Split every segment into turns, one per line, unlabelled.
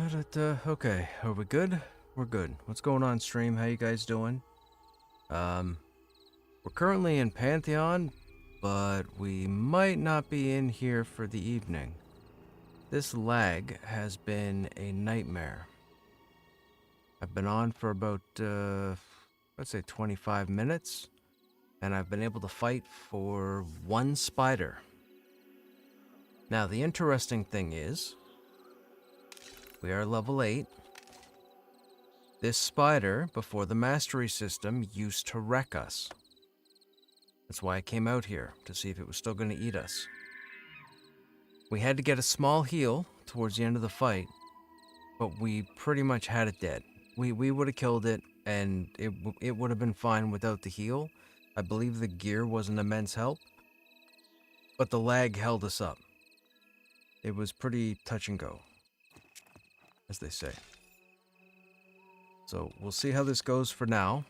Okay, are we good? We're good. What's going on, stream? How you guys doing? We're currently in Pantheon, but we might not be in here for the evening. This lag has been a nightmare. I've been on for about, let's say 25 minutes, and I've been able to fight for one spider. Now, the interesting thing is, we are level 8. This spider, before the mastery system, used to wreck us. That's why I came out here, to see if it was still going to eat us. We had to get a small heal towards the end of the fight, but we pretty much had it dead. We would have killed it, and it would have been fine without the heal. I believe the gear was an immense help, but the lag held us up. It was pretty touch and go, as they say. So we'll see how this goes for now.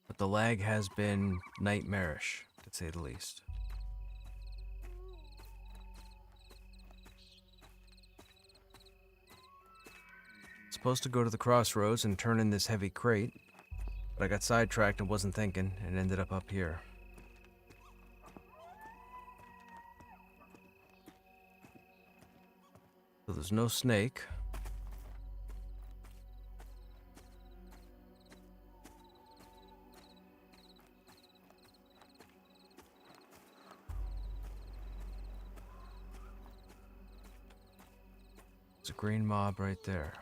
But the lag has been nightmarish, to say the least. Supposed to go to the crossroads and turn in this heavy crate, but I got sidetracked and wasn't thinking and ended up here. So there's no snake. It's a green mob right there.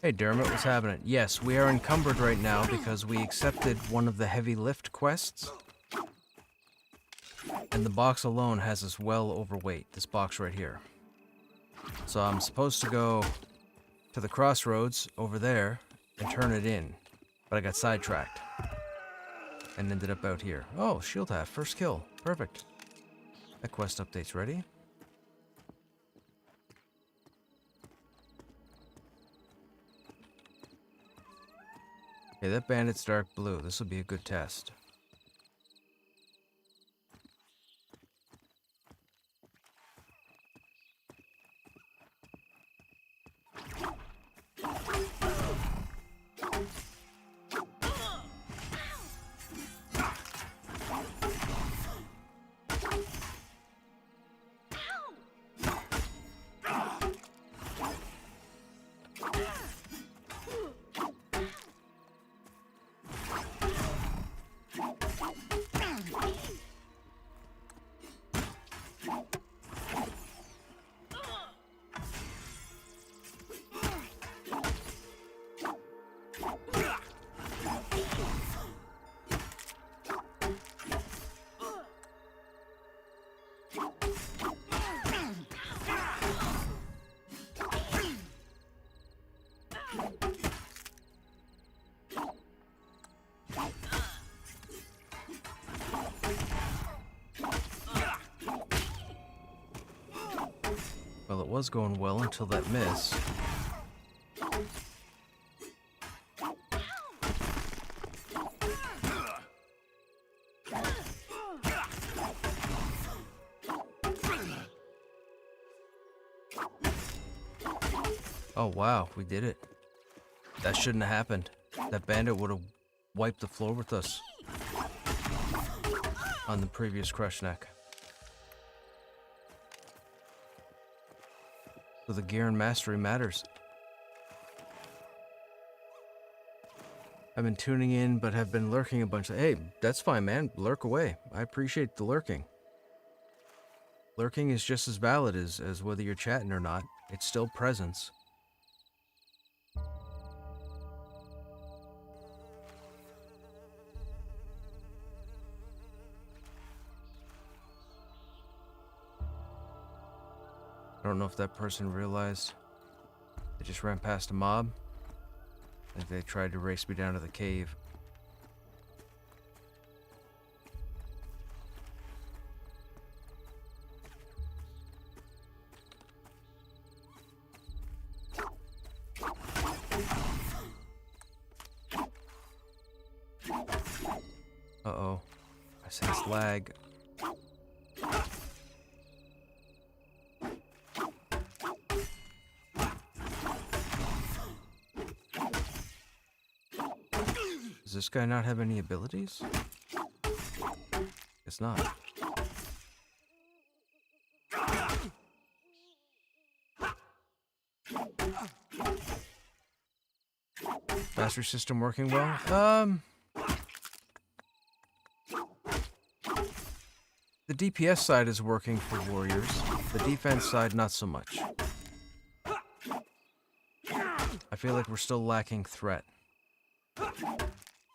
Hey Dermot, what's happening? Yes, we are encumbered right now because we accepted one of the heavy lift quests. And the box alone has us well overweight, this box right here. So I'm supposed to go to the crossroads over there and turn it in. But I got sidetracked. And ended up out here. Oh, shield half, first kill. Perfect. That quest update's ready. Okay, that bandit's dark blue. This will be a good test. Well, it was going well until that miss. Oh wow, we did it. That shouldn't have happened. That bandit would have wiped the floor with us on the previous Krushnek. So the gear and mastery matters. I've been tuning in, but have been lurking a bunch. Hey, that's fine, man. Lurk away. I appreciate the lurking. Lurking is just as valid as whether you're chatting or not. It's still presence. I don't know if that person realized they just ran past a mob. I think they tried to race me down to the cave. Uh-oh. I sense lag. Does this guy not have any abilities? It's not. Master system working well? The DPS side is working for warriors. The defense side, not so much. I feel like we're still lacking threat.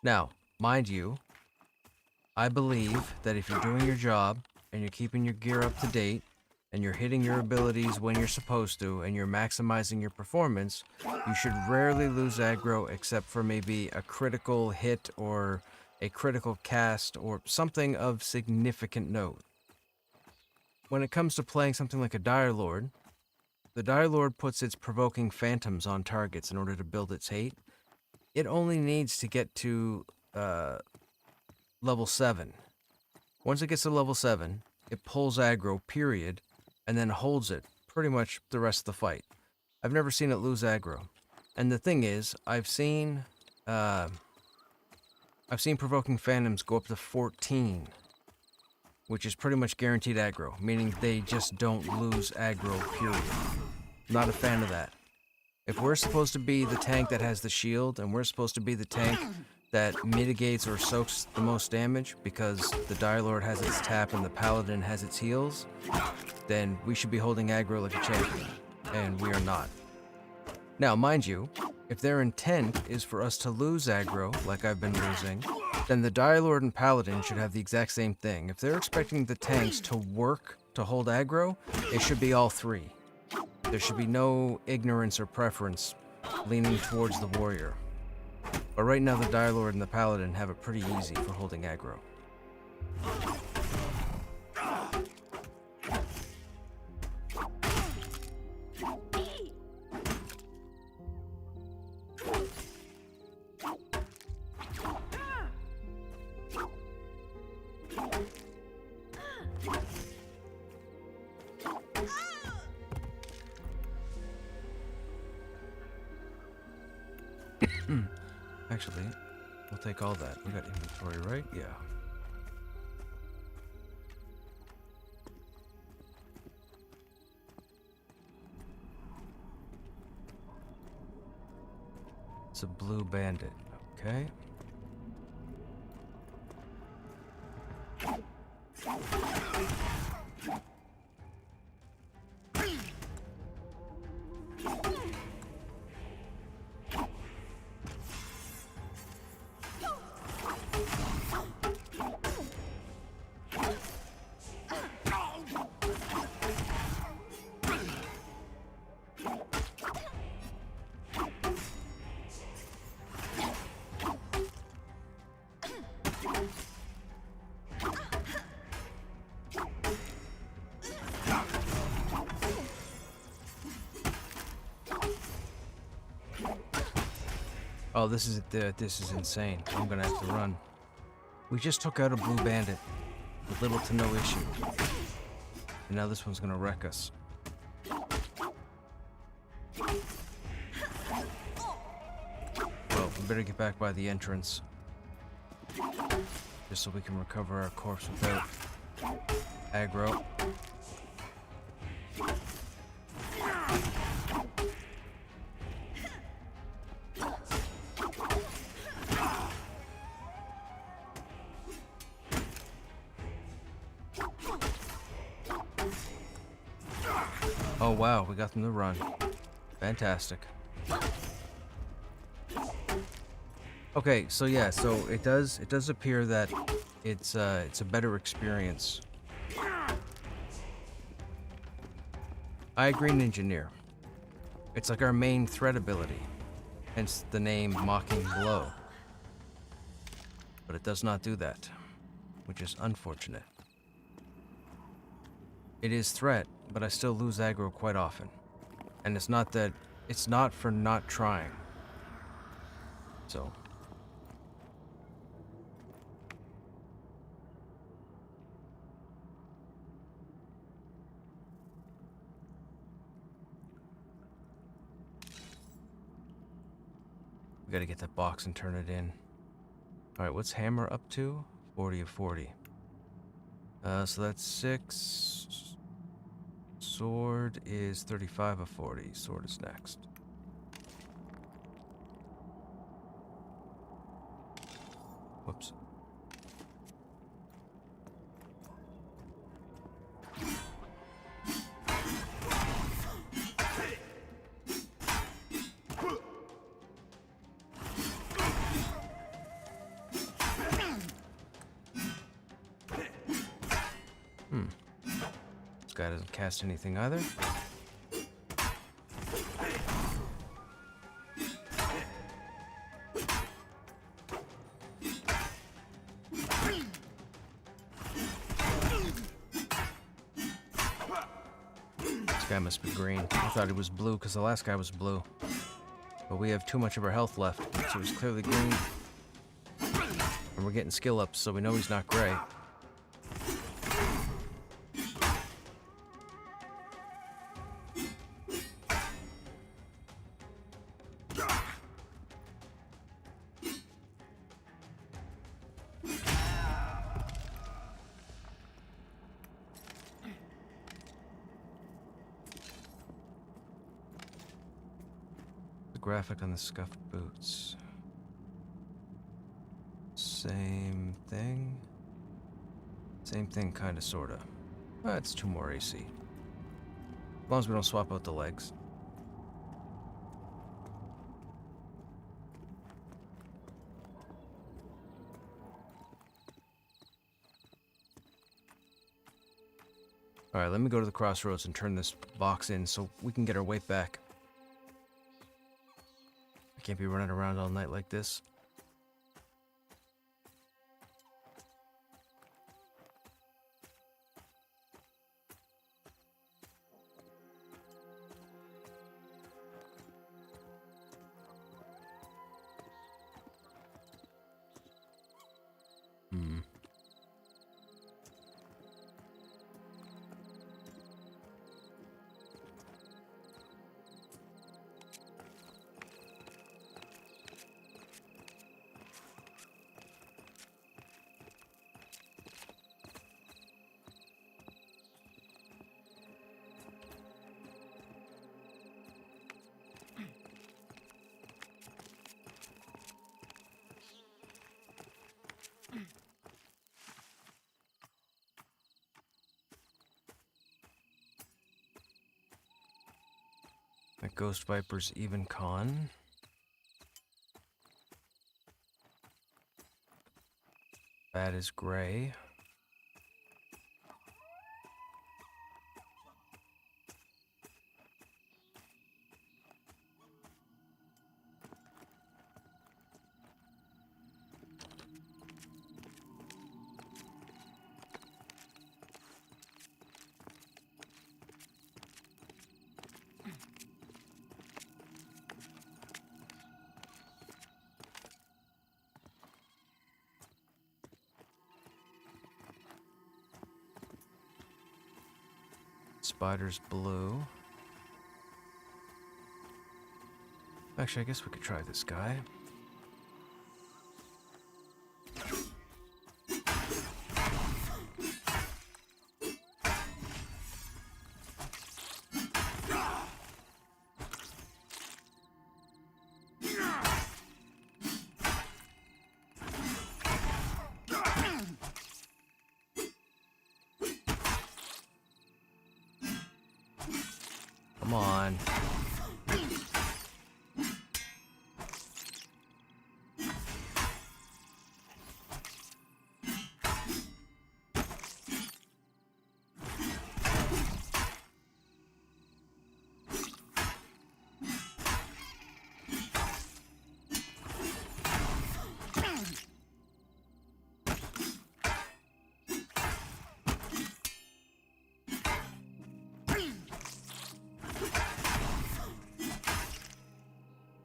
Now, mind you, I believe that if you're doing your job and you're keeping your gear up to date and you're hitting your abilities when you're supposed to and you're maximizing your performance, you should rarely lose aggro except for maybe a critical hit or a critical cast or something of significant note. When it comes to playing something like a Dire Lord, the Dire Lord puts its provoking phantoms on targets in order to build its hate. It only needs to get to level 7. Once it gets to level 7, it pulls aggro, period, and then holds it pretty much the rest of the fight. I've never seen it lose aggro. And the thing is, I've seen provoking phantoms go up to 14, which is pretty much guaranteed aggro, meaning they just don't lose aggro, period. Not a fan of that. If we're supposed to be the tank that has the shield, and we're supposed to be the tank that mitigates or soaks the most damage because the Dire Lord has its tap and the Paladin has its heals, then we should be holding aggro like a champion, and we are not. Now, mind you, if their intent is for us to lose aggro, like I've been losing, then the Dire Lord and Paladin should have the exact same thing. If they're expecting the tanks to work to hold aggro, it should be all three. There should be no ignorance or preference leaning towards the warrior. But right now the Dire Lord and the Paladin have it pretty easy for holding aggro. Actually, we'll take all that. We got inventory, right? Yeah. It's a blue bandit. Okay. Oh, this is insane. I'm gonna have to run. We just took out a blue bandit with little to no issue. And now this one's gonna wreck us. Well, we better get back by the entrance. Just so we can recover our corpse without aggro. Oh wow, we got them to run. Fantastic. Okay, so yeah, so it does appear that it's a better experience. I agree, Engineer. It's like our main threat ability, hence the name Mocking Blow. But it does not do that, which is unfortunate. It is threat, but I still lose aggro quite often. And it's not for not trying. So. We gotta get that box and turn it in. Alright, what's hammer up to? 40 of 40. So that's 6. Sword is 35 of 40. Sword is next. Whoops. This guy doesn't cast anything either. This guy must be green. I thought he was blue because the last guy was blue. But we have too much of our health left, so he's clearly green. And we're getting skill ups, so we know he's not gray. Graphic on the scuffed boots. Same thing. Same thing, kinda, sorta. It's 2 more AC. As long as we don't swap out the legs. Alright, let me go to the crossroads and turn this box in so we can get our weight back. I can't be running around all night like this. That Ghost Viper's even con. That is gray. Spider's blue. Actually, I guess we could try this guy. Come on.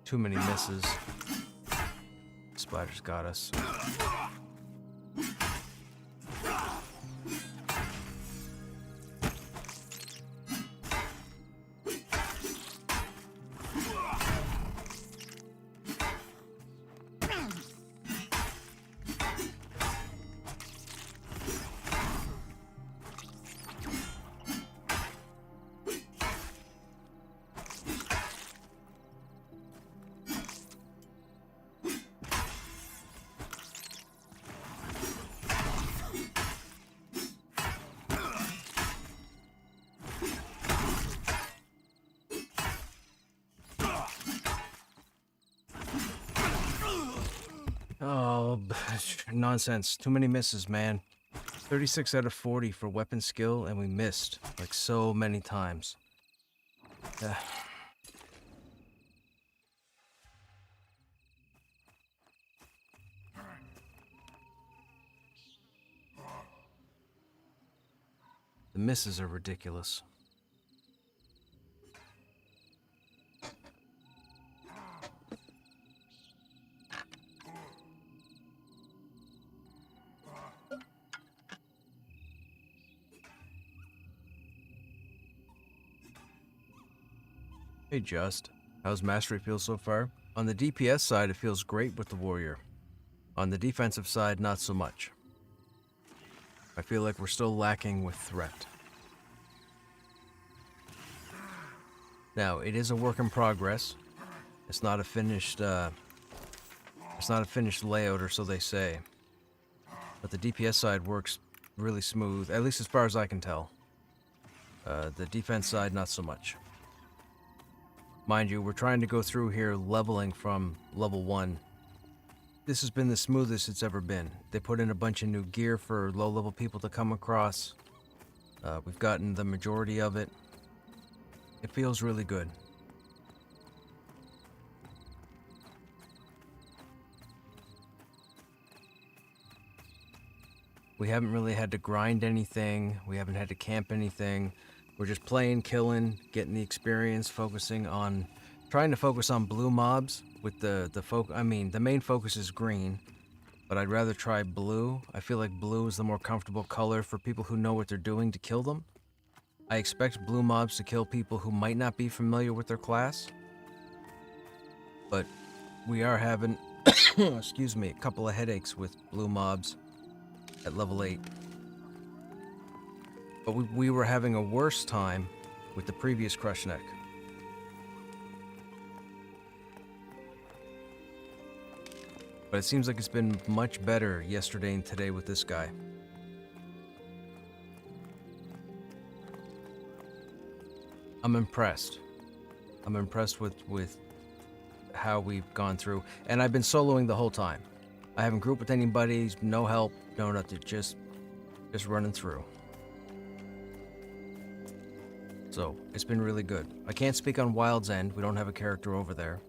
Too many misses. Spider's got us. Oh, nonsense. Too many misses, man. 36 out of 40 for weapon skill, and we missed, like, so many times. Ugh. The misses are ridiculous. Hey, Just. How's Mastery feel so far? On the DPS side, it feels great with the Warrior. On the defensive side, not so much. I feel like we're still lacking with threat. Now, it is a work in progress. It's not a finished layout, or so they say. But the DPS side works really smooth, at least as far as I can tell. The defense side, not so much. Mind you, we're trying to go through here leveling from level 1. This has been the smoothest it's ever been. They put in a bunch of new gear for low-level people to come across. We've gotten the majority of it. It feels really good. We haven't really had to grind anything. We haven't had to camp anything. We're just playing, killing, getting the experience, trying to focus on blue mobs with the main focus is green, but I'd rather try blue. I feel like blue is the more comfortable color for people who know what they're doing to kill them. I expect blue mobs to kill people who might not be familiar with their class, but we are having, excuse me, a couple of headaches with blue mobs at level 8. But we were having a worse time with the previous Krushnek. But it seems like it's been much better yesterday and today with this guy. I'm impressed. I'm impressed with how we've gone through. And I've been soloing the whole time. I haven't grouped with anybody, no help, no nothing, just running through. So, it's been really good. I can't speak on Wild's End, we don't have a character over there.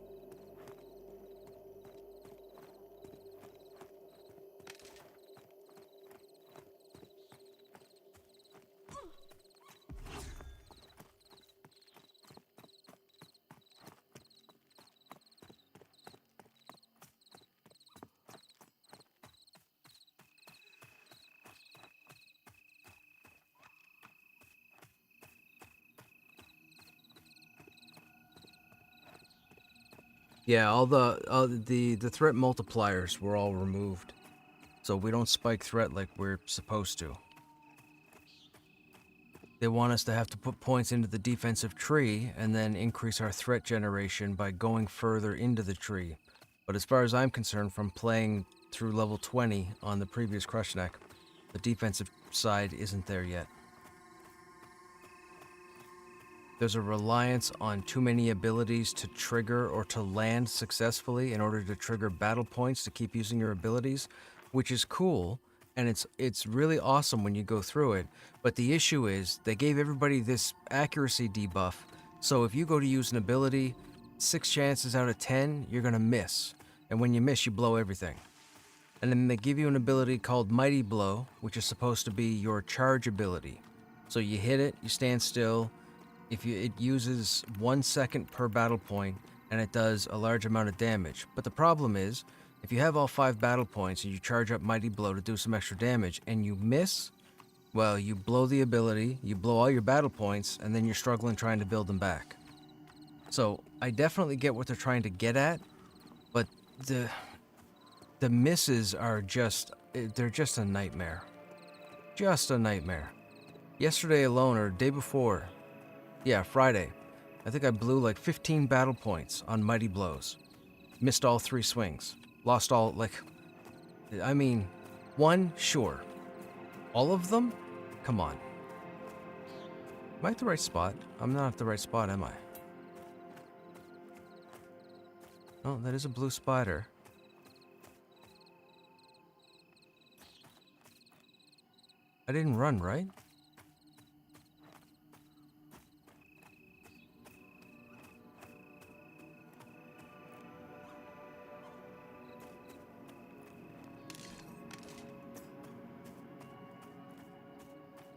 Yeah, all the threat multipliers were all removed. So we don't spike threat like we're supposed to. They want us to have to put points into the defensive tree and then increase our threat generation by going further into the tree. But as far as I'm concerned, from playing through level 20 on the previous Krushnek, the defensive side isn't there yet. There's a reliance on too many abilities to trigger or to land successfully in order to trigger battle points to keep using your abilities, which is cool, and it's really awesome when you go through it. But the issue is, they gave everybody this accuracy debuff, so if you go to use an ability, 6 chances out of 10, you're gonna miss. And when you miss, you blow everything. And then they give you an ability called Mighty Blow, which is supposed to be your charge ability. So you hit it, you stand still. It uses 1 second per battle point, and it does a large amount of damage. But the problem is, if you have all 5 battle points and you charge up Mighty Blow to do some extra damage, and you miss, well, you blow the ability, you blow all your battle points, and then you're struggling trying to build them back. So, I definitely get what they're trying to get at, but the misses are they're just a nightmare. Just a nightmare. Yesterday alone, or day before, yeah, Friday, I think I blew like 15 battle points on Mighty Blows. Missed all 3 swings. Lost all, I mean, 1, sure. All of them? Come on. Am I at the right spot? I'm not at the right spot, am I? Oh, that is a blue spider. I didn't run, right?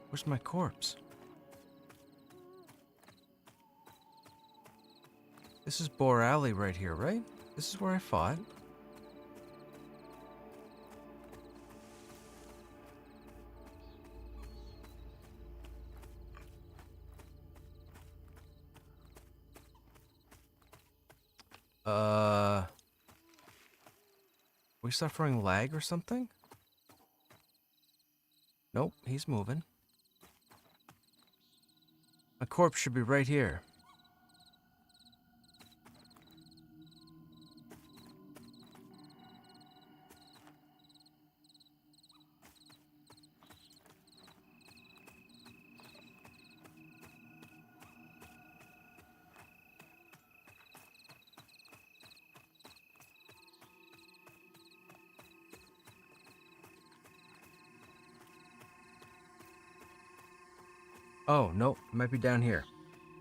Where's my corpse? This is Boar Alley right here, right? This is where I fought. We suffering lag or something? Nope, he's moving. My corpse should be right here. Oh, no, it might be down here.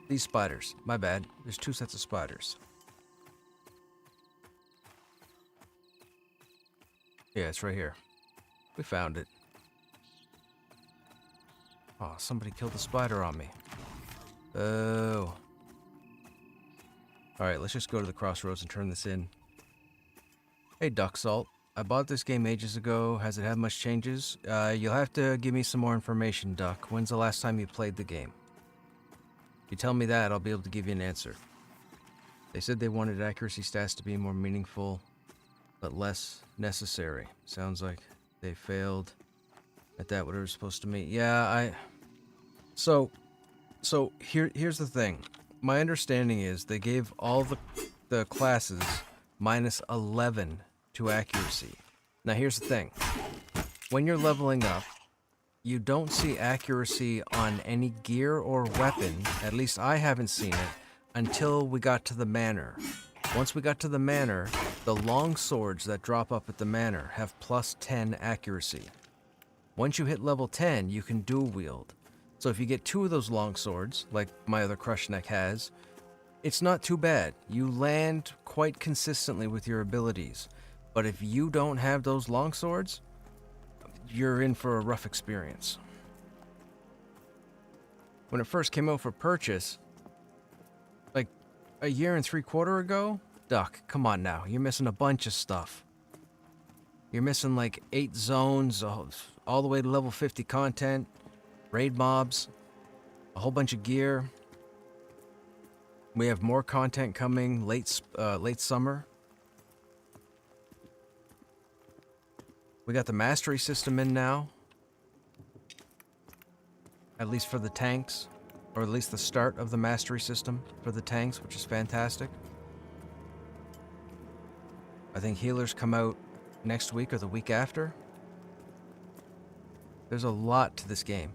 These spiders. My bad. There's 2 sets of spiders. Yeah, it's right here. We found it. Oh, somebody killed a spider on me. Oh. Alright, let's just go to the crossroads and turn this in. Hey, Duck Salt. I bought this game ages ago. Has it had much changes? You'll have to give me some more information, Duck. When's the last time you played the game? If you tell me that, I'll be able to give you an answer. They said they wanted accuracy stats to be more meaningful, but less necessary. Sounds like they failed at that, what it was supposed to mean. Yeah, So here's the thing. My understanding is they gave all the classes minus 11 to accuracy. Now here's the thing. When you're leveling up, you don't see accuracy on any gear or weapon, at least I haven't seen it, until we got to the manor. Once we got to the manor, the long swords that drop up at the manor have plus 10 accuracy. Once you hit level 10, you can dual wield. So if you get 2 of those long swords, like my other Krushnek has, it's not too bad. You land quite consistently with your abilities. But if you don't have those long swords, you're in for a rough experience. When it first came out for purchase, like a year and 3/4 ago, Duck, come on now, you're missing a bunch of stuff. You're missing like 8 zones, all the way to level 50 content, raid mobs, a whole bunch of gear. We have more content coming late summer. We got the mastery system in now. At least for the tanks. Or at least the start of the mastery system for the tanks, which is fantastic. I think healers come out next week or the week after. There's a lot to this game.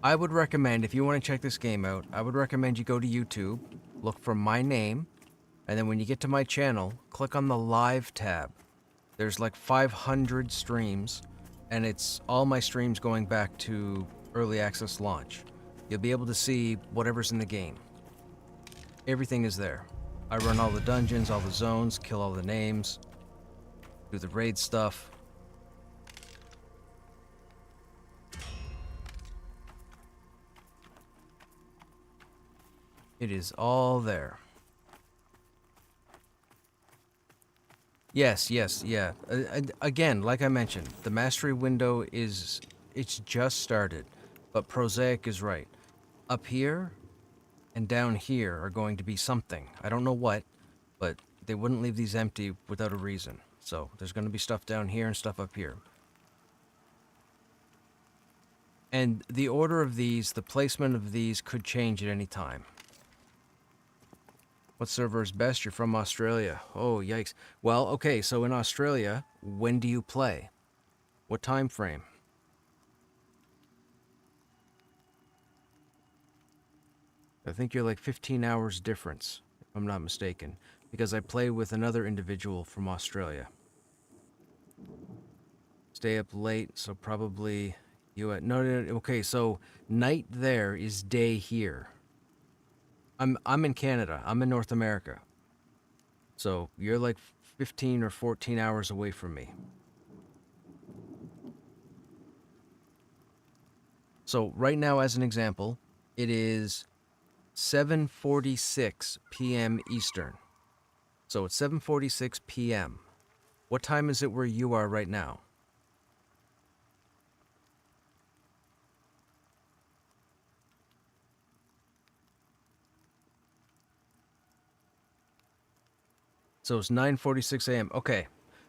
I would recommend, if you want to check this game out, I would recommend you go to YouTube, look for my name, and then when you get to my channel, click on the live tab. There's like 500 streams, and it's all my streams going back to early access launch. You'll be able to see whatever's in the game. Everything is there. I run all the dungeons, all the zones, kill all the names, do the raid stuff. It is all there. Yes, yeah. Again, like I mentioned, the mastery window it's just started, but Prosaic is right. Up here and down here are going to be something. I don't know what, but they wouldn't leave these empty without a reason. So there's going to be stuff down here and stuff up here. And the order of these, the placement of these could change at any time. What server is best? You're from Australia. Oh, yikes. Well, okay, so in Australia, when do you play? What time frame? I think you're like 15 hours difference, if I'm not mistaken, because I play with another individual from Australia. Stay up late, so probably No. Okay, so night there is day here. I'm in Canada. I'm in North America. So you're like 15 or 14 hours away from me. So right now, as an example, it is 7:46 p.m. Eastern. So it's 7:46 p.m. What time is it where you are right now? So it's 9:46 a.m. Okay.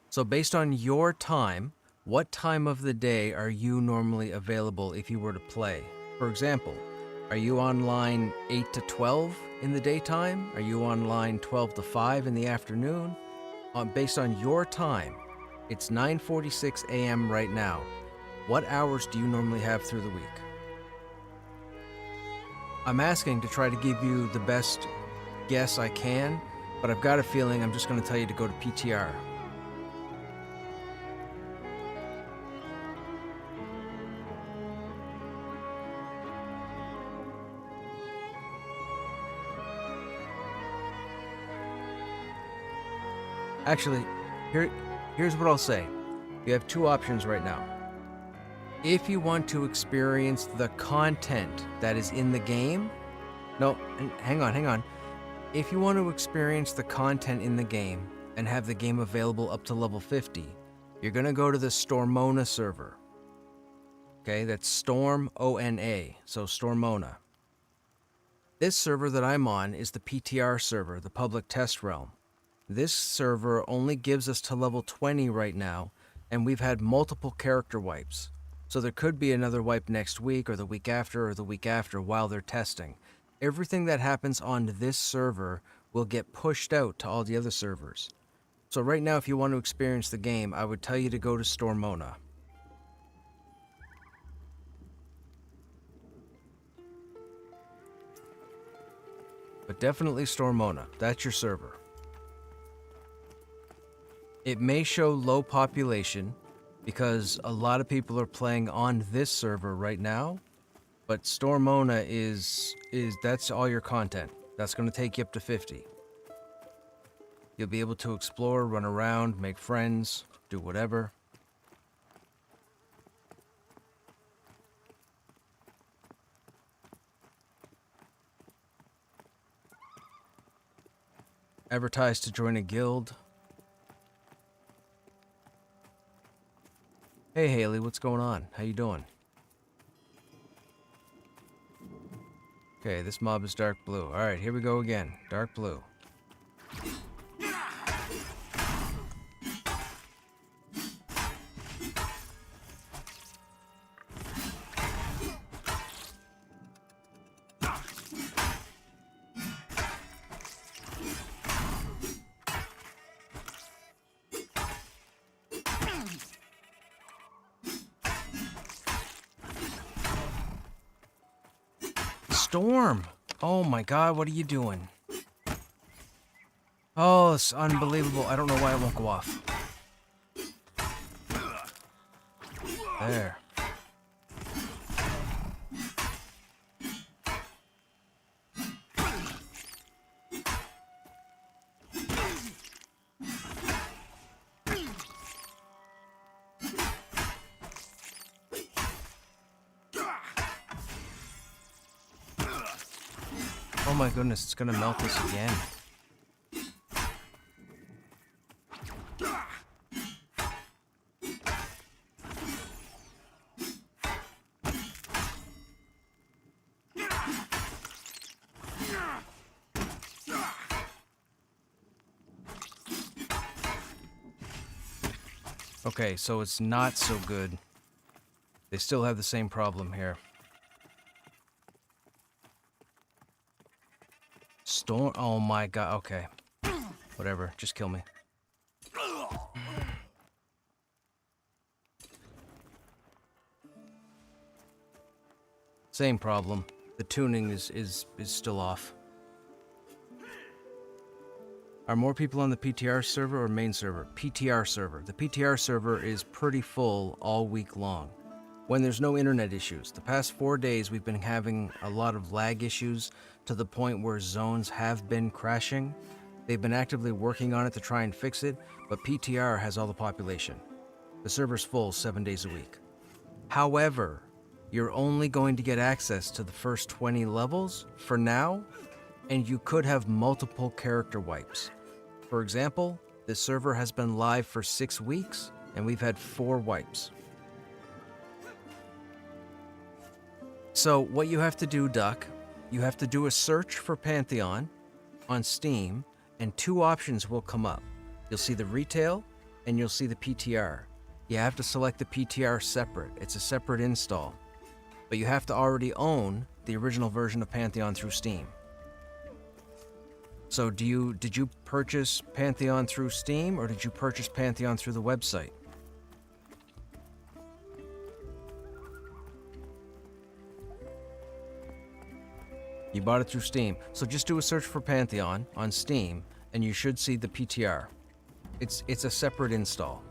So based on your time, what time of the day are you normally available if you were to play? For example, are you online 8 to 12 in the daytime? Are you online 12 to 5 in the afternoon? Based on your time, it's 9:46 a.m. right now. What hours do you normally have through the week? I'm asking to try to give you the best guess I can, but I've got a feeling I'm just going to tell you to go to PTR. Actually, here's what I'll say. You have two options right now. If you want to experience the content that is in the game, no, hang on. If you want to experience the content in the game and have the game available up to level 50, you're going to go to the Stormona server. Okay, that's Storm O-N-A, so Stormona. This server that I'm on is the PTR server, the public test realm. This server only gives us to level 20 right now, and we've had multiple character wipes. So there could be another wipe next week or the week after while they're testing. Everything that happens on this server will get pushed out to all the other servers. So right now, if you want to experience the game, I would tell you to go to Stormona. But definitely Stormona. That's your server. It may show low population because a lot of people are playing on this server right now, but Stormona is that's all your content. That's going to take you up to 50. You'll be able to explore, run around, make friends, do whatever. Advertise to join a guild. Hey Haley, what's going on? How you doing? Okay, this mob is dark blue. Alright, here we go again. Dark blue. Storm! Oh my god, what are you doing? Oh, it's unbelievable. I don't know why it won't go off. There. Oh my goodness, it's gonna melt this again. Okay, so it's not so good. They still have the same problem here. Storm. Oh my god. Okay. Whatever. Just kill me. Same problem. The tuning is still off. Are more people on the PTR server or main server? PTR server. The PTR server is pretty full all week long. when there's no internet issues. The past 4 days we've been having a lot of lag issues to the point where zones have been crashing. They've been actively working on it to try and fix it, but PTR has all the population. The server's full 7 days a week. However, you're only going to get access to the first 20 levels for now, and you could have multiple character wipes. For example, this server has been live for 6 weeks, and we've had 4 wipes. So what you have to do, Duck, you have to do a search for Pantheon on Steam, and 2 options will come up. You'll see the retail, and you'll see the PTR. You have to select the PTR separate. It's a separate install. But you have to already own the original version of Pantheon through Steam. So did you purchase Pantheon through Steam, or did you purchase Pantheon through the website? You bought it through Steam. So just do a search for Pantheon on Steam, and you should see the PTR. It's a separate install.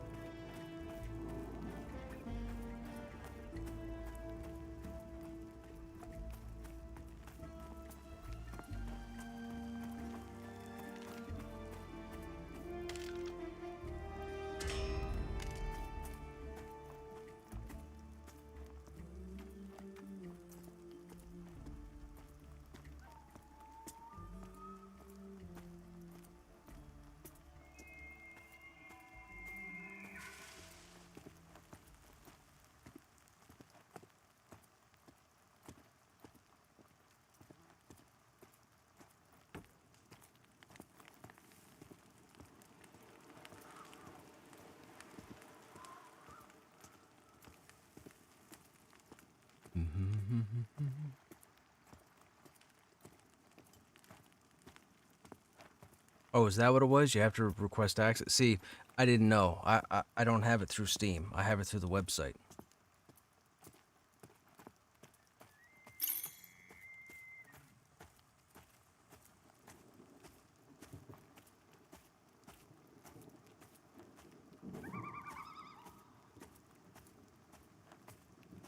Oh, is that what it was? You have to request access? See, I didn't know. I don't have it through Steam. I have it through the website.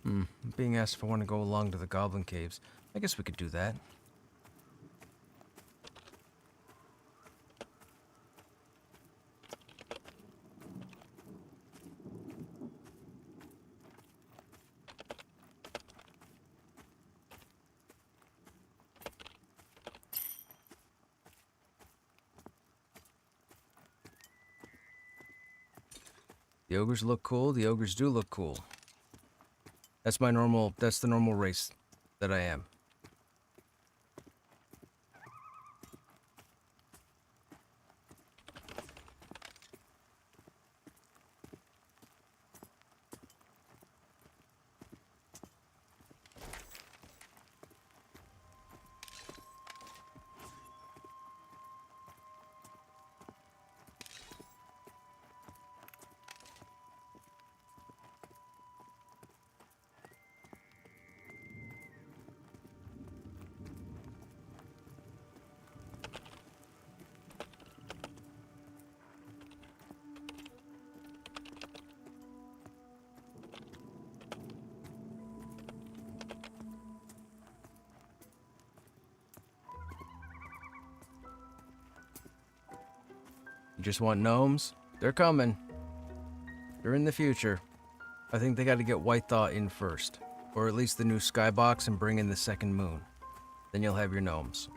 I'm being asked if I want to go along to the Goblin Caves. I guess we could do that. The ogres look cool. The ogres do look cool. That's the normal race that I am. You just want gnomes? They're coming. They're in the future. I think they got to get White Thaw in first. Or at least the new skybox, and bring in the second moon. Then you'll have your gnomes.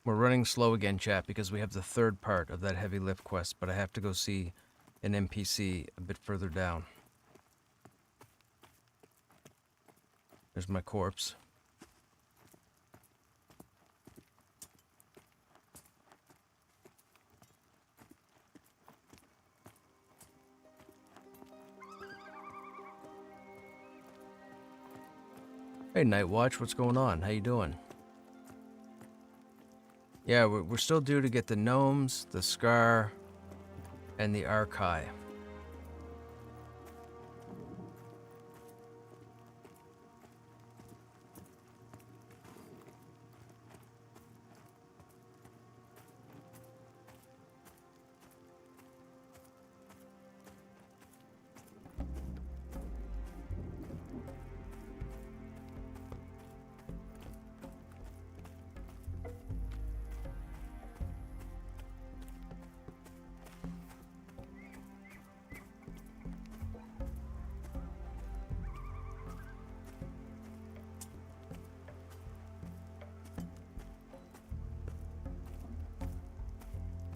We're running slow again, chat, because we have the third part of that heavy lift quest, but I have to go see an NPC a bit further down. There's my corpse. Hey, Nightwatch, what's going on? How you doing? Yeah, we're still due to get the gnomes, the scar, and the archive.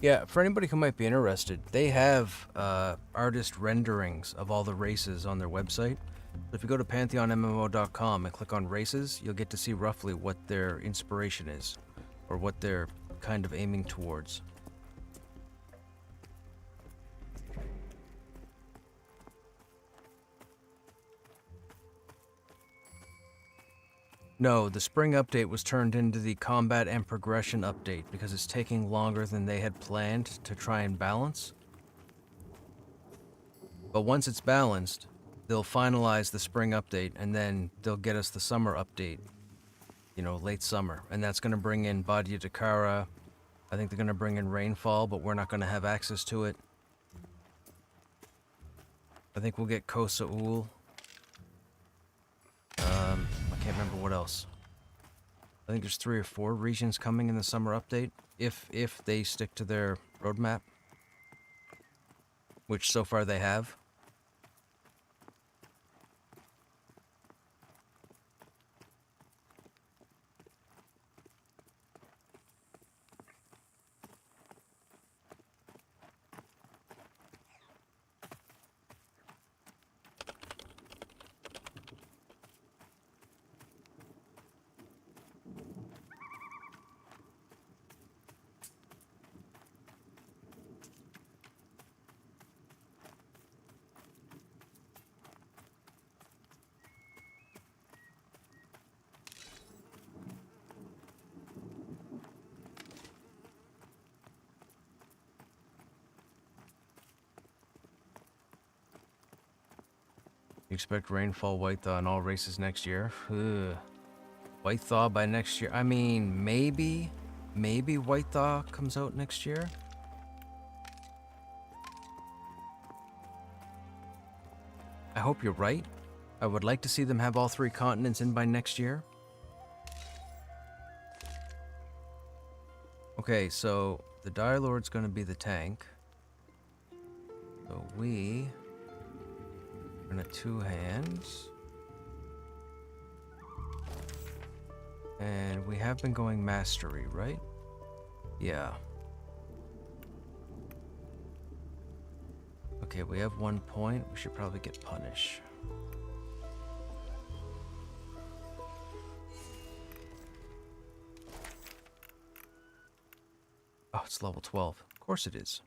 Yeah, for anybody who might be interested, they have artist renderings of all the races on their website. So if you go to pantheonmmo.com and click on races, you'll get to see roughly what their inspiration is, or what they're kind of aiming towards. No, the spring update was turned into the combat and progression update because it's taking longer than they had planned to try and balance. But once it's balanced, they'll finalize the spring update and then they'll get us the summer update, you know, late summer. And that's going to bring in Badia Dakara. I think they're going to bring in Rainfall, but we're not going to have access to it. I think we'll get Kosa Ul. I can't remember what else. I think there's 3 or 4 regions coming in the summer update, if they stick to their roadmap, which so far they have. You expect Rainfall, White Thaw, and all races next year? Ugh. White Thaw by next year? I mean, maybe White Thaw comes out next year? I hope you're right. I would like to see them have all 3 continents in by next year. Okay, so the Dire Lord's going to be the tank. So we are going to 2 hands. And we have been going mastery, right? Yeah. Okay, we have 1 point. We should probably get punish. Oh, it's level 12. Of course it is.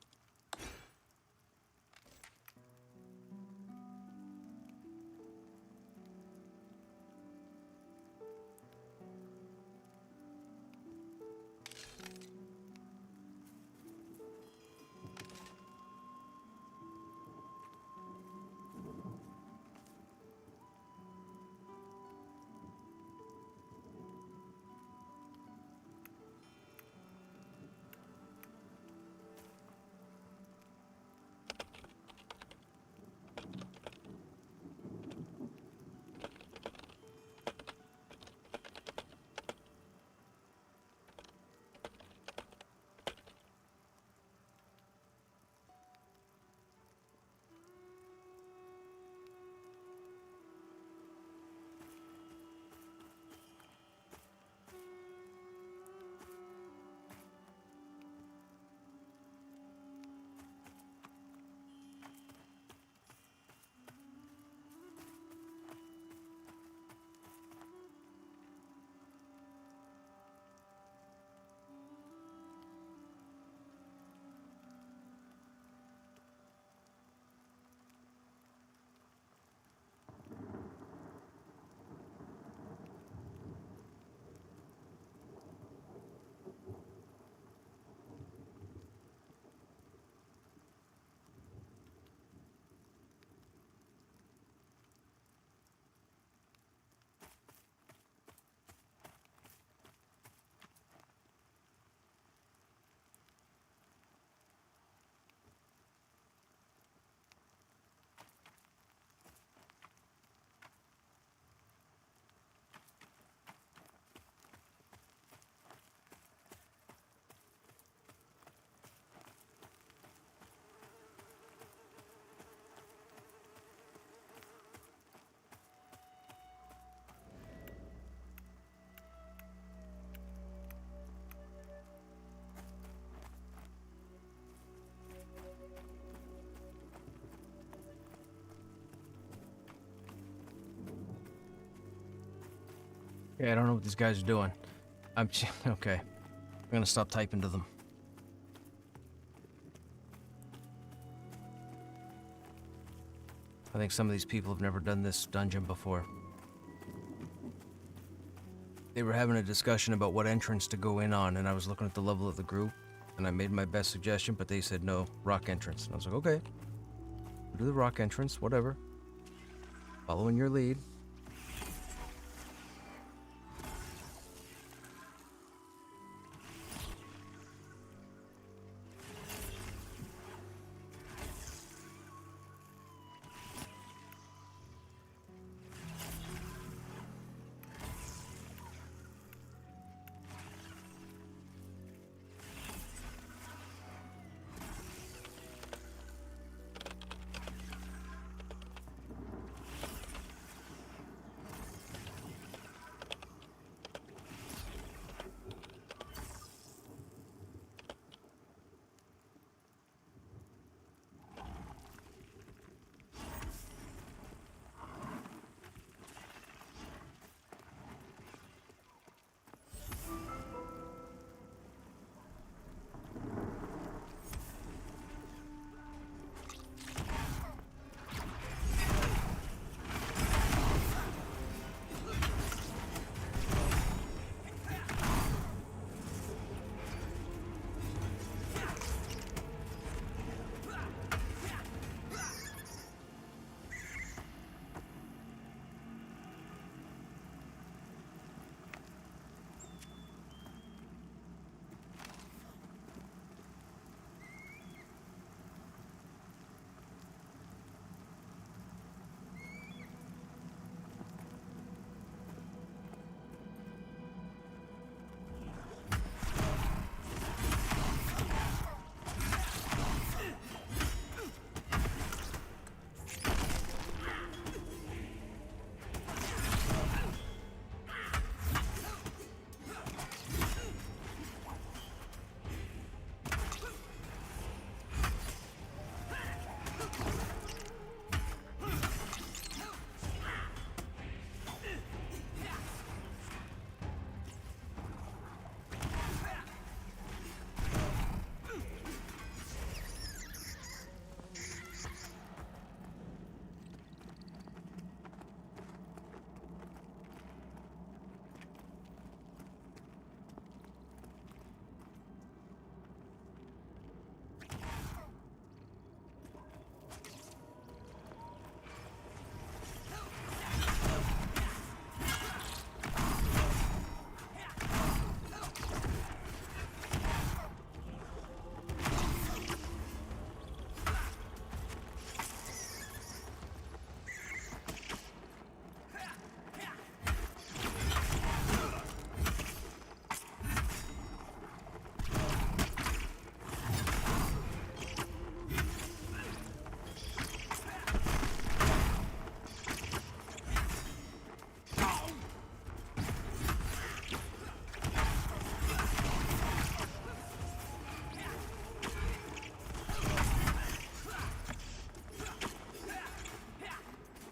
Okay, I don't know what these guys are doing. Okay. I'm gonna stop typing to them. I think some of these people have never done this dungeon before. They were having a discussion about what entrance to go in on, and I was looking at the level of the group, and I made my best suggestion, but they said no, rock entrance. And I was like, okay, we'll do the rock entrance, whatever. Following your lead.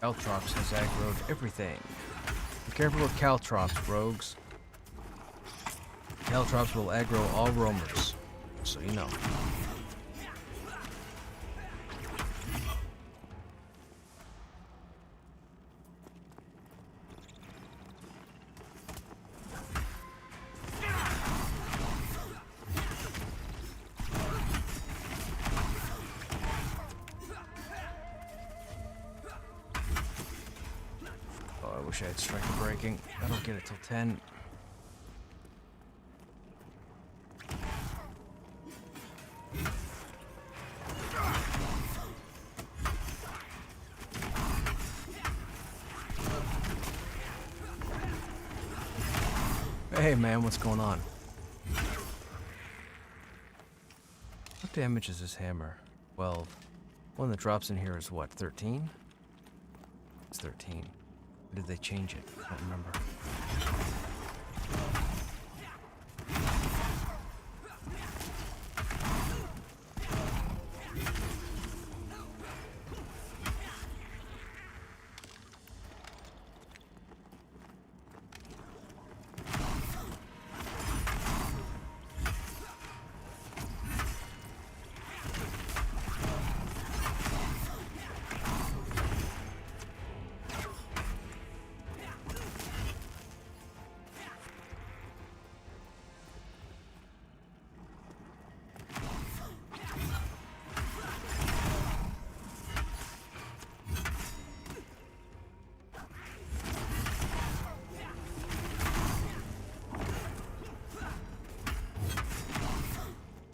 Caltrops has aggroed everything. Be careful with Caltrops, rogues. Caltrops will aggro all roamers, so you know. Oh, I wish I had Striker Breaking. I don't get it till 10. Hey man, what's going on? What damage is this hammer? 12. One that drops in here is what, 13? It's 13. Or did they change it? I don't remember.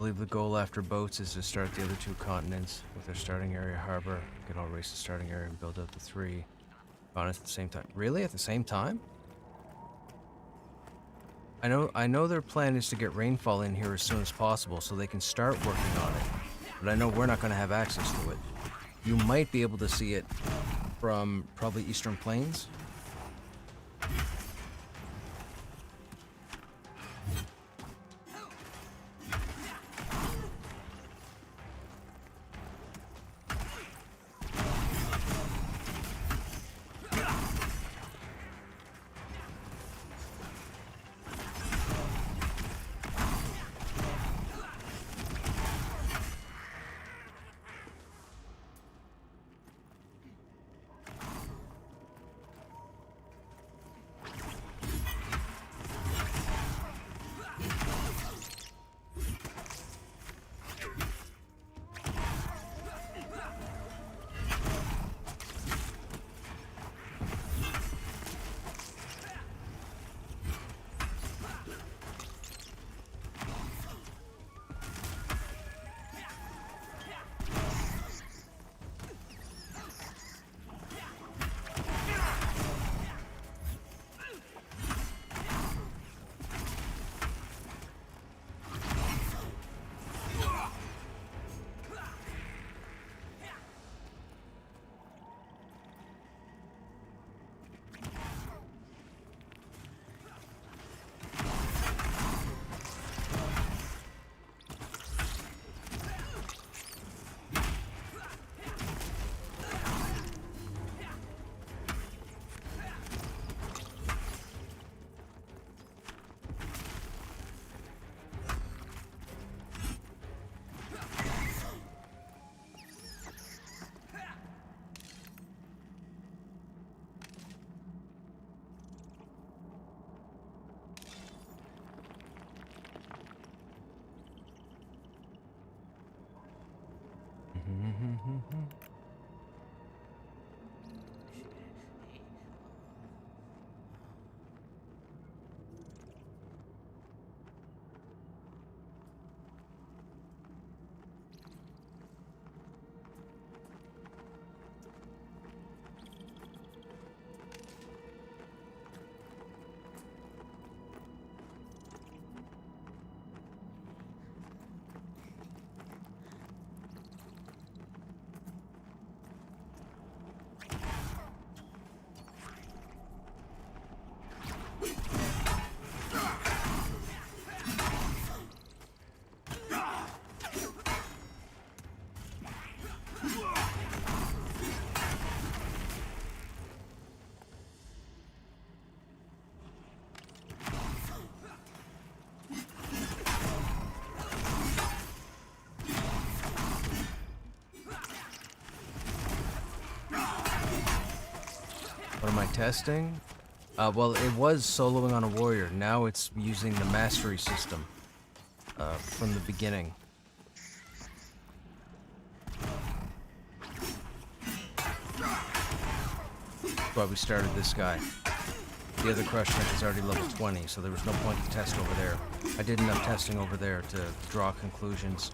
believe the goal after boats is to start the other 2 continents with their starting area harbor, get all race the starting area and build up the 3 continents at the same time. Really? At the same time? I know their plan is to get rainfall in here as soon as possible so they can start working on it. But I know we're not going to have access to it. You might be able to see it from probably Eastern Plains. What am I testing? Well, it was soloing on a warrior. Now it's using the mastery system from the beginning. That's why we started this guy. The other Krushnek is already level 20, so there was no point to test over there. I did enough testing over there to draw conclusions.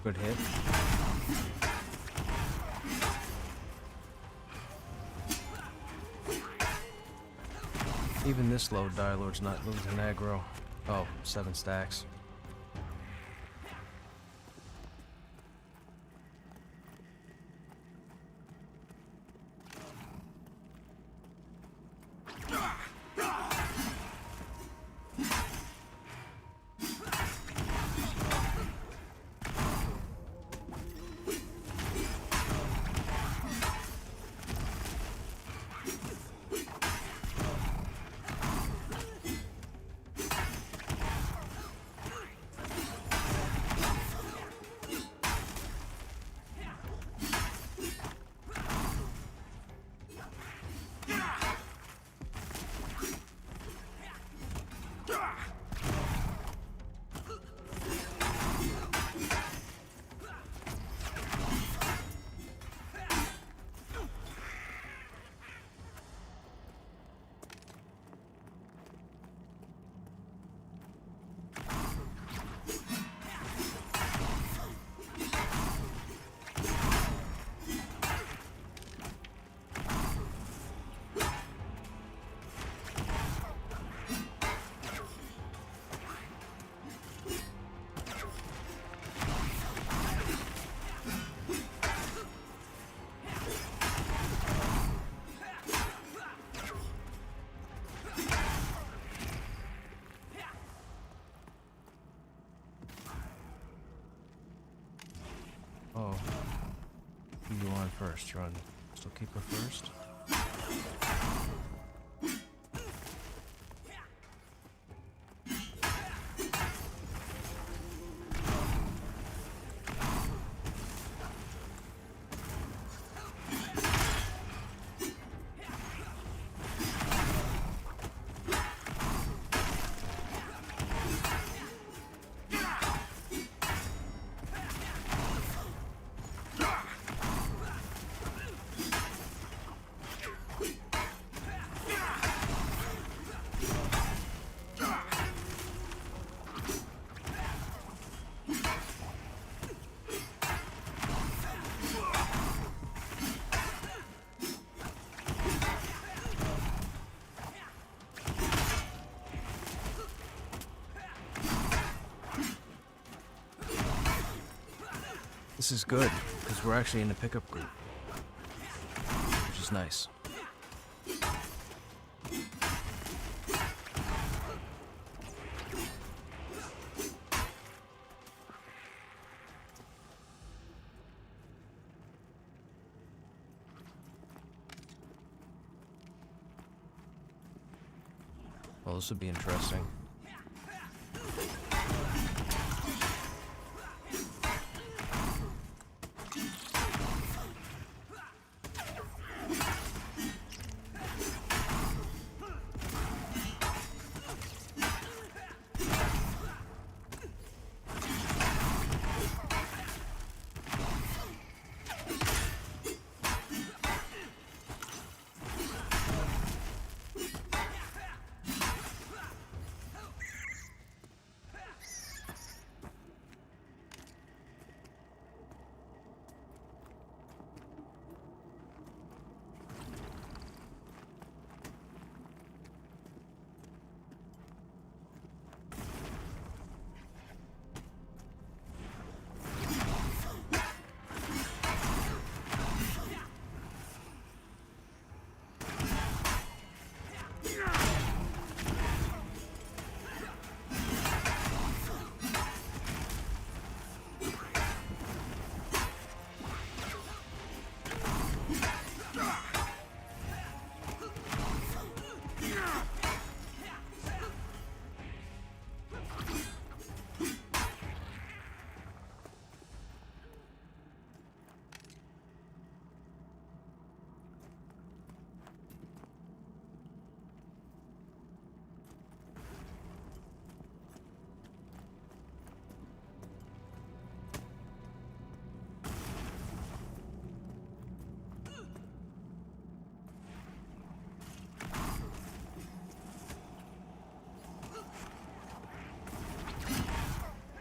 Good hit. Even this low Dire Lord's not losing aggro. Oh, 7 stacks. Oh. Who you on first? You're on Still Keeper first? This is good, because we're actually in a pickup group, which is nice. Well, this would be interesting.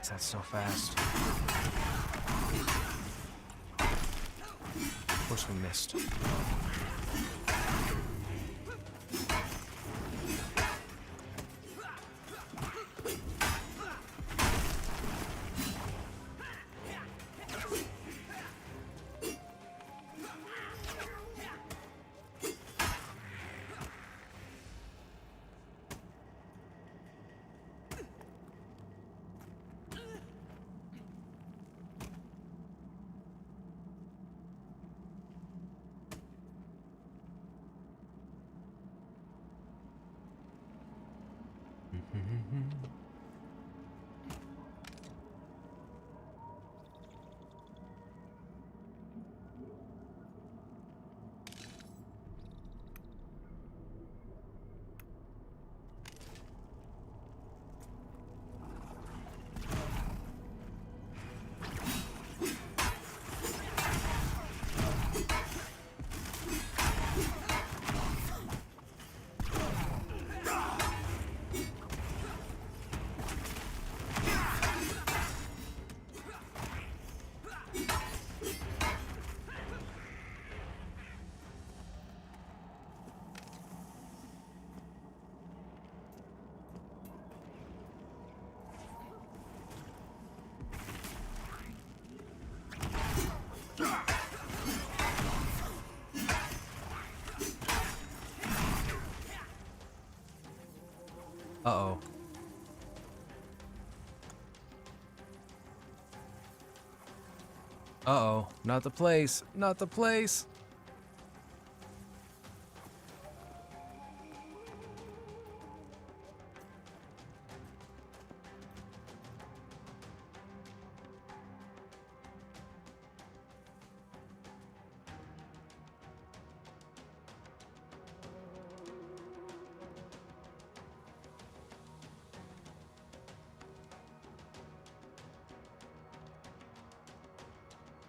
That's so fast. course we missed. Uh-oh. Uh-oh. Not the place. Not the place.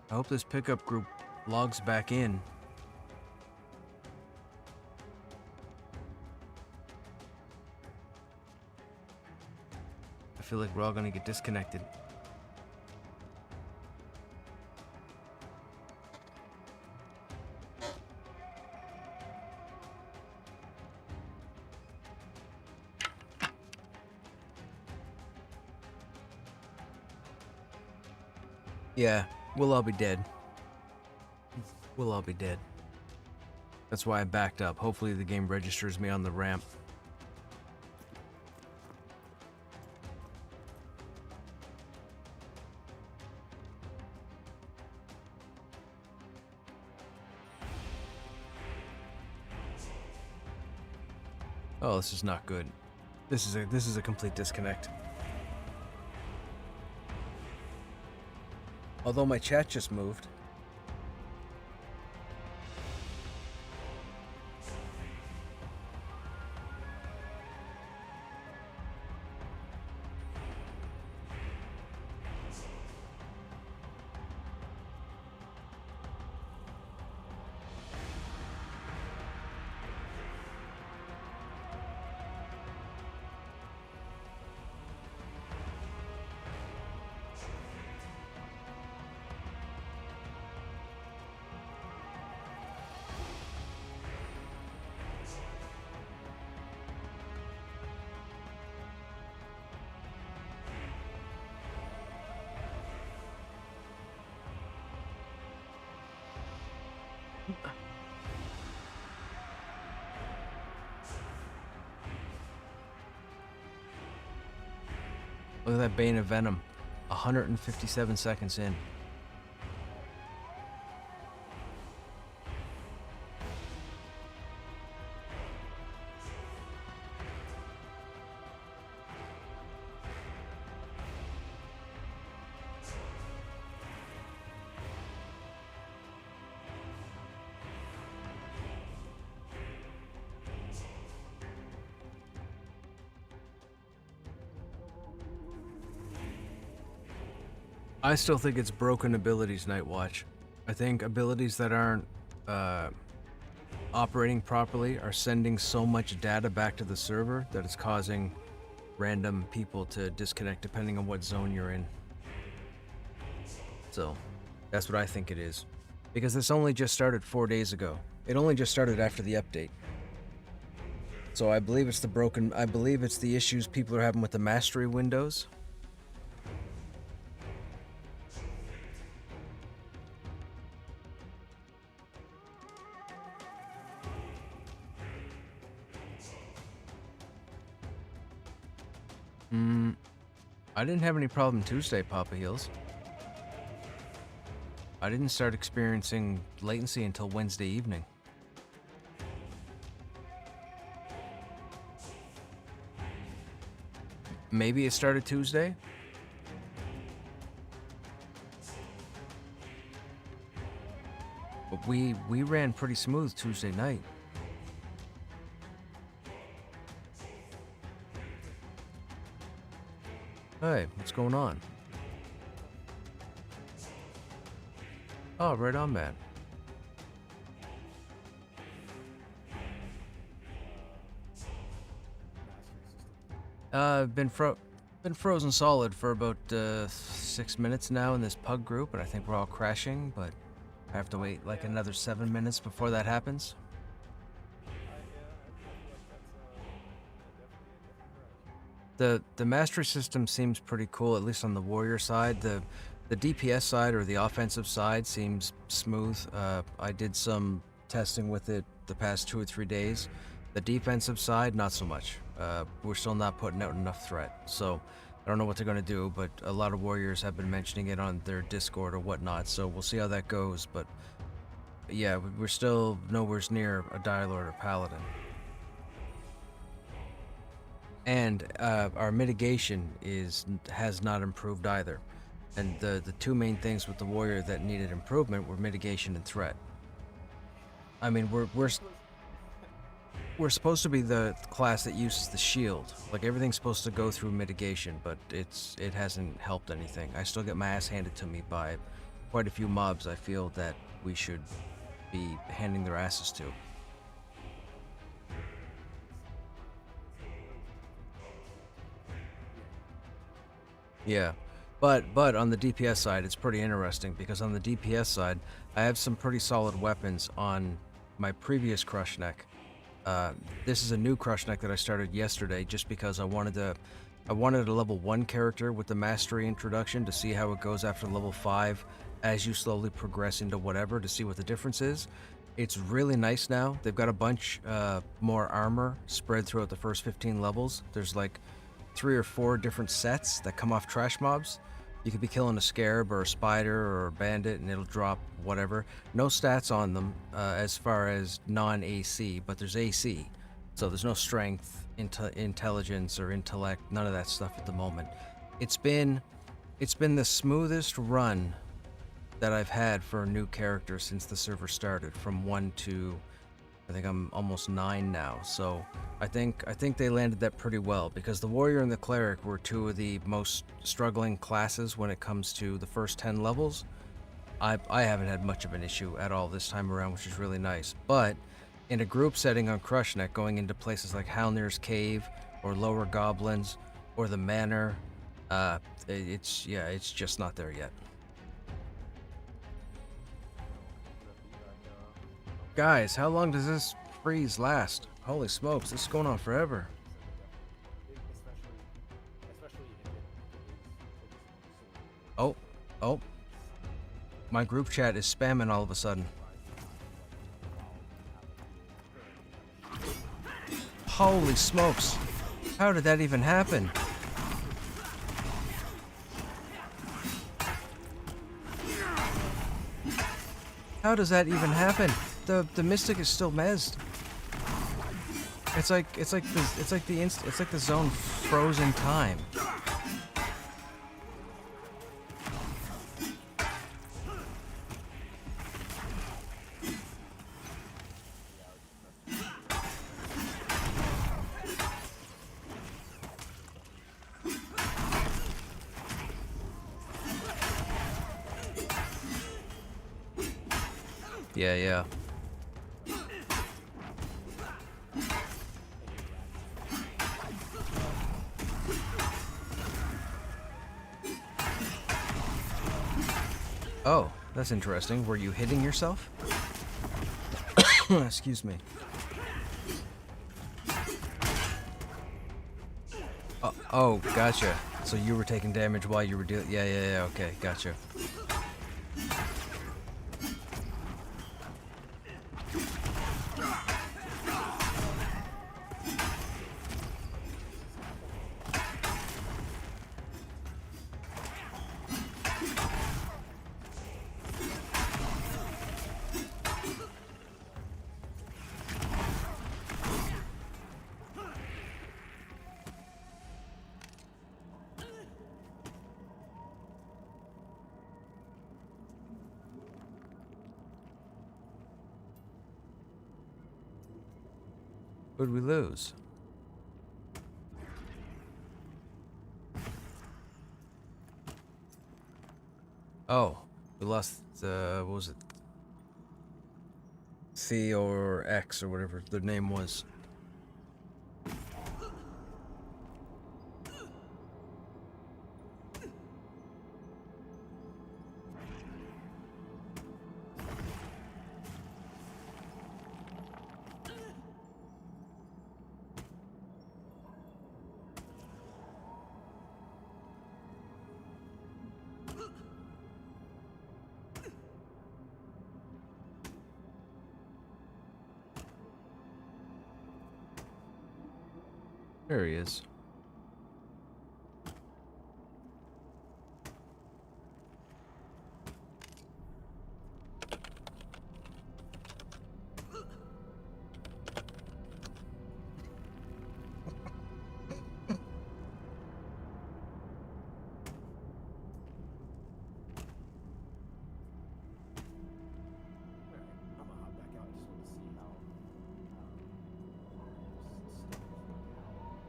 I hope this pickup group logs back in. I feel like we're all gonna get disconnected. Yeah. We'll all be dead. We'll all be dead. That's why I backed up. Hopefully the game registers me on the ramp. Oh, this is not good. This is a complete disconnect. Although my chat just moved. Look at that Bane of Venom. 157 seconds in. I still think it's broken abilities, Nightwatch. I think abilities that aren't operating properly are sending so much data back to the server that it's causing random people to disconnect depending on what zone you're in. So, that's what I think it is. because this only just started 4 days ago. It only just started after the update. So I believe it's the issues people are having with the mastery windows. I didn't have any problem Tuesday, Papa Heels. I didn't start experiencing latency until Wednesday evening. Maybe it started Tuesday? But we ran pretty smooth Tuesday night. Hey, what's going on? Oh, right on, man. Been frozen solid for about 6 minutes now in this pug group, and I think we're all crashing, but I have to wait like another 7 minutes before that happens. The mastery system seems pretty cool, at least on the warrior side. The DPS side, or the offensive side, seems smooth. I did some testing with it the past 2 or 3 days. The defensive side, not so much. We're still not putting out enough threat, so I don't know what they're going to do, but a lot of warriors have been mentioning it on their Discord or whatnot, so we'll see how that goes. But yeah, we're still nowhere near a Direlord or Paladin. And our mitigation has not improved either. And the two main things with the warrior that needed improvement were mitigation and threat. I mean, we're supposed to be the class that uses the shield. Like, everything's supposed to go through mitigation, but it hasn't helped anything. I still get my ass handed to me by quite a few mobs I feel that we should be handing their asses to. Yeah, but on the DPS side, it's pretty interesting, because on the DPS side, I have some pretty solid weapons on my previous Krushnek. This is a new Krushnek that I started yesterday, just because I wanted a level 1 character with the mastery introduction to see how it goes after level 5 as you slowly progress into whatever, to see what the difference is. It's really nice now. They've got a bunch more armor spread throughout the first 15 levels. There's like 3 or 4 different sets that come off trash mobs. You could be killing a scarab or a spider or a bandit and it'll drop whatever. No stats on them as far as non-AC, but there's AC. So there's no strength, intelligence, or intellect, none of that stuff at the moment. It's been the smoothest run that I've had for a new character since the server started, from 1 to, I think I'm almost 9 now. So I think they landed that pretty well, because the warrior and the cleric were 2 of the most struggling classes when it comes to the first 10 levels. I haven't had much of an issue at all this time around, which is really nice. But in a group setting on Krushnek, going into places like Halnir's Cave or Lower Goblins or the Manor, it's just not there yet. Guys, how long does this freeze last? Holy smokes, this is going on forever. Oh. My group chat is spamming all of a sudden. Holy smokes. How did that even happen? How does that even happen? The mystic is still mezzed. It's like the zone froze in time. Yeah. Oh, That's interesting. Were you hitting yourself? Excuse me. Oh, gotcha. So you were taking damage while you were doing... Yeah, okay, gotcha. Who'd we lose? Oh, we lost, what was it? C or X or whatever their name was. There he is.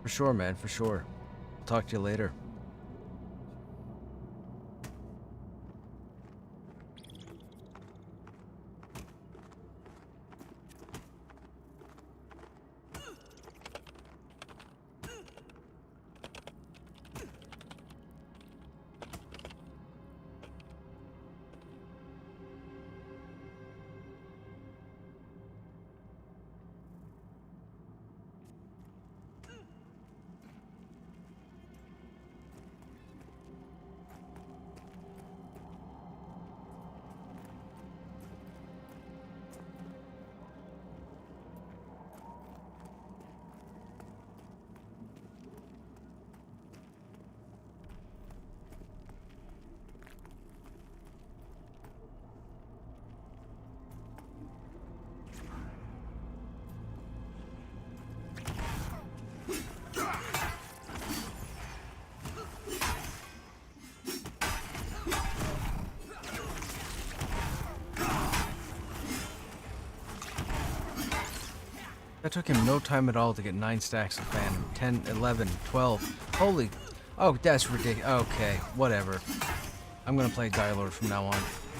For sure, man, for sure. Talk to you later. That took him no time at all to get 9 stacks of Phantom. 10, 11, 12. Holy... Oh, that's ridiculous. Okay, whatever. I'm gonna play Dire Lord from now on.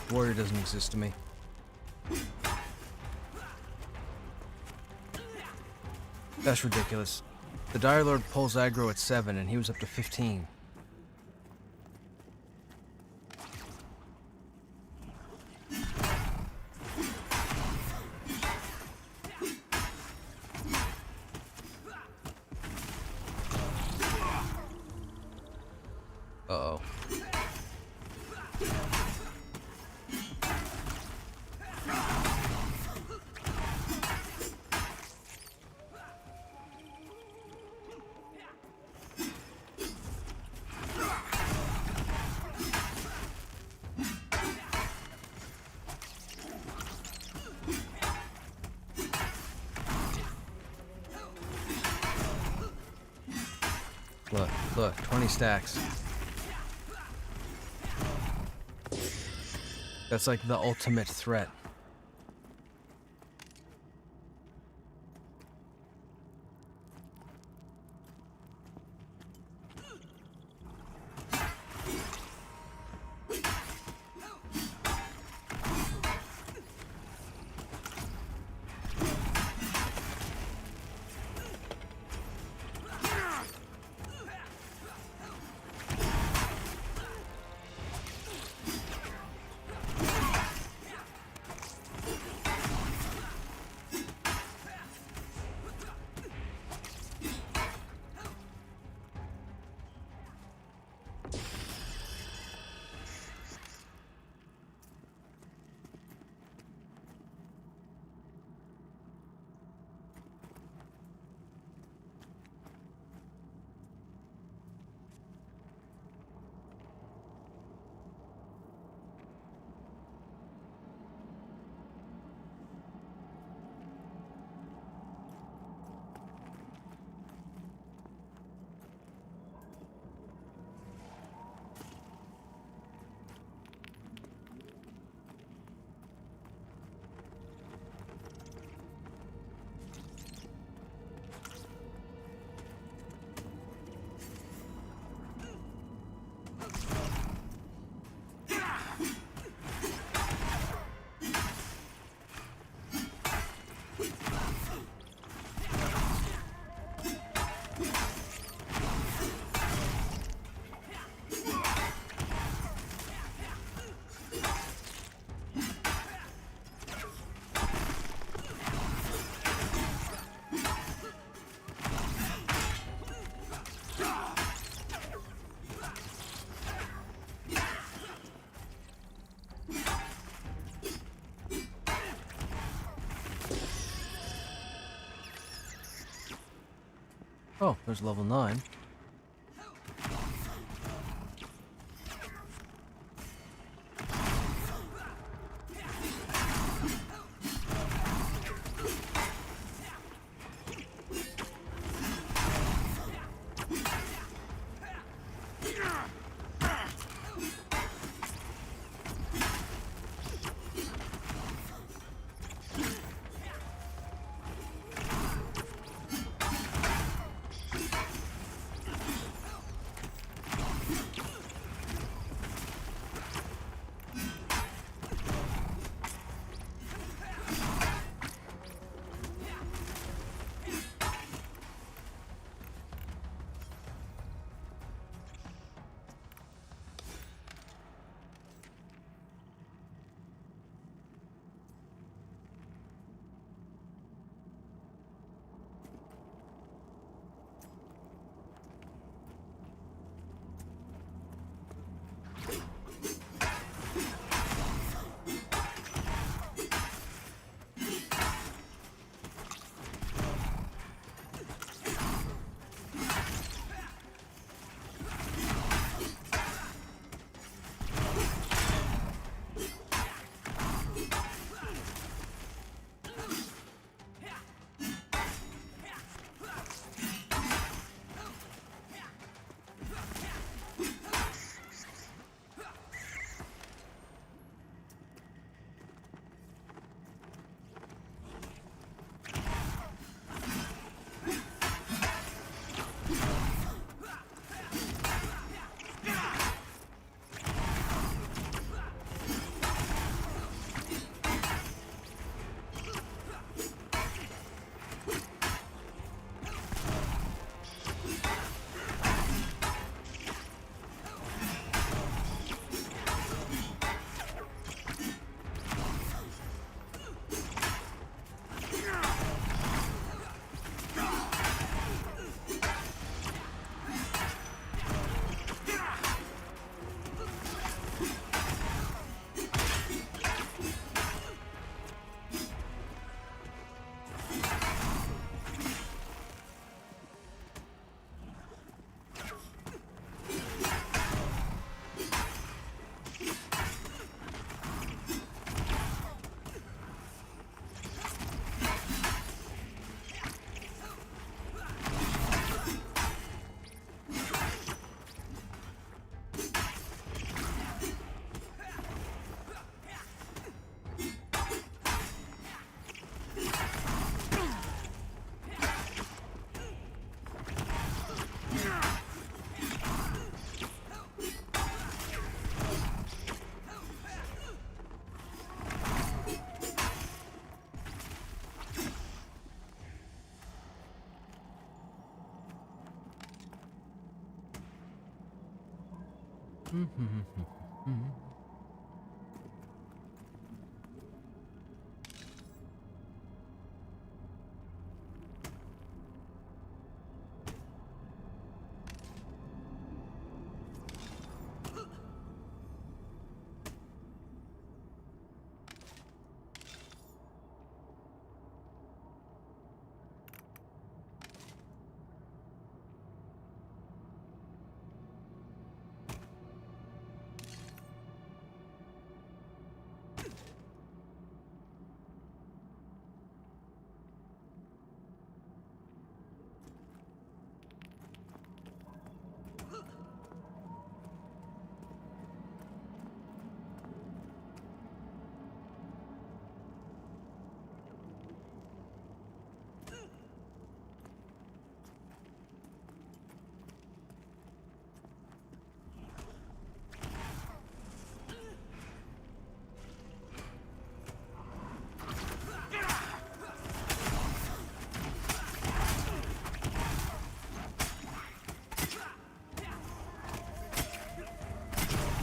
Warrior doesn't exist to me. That's ridiculous. The Dire Lord pulls aggro at 7 and he was up to 15. Uh-oh. Look, 20 stacks. That's like the ultimate threat. Oh, there's level 9.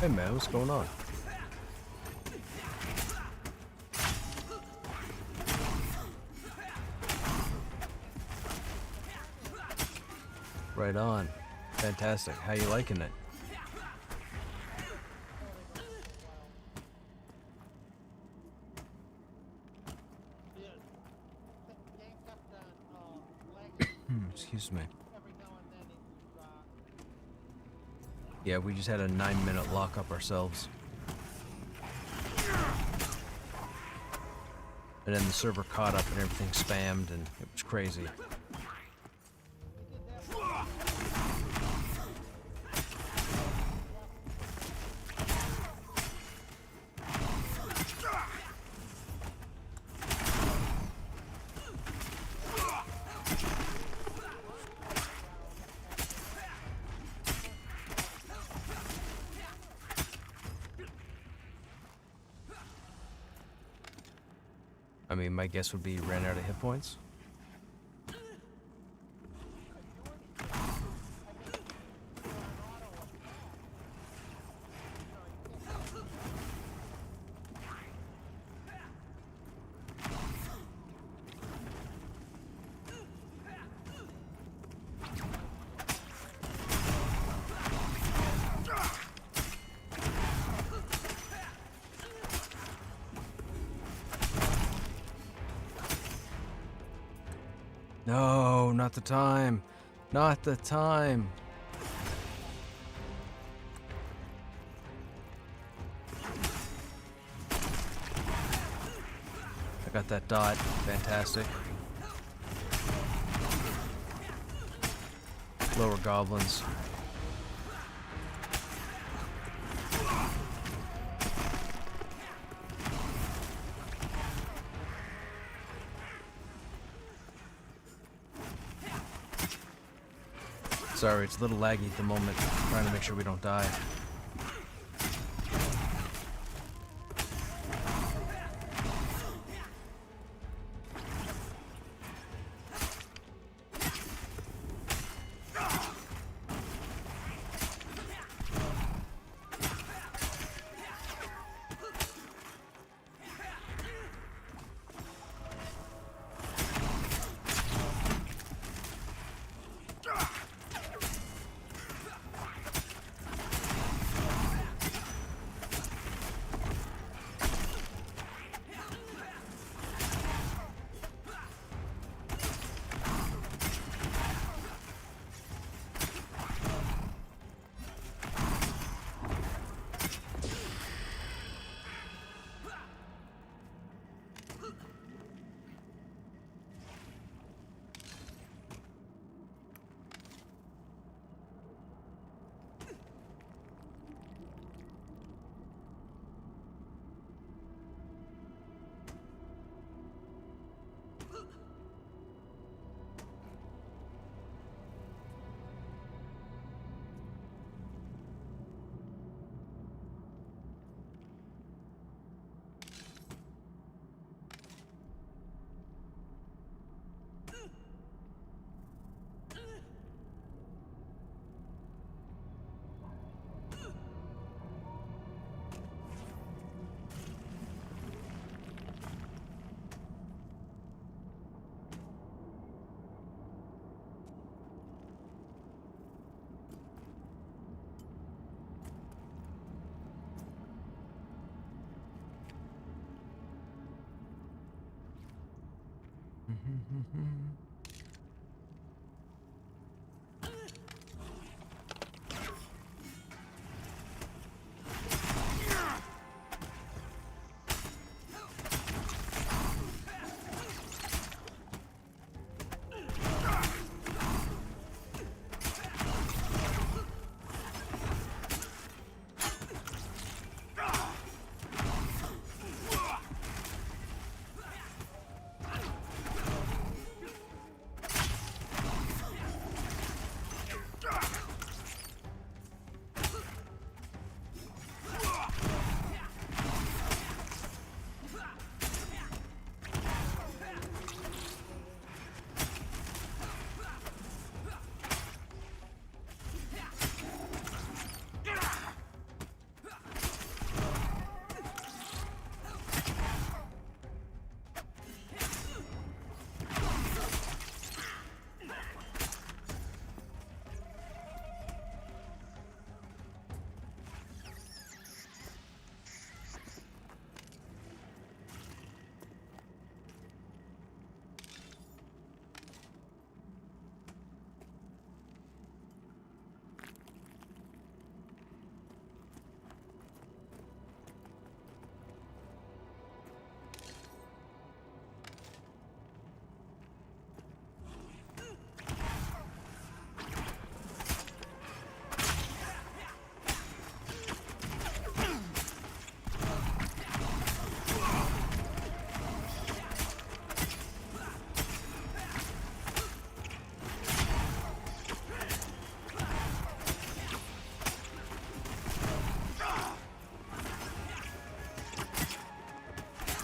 Hey man, what's going on? Right on. Fantastic. How you liking it? Excuse me. Yeah, we just had a 9-minute lockup ourselves. And then the server caught up and everything spammed and it was crazy. I mean, my guess would be ran out of hit points. No, not the time. Not the time. I got that dot. Fantastic. Lower goblins. Sorry, it's a little laggy at the moment. Trying to make sure we don't die.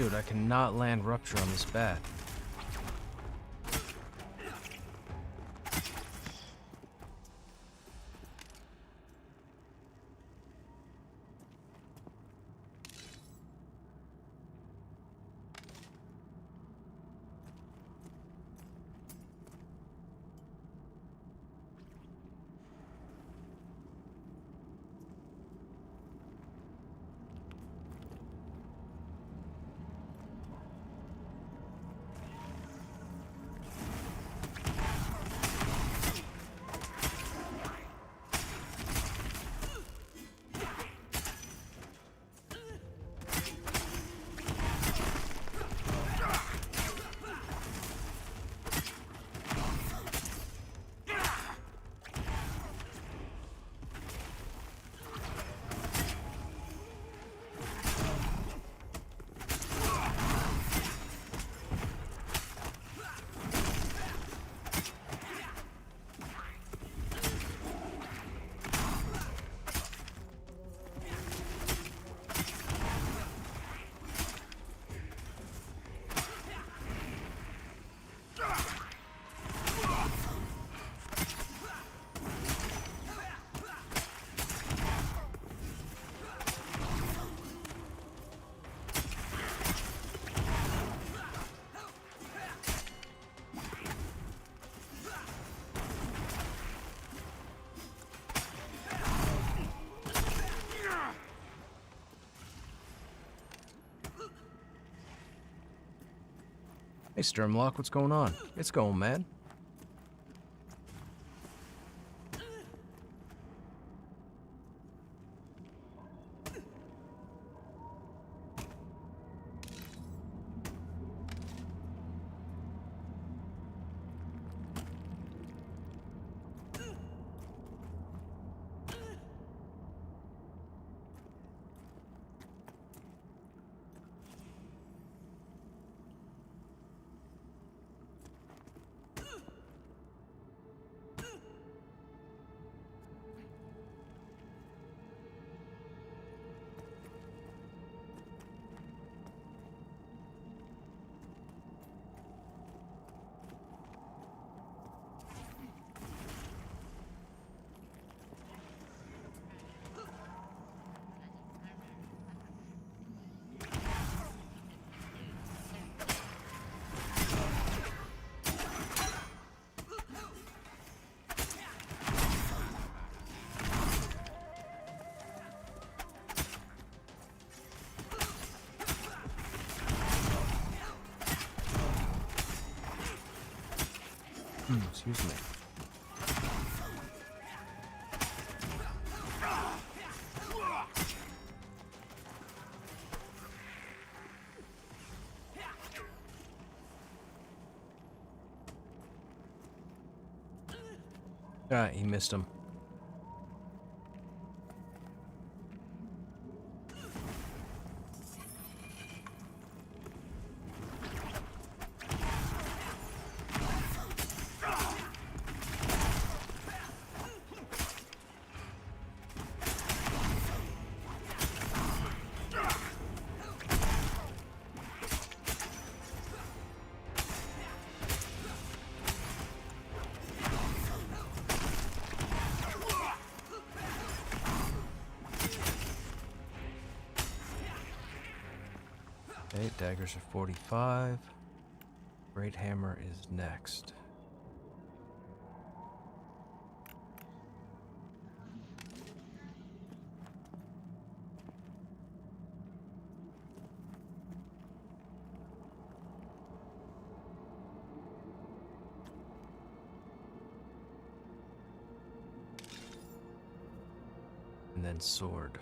Dude, I cannot land Rupture on this bat. Hey, Sturmlock, what's going on? It's going, man. Excuse me. Ah, he missed him. Okay, daggers are 45. Great hammer is next. And then sword.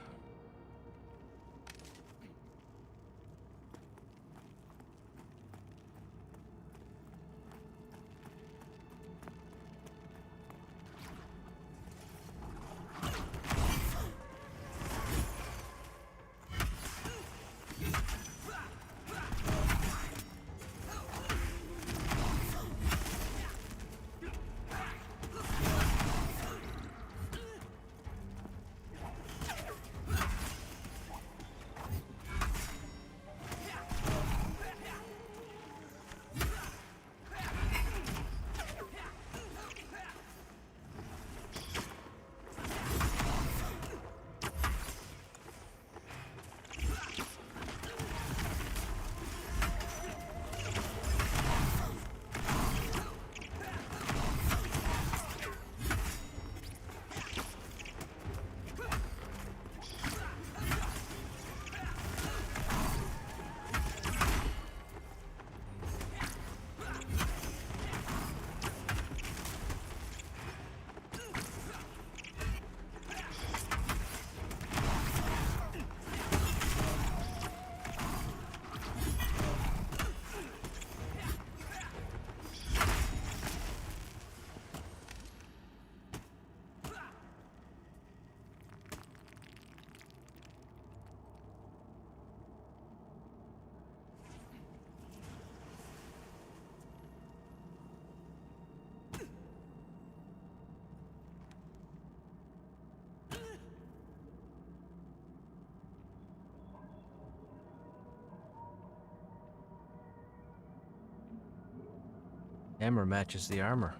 Hammer matches the armor.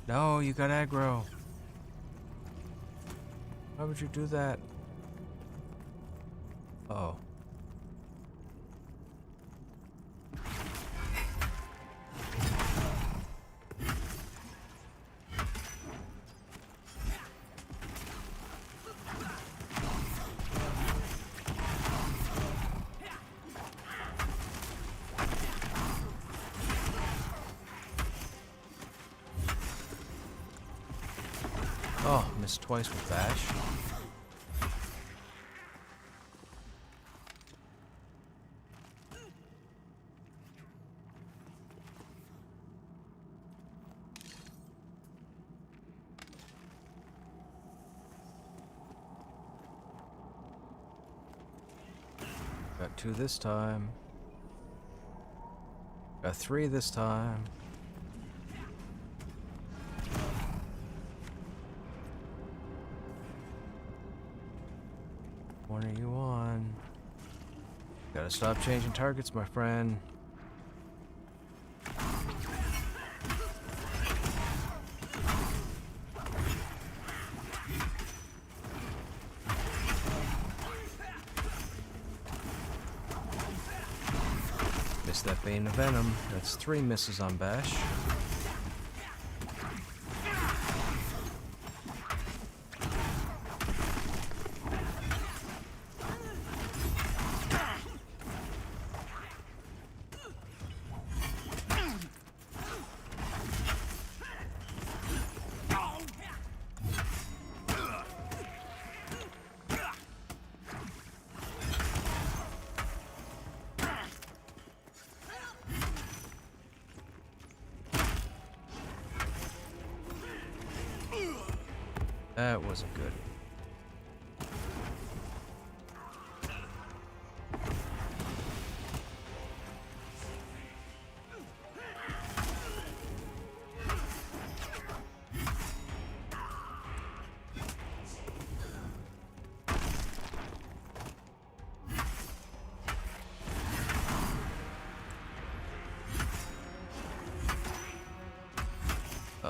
No, you got aggro. Why would you do that? Oh. Oh, missed twice with Bash. Got 2 this time. Got 3 this time. What are you on? Gotta stop changing targets, my friend. Missed that Bane of Venom. That's 3 misses on Bash. That wasn't good.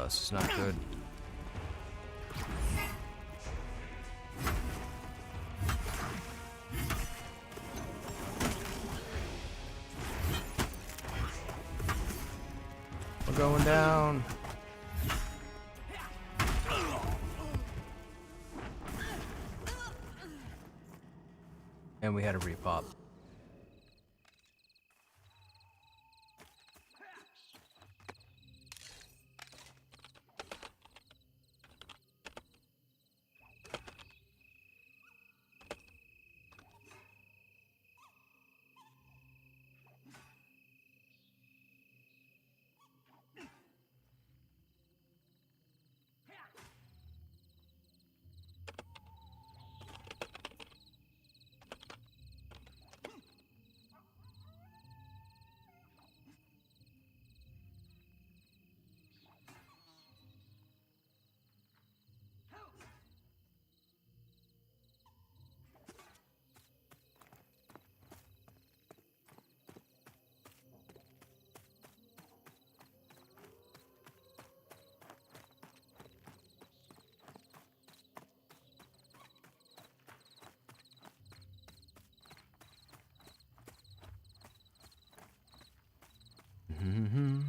this is not good. We're going down. And we had a repop. Mm-hmm.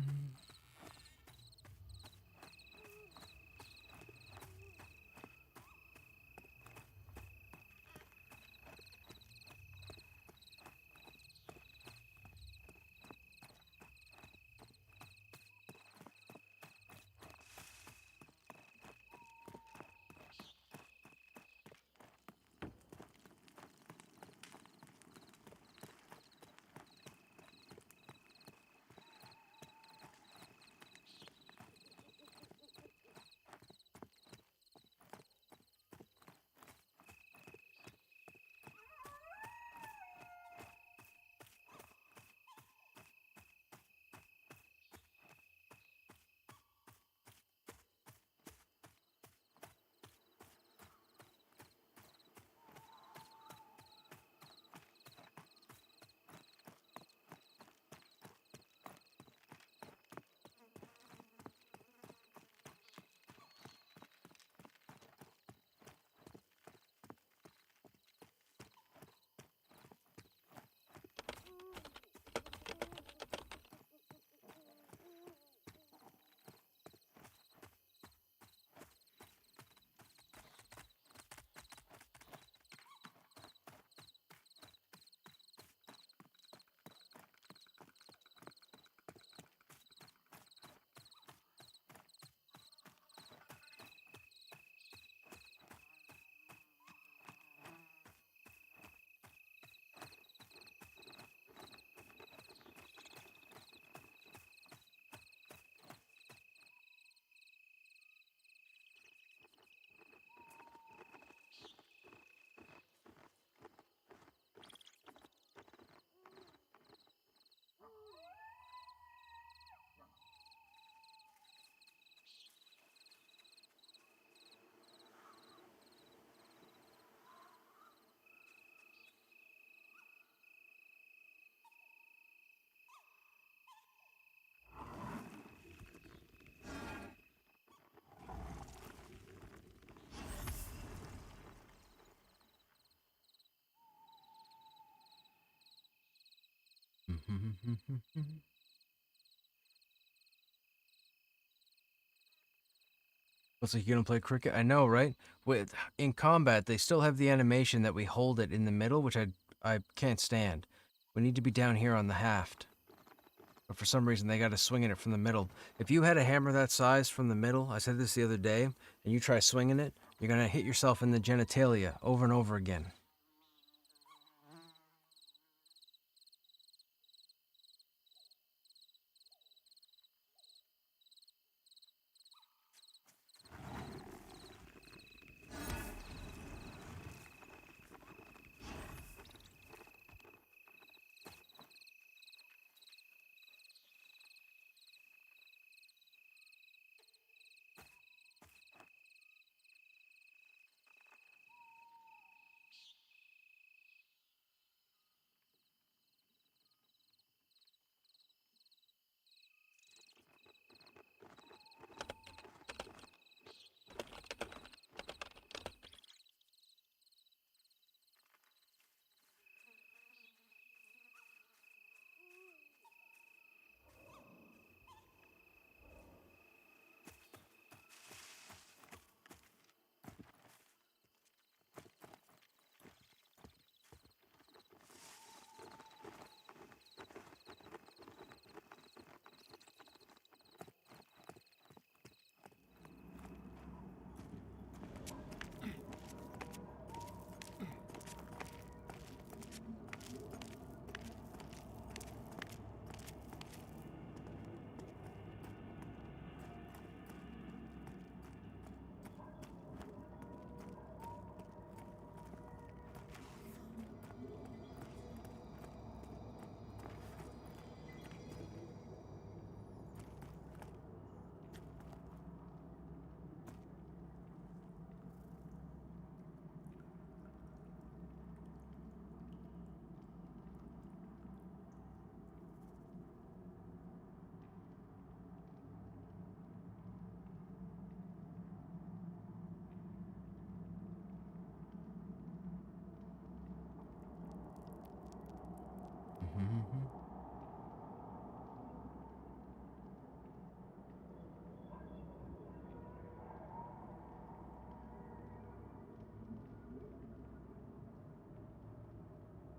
Looks like you're gonna play cricket. I know, right? With in combat, they still have the animation that we hold it in the middle, which I can't stand. We need to be down here on the haft. But for some reason, they got to swinging it from the middle. If you had a hammer that size from the middle, I said this the other day, and you try swinging it, you're gonna hit yourself in the genitalia over and over again.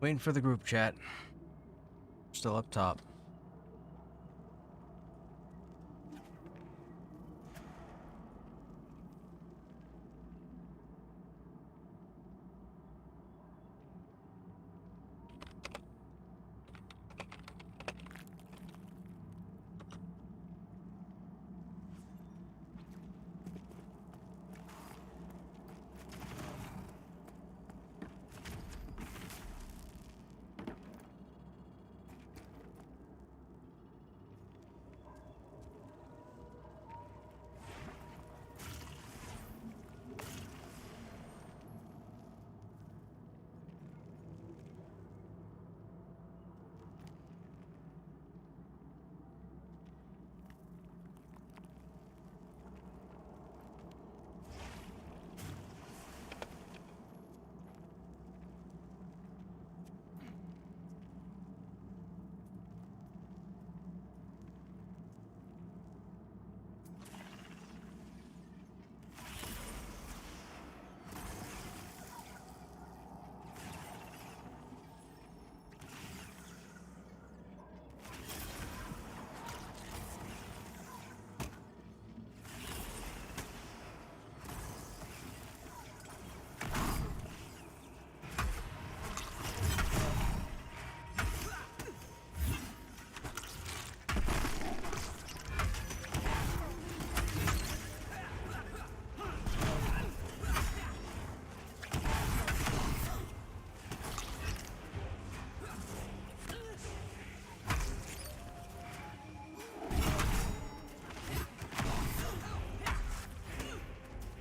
Waiting for the group chat. Still up top.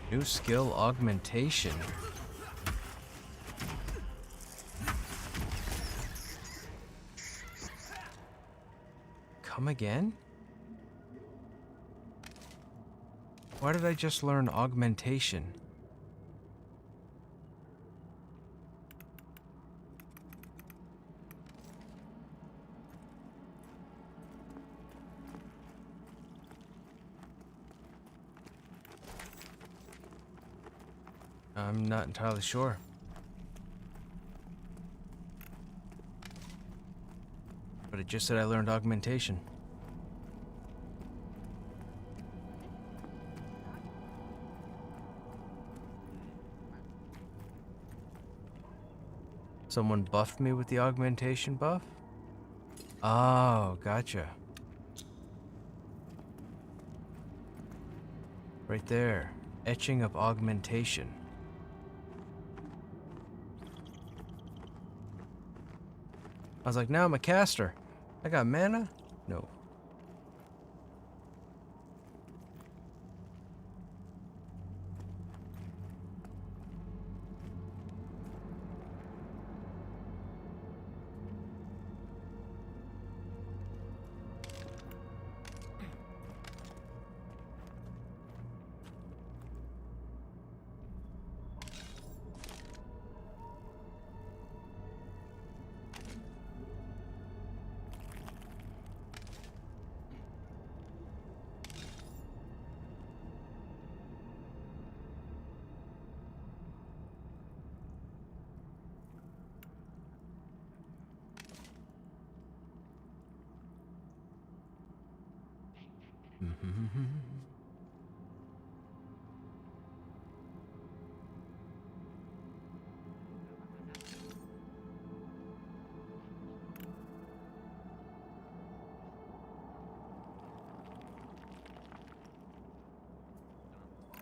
New skill augmentation. Come again? Why did I just learn augmentation? I'm not entirely sure. But it just said I learned augmentation. Someone buffed me with the augmentation buff? Oh, gotcha. Right there. Etching of augmentation. I was like, now I'm a caster. I got mana? No.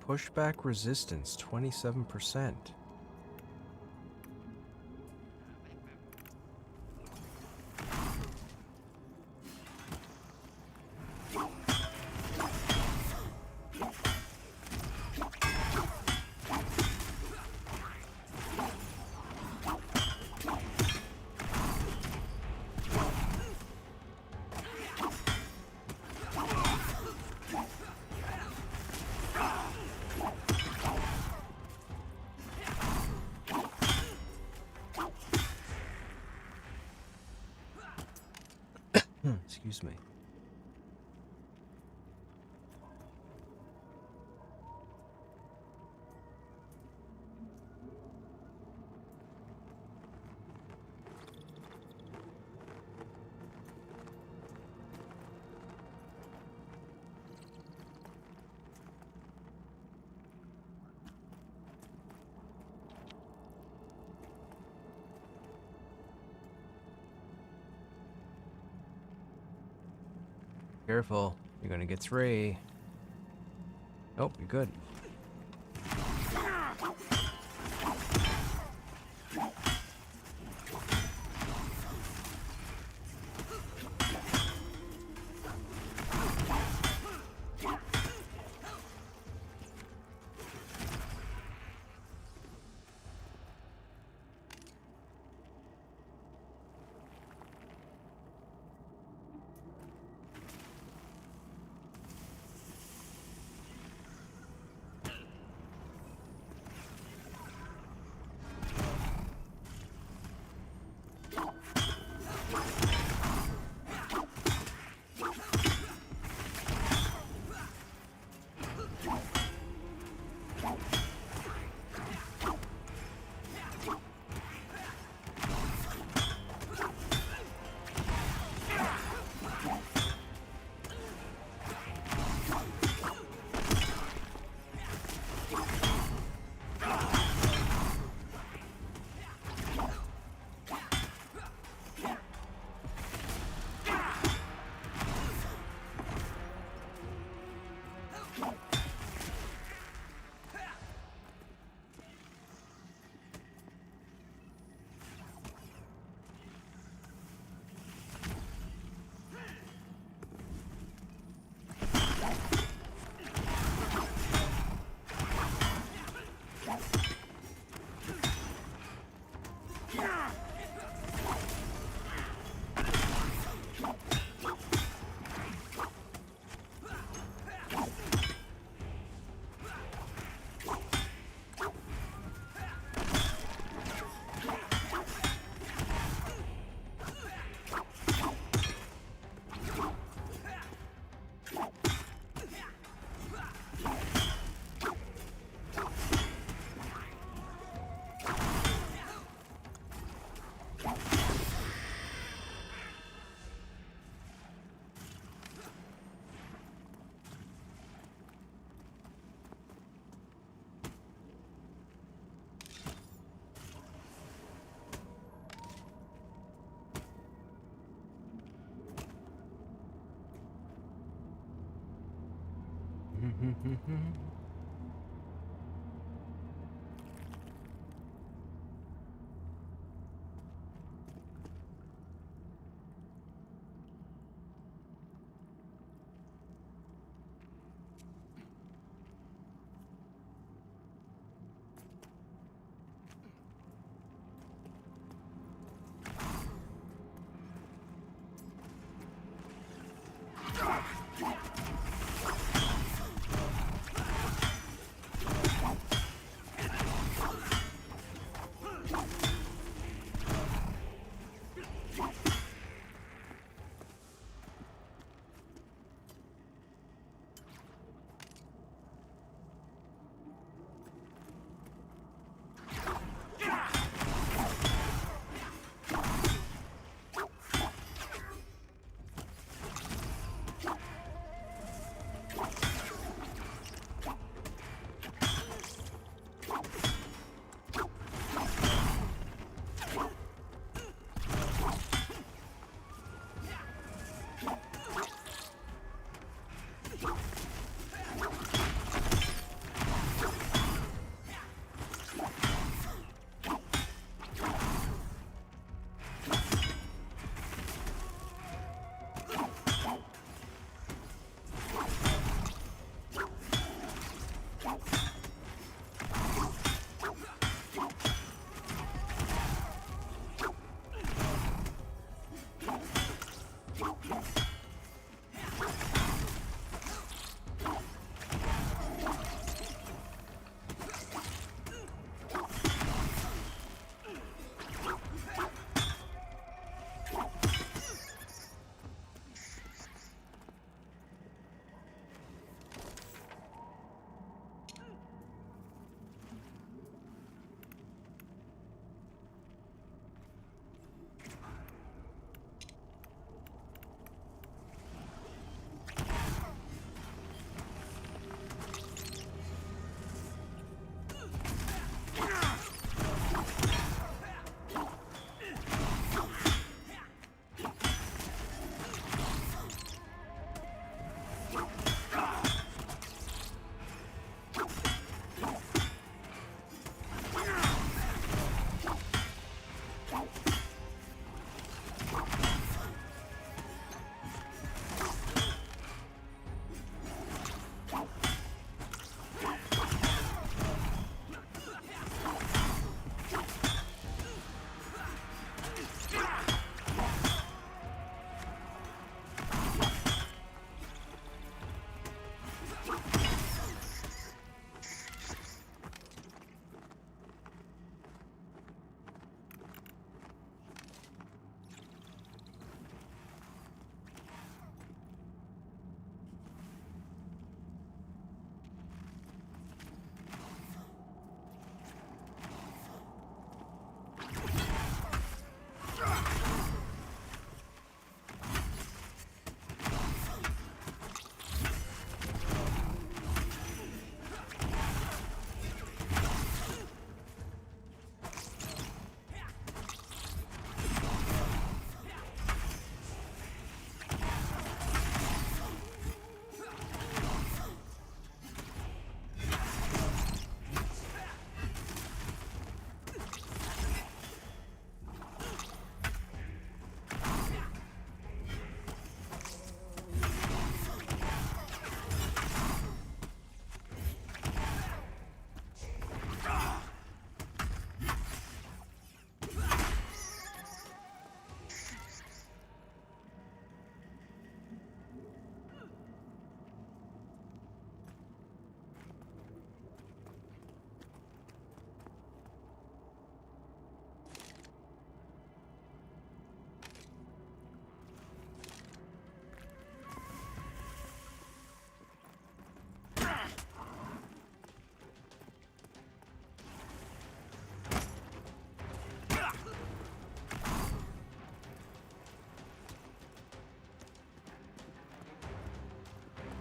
Pushback resistance, 27%. Excuse me. Careful. You're gonna get 3. Oh, you're good.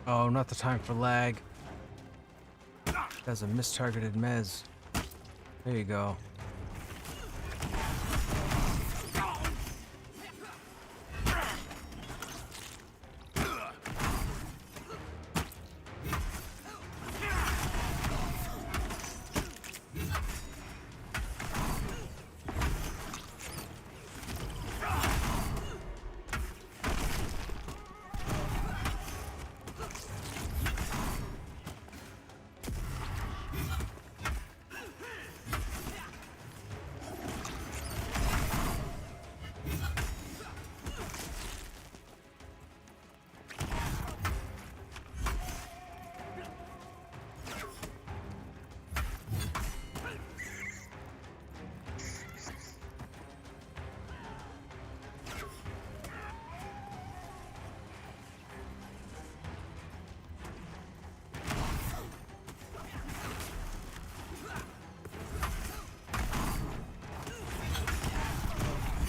Oh, not the time for lag. That's a mistargeted mez. There you go.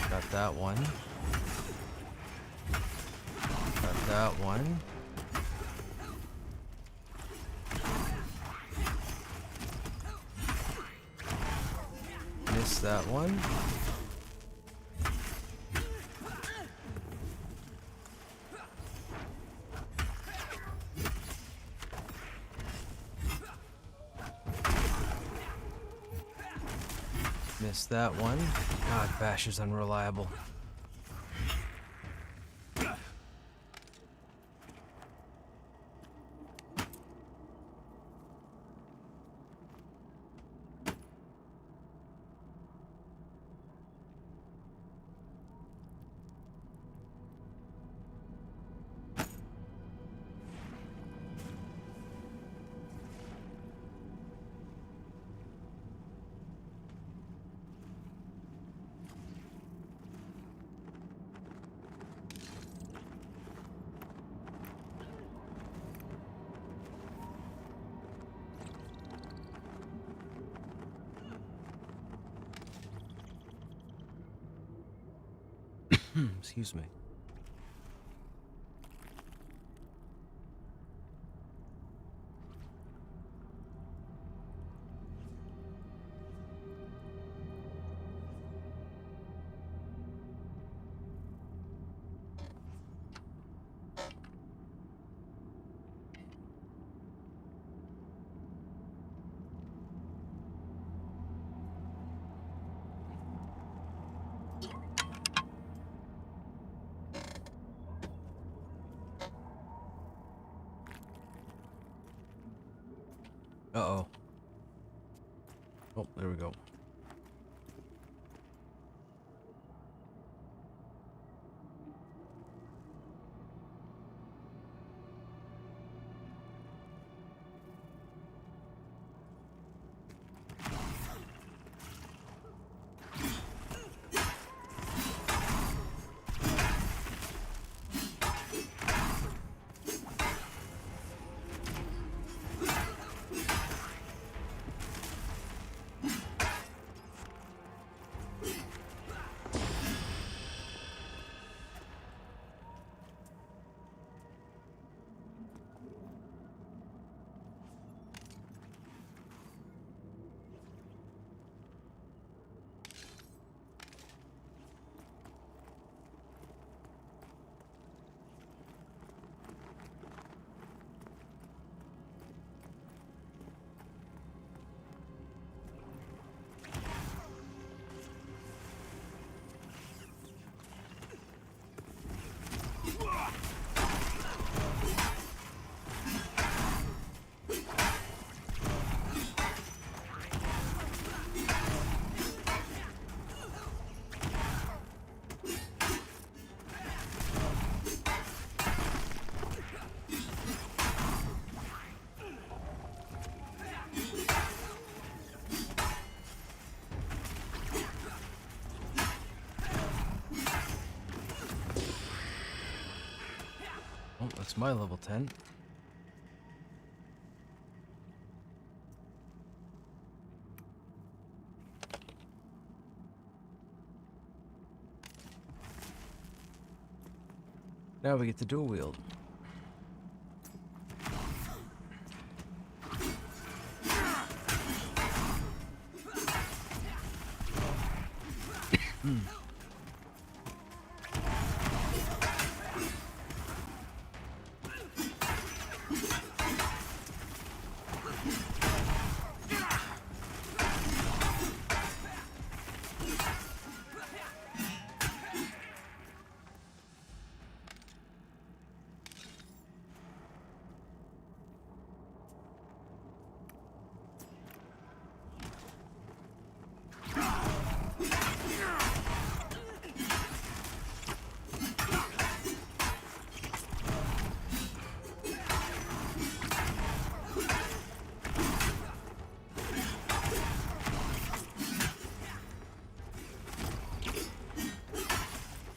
Got that one. Got that one. Missed that one. Missed that one. God, Bash is unreliable. Excuse me. Uh-oh. Oh, there we go. Oh, that's my level 10. Now we get to dual wield.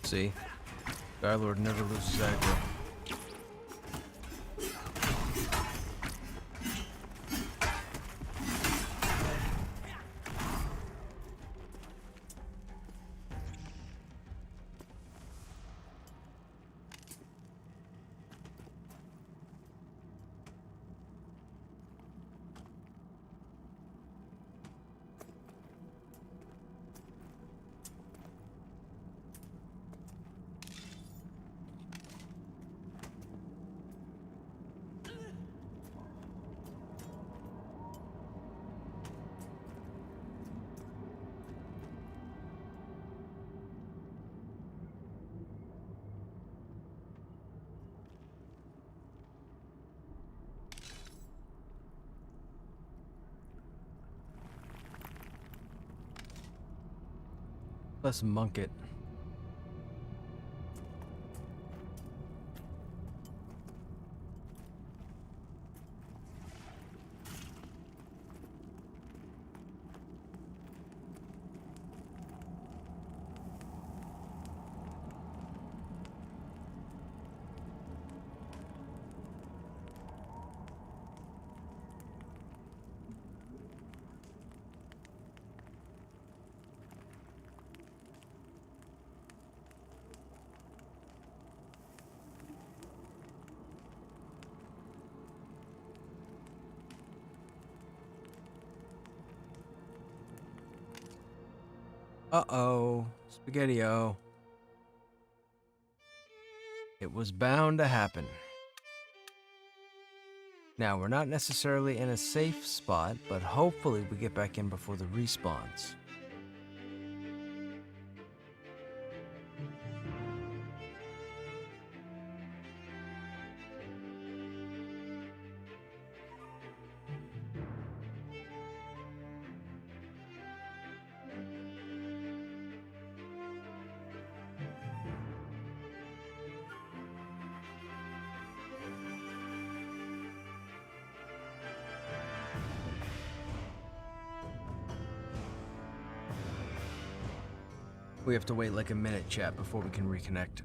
See? Skylord never loses aggro. Let's monk it. Uh-oh. Spaghetti-o. It was bound to happen. Now, we're not necessarily in a safe spot, but hopefully we get back in before the respawns. We have to wait like a minute, chat, before we can reconnect.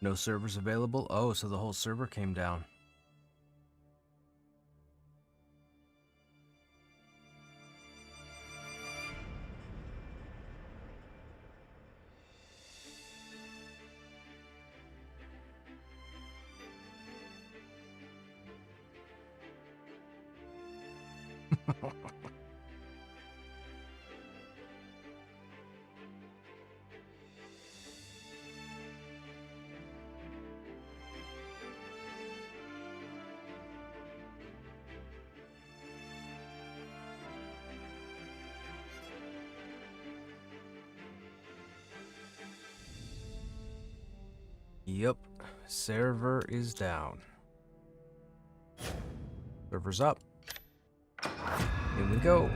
No servers available? Oh, so the whole server came down. Yep, server is down. Server's up. Here we go.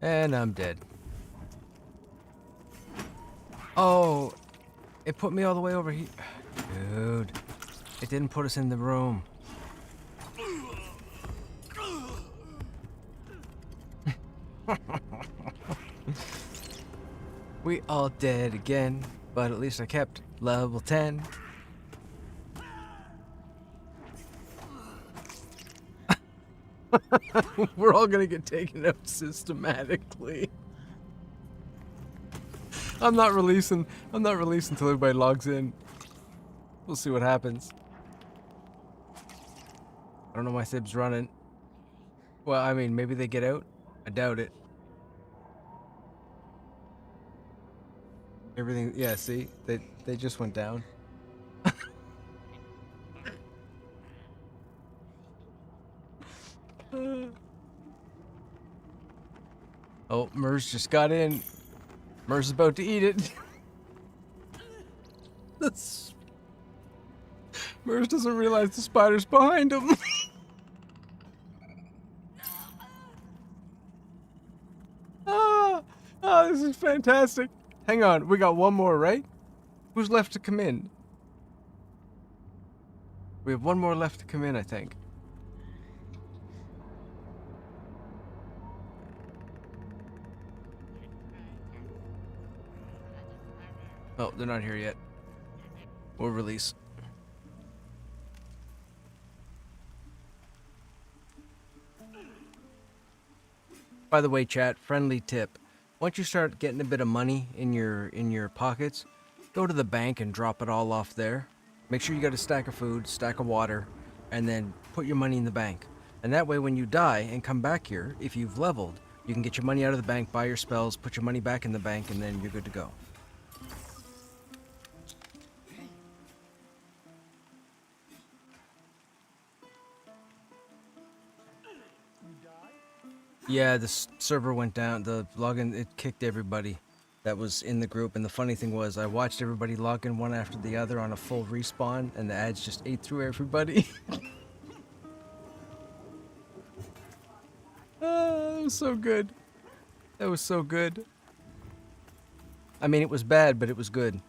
And I'm dead. Oh, it put me all the way over here. Dude, it didn't put us in the room. We all dead again, but at least I kept level 10. We're all gonna get taken out systematically. I'm not releasing until everybody logs in. We'll see what happens. I don't know why Sib's running. Well, I mean, maybe they get out. I doubt it. Everything, yeah, see? They just went down. Oh, Merz just got in. Mer's about to eat it. Merz doesn't realize the spider's behind him. This is fantastic. Hang on, we got one more, right? Who's left to come in? We have one more left to come in, I think. Oh, they're not here yet. We'll release. By the way, chat, friendly tip. Once you start getting a bit of money in your pockets, go to the bank and drop it all off there. Make sure you got a stack of food, stack of water, and then put your money in the bank. And that way when you die and come back here, if you've leveled, you can get your money out of the bank, buy your spells, put your money back in the bank, and then you're good to go. Yeah, the server went down, the login, it kicked everybody that was in the group, and the funny thing was, I watched everybody log in one after the other on a full respawn, and the ads just ate through everybody. That was so good. That was so good. I mean, it was bad, but it was good.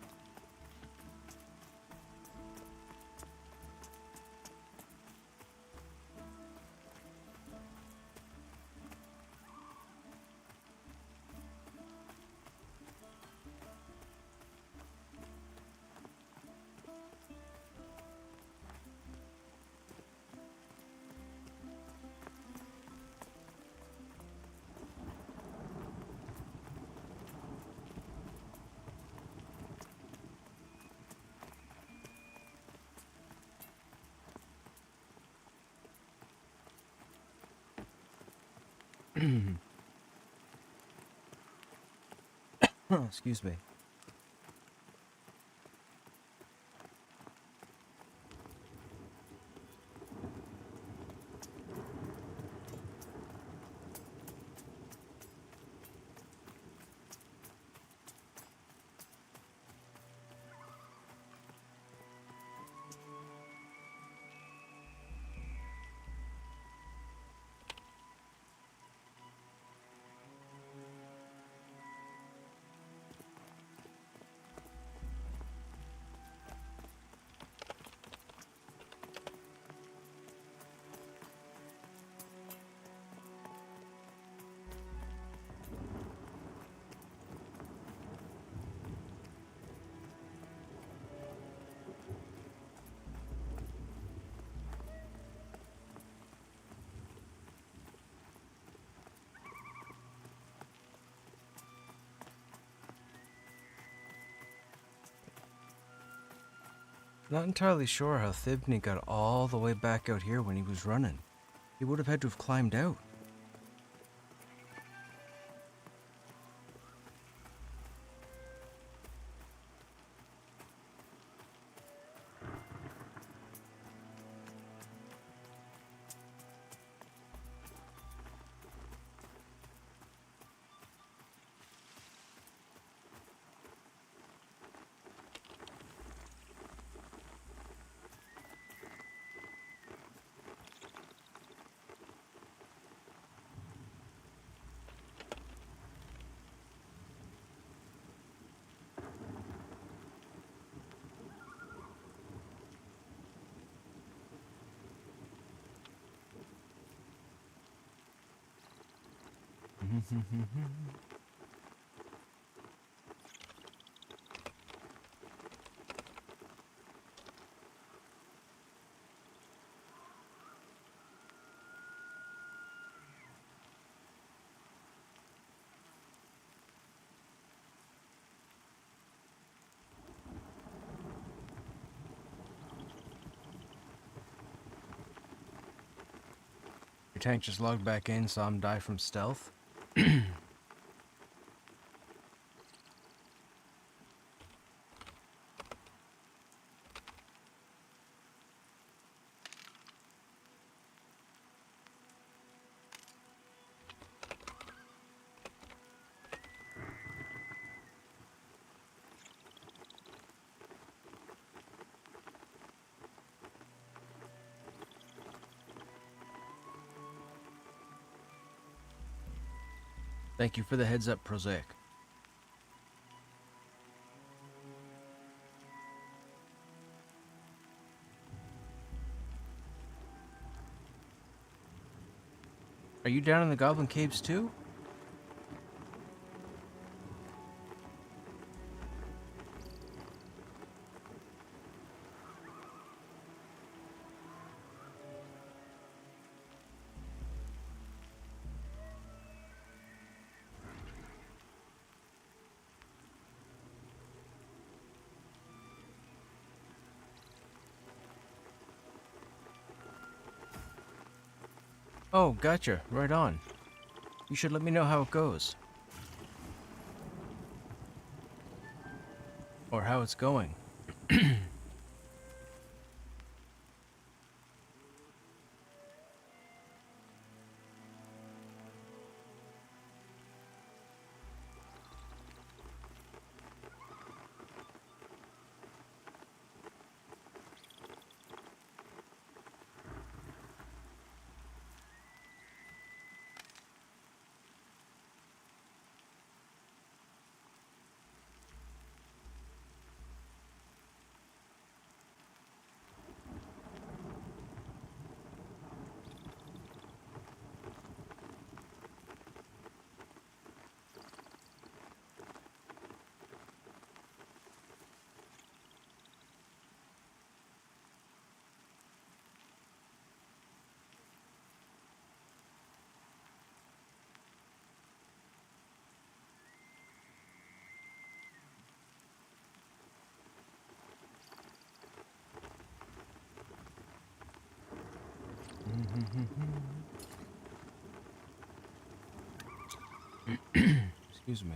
Excuse me. Not entirely sure how Thibney got all the way back out here when he was running. He would have had to have climbed out. Your tank just logged back in, saw him die from stealth. Thank you for the heads up, Prosaic. Are you down in the Goblin Caves too? Oh, gotcha. Right on. You should let me know how it goes. Or how it's going. Excuse me.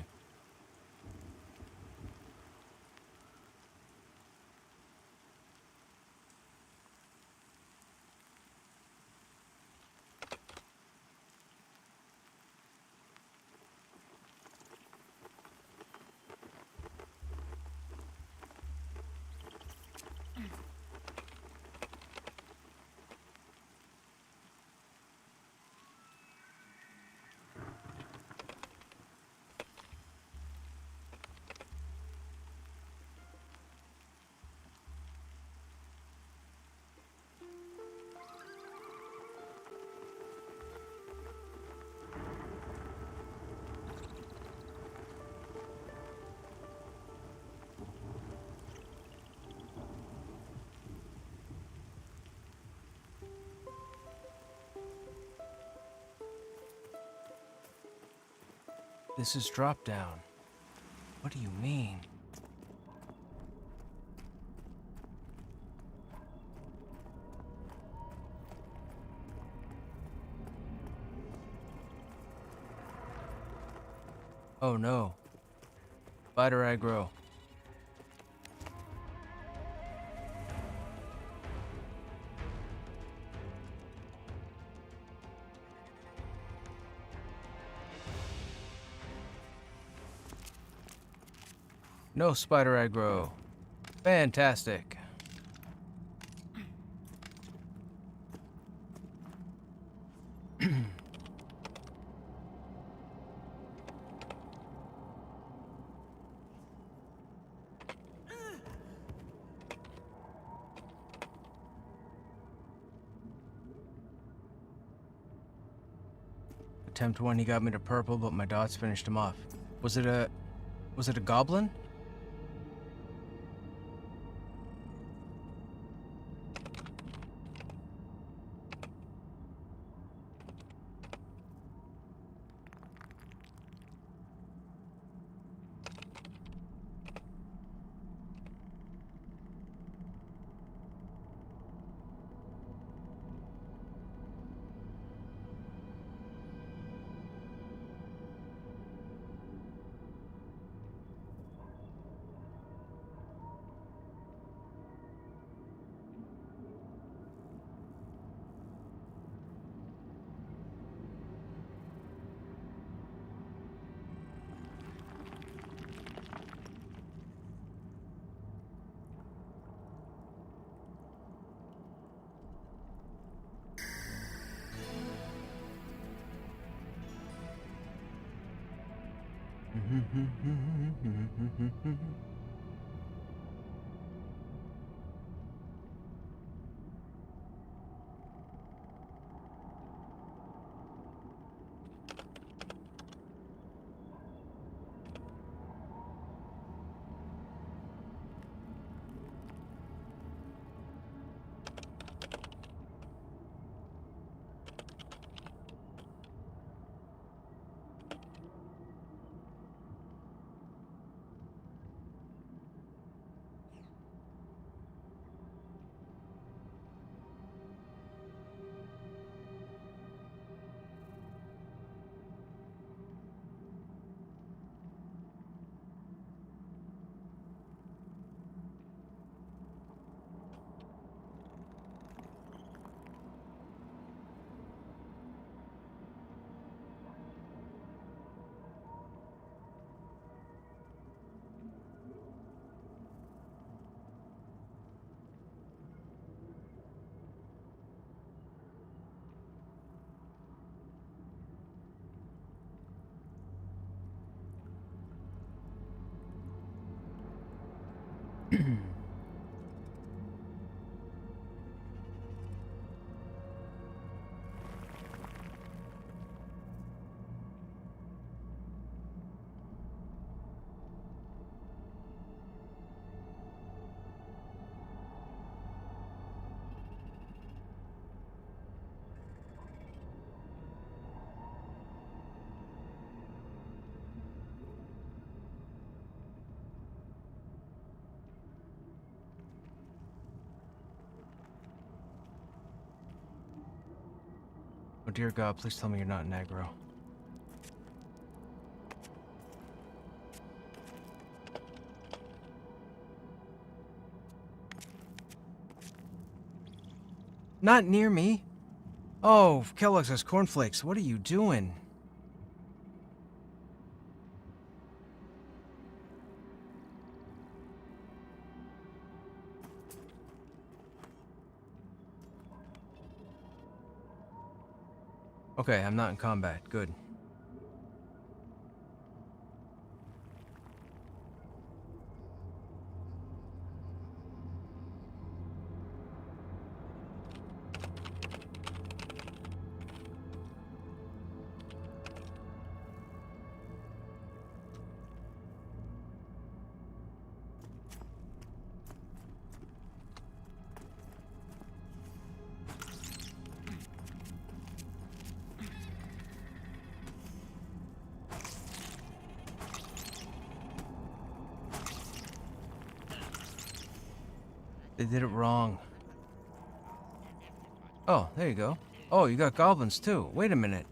This is drop down. What do you mean? Oh no. Spider aggro. No spider aggro. Fantastic. Attempt 1, he got me to purple, but my dots finished him off. Was it a goblin? Oh dear God, please tell me you're not an aggro. Not near me. Oh, Kellogg's has cornflakes. What are you doing? Okay, I'm not in combat. Good. They did it wrong. Oh, there you go. Oh, you got goblins too. Wait a minute.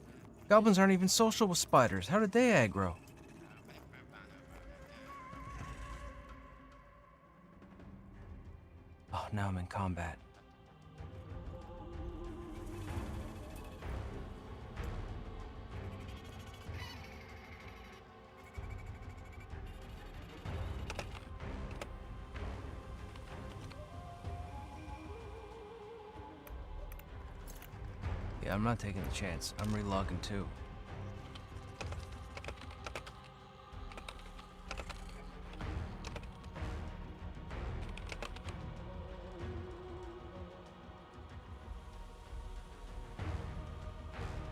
Goblins aren't even social with spiders. How did they aggro? Oh, now I'm in combat. Yeah, I'm not taking the chance. I'm relogging too.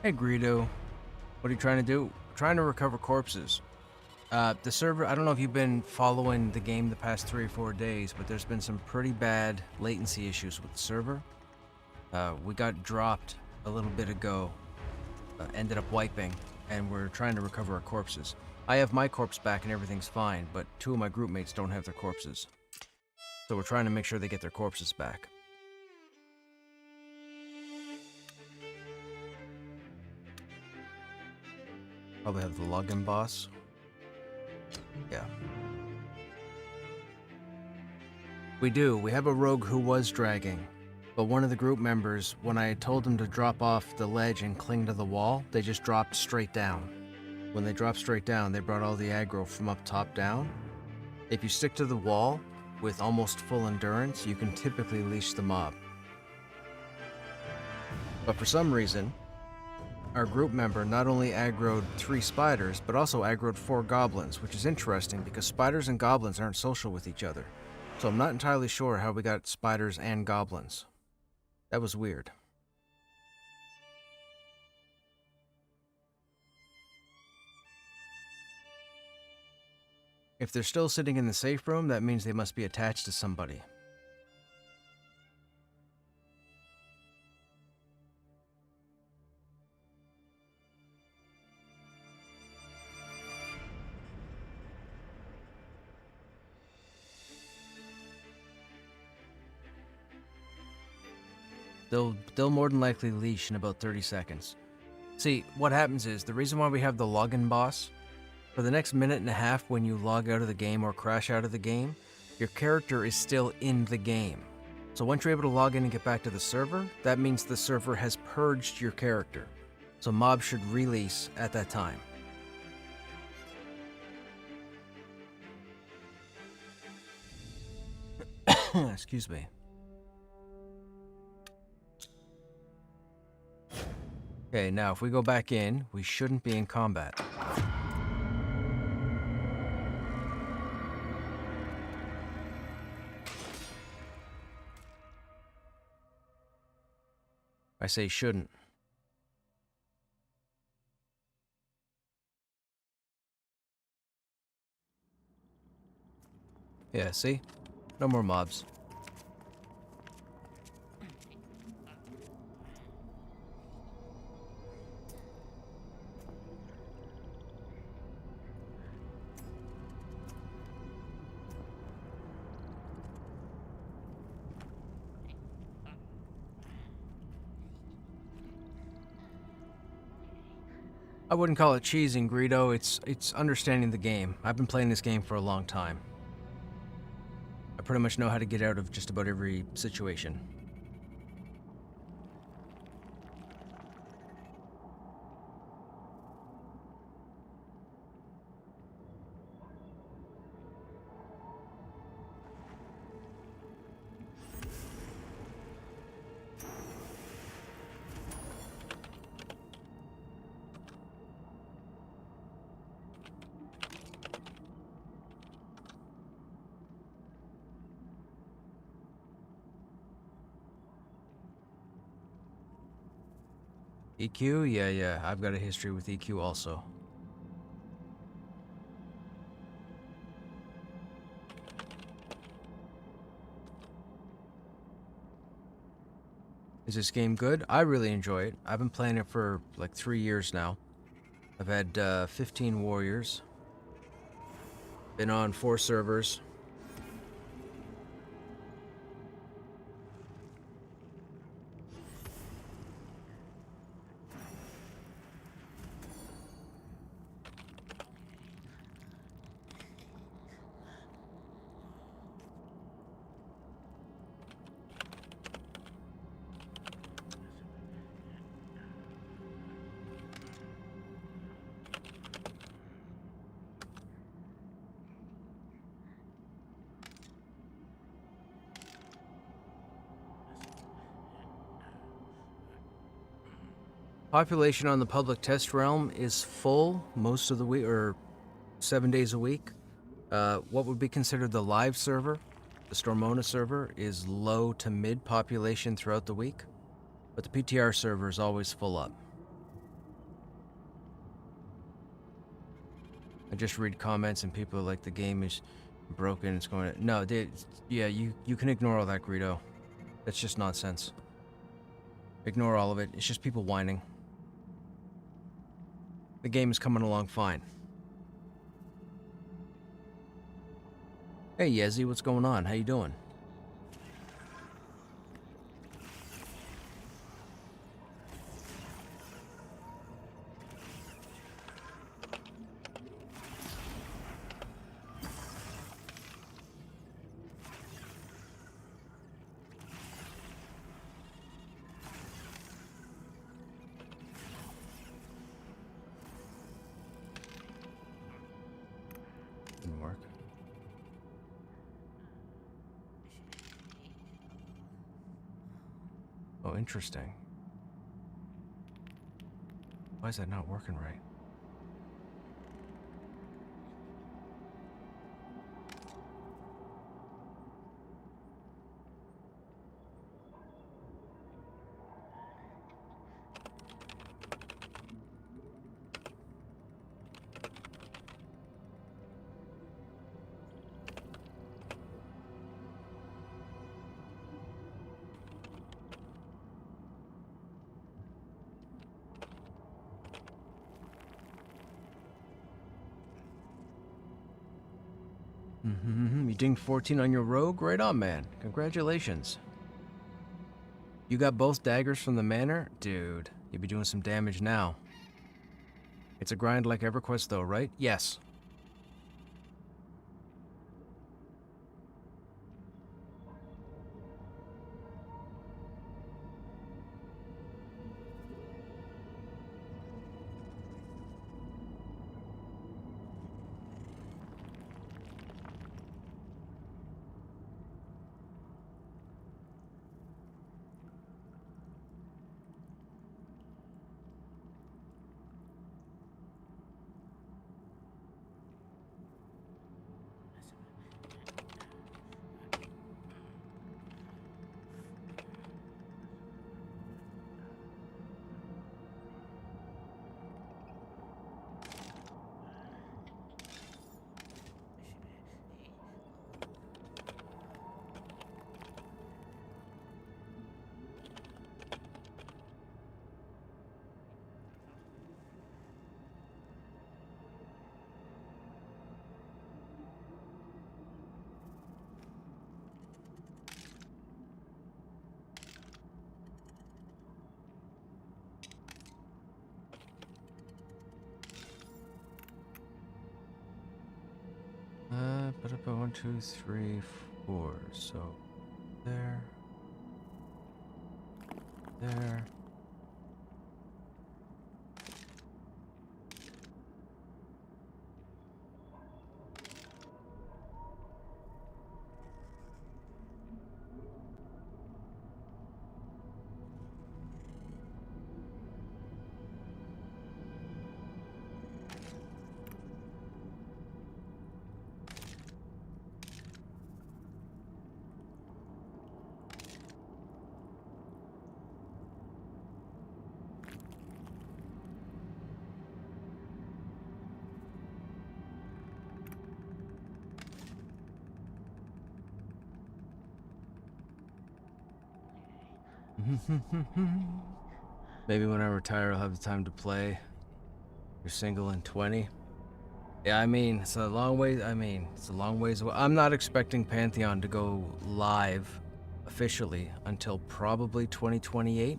Hey, Greedo. What are you trying to do? Trying to recover corpses. The server, I don't know if you've been following the game the past 3 or 4 days, but there's been some pretty bad latency issues with the server. We got dropped a little bit ago, ended up wiping, and we're trying to recover our corpses. I have my corpse back and everything's fine, but 2 of my group mates don't have their corpses. So we're trying to make sure they get their corpses back. Probably have the login boss. Yeah. We do. We have a rogue who was dragging. But one of the group members, when I told them to drop off the ledge and cling to the wall, they just dropped straight down. When they dropped straight down, they brought all the aggro from up top down. If you stick to the wall with almost full endurance, you can typically leash the mob. But for some reason, our group member not only aggroed 3 spiders, but also aggroed 4 goblins, which is interesting because spiders and goblins aren't social with each other. So I'm not entirely sure how we got spiders and goblins. That was weird. If they're still sitting in the safe room, that means they must be attached to somebody. They'll more than likely leash in about 30 seconds. See, what happens is, the reason why we have the login boss, for the next minute and a half when you log out of the game or crash out of the game, your character is still in the game. So once you're able to log in and get back to the server, that means the server has purged your character. So mobs should release at that time. Excuse me. Okay, now if we go back in, we shouldn't be in combat. I say shouldn't. Yeah, see? No more mobs. I wouldn't call it cheesing, Greedo. It's understanding the game. I've been playing this game for a long time. I pretty much know how to get out of just about every situation. EQ? Yeah, I've got a history with EQ also. Is this game good? I really enjoy it. I've been playing it for like 3 years now. I've had 15 warriors. Been on 4 servers. Population on the public test realm is full most of the week, or 7 days a week. What would be considered the live server, the Stormona server, is low to mid population throughout the week, but the PTR server is always full up. I just read comments and people are like, the game is broken, it's going to... No, yeah, you can ignore all that, Greedo. That's just nonsense. Ignore all of it. It's just people whining. The game is coming along fine. Hey, Yezi, what's going on? How you doing? Didn't work. Oh, interesting. Why is that not working right? You dinged 14 on your rogue? Right on, man. Congratulations. You got both daggers from the manor? Dude, you'd be doing some damage now. It's a grind like EverQuest though, right? Yes. Put up a 1, 2, 3, 4. So there. There. Maybe when I retire, I'll have the time to play. You're single and 20. Yeah, I mean, it's a long way. It's a long ways away. I'm not expecting Pantheon to go live officially until probably 2028.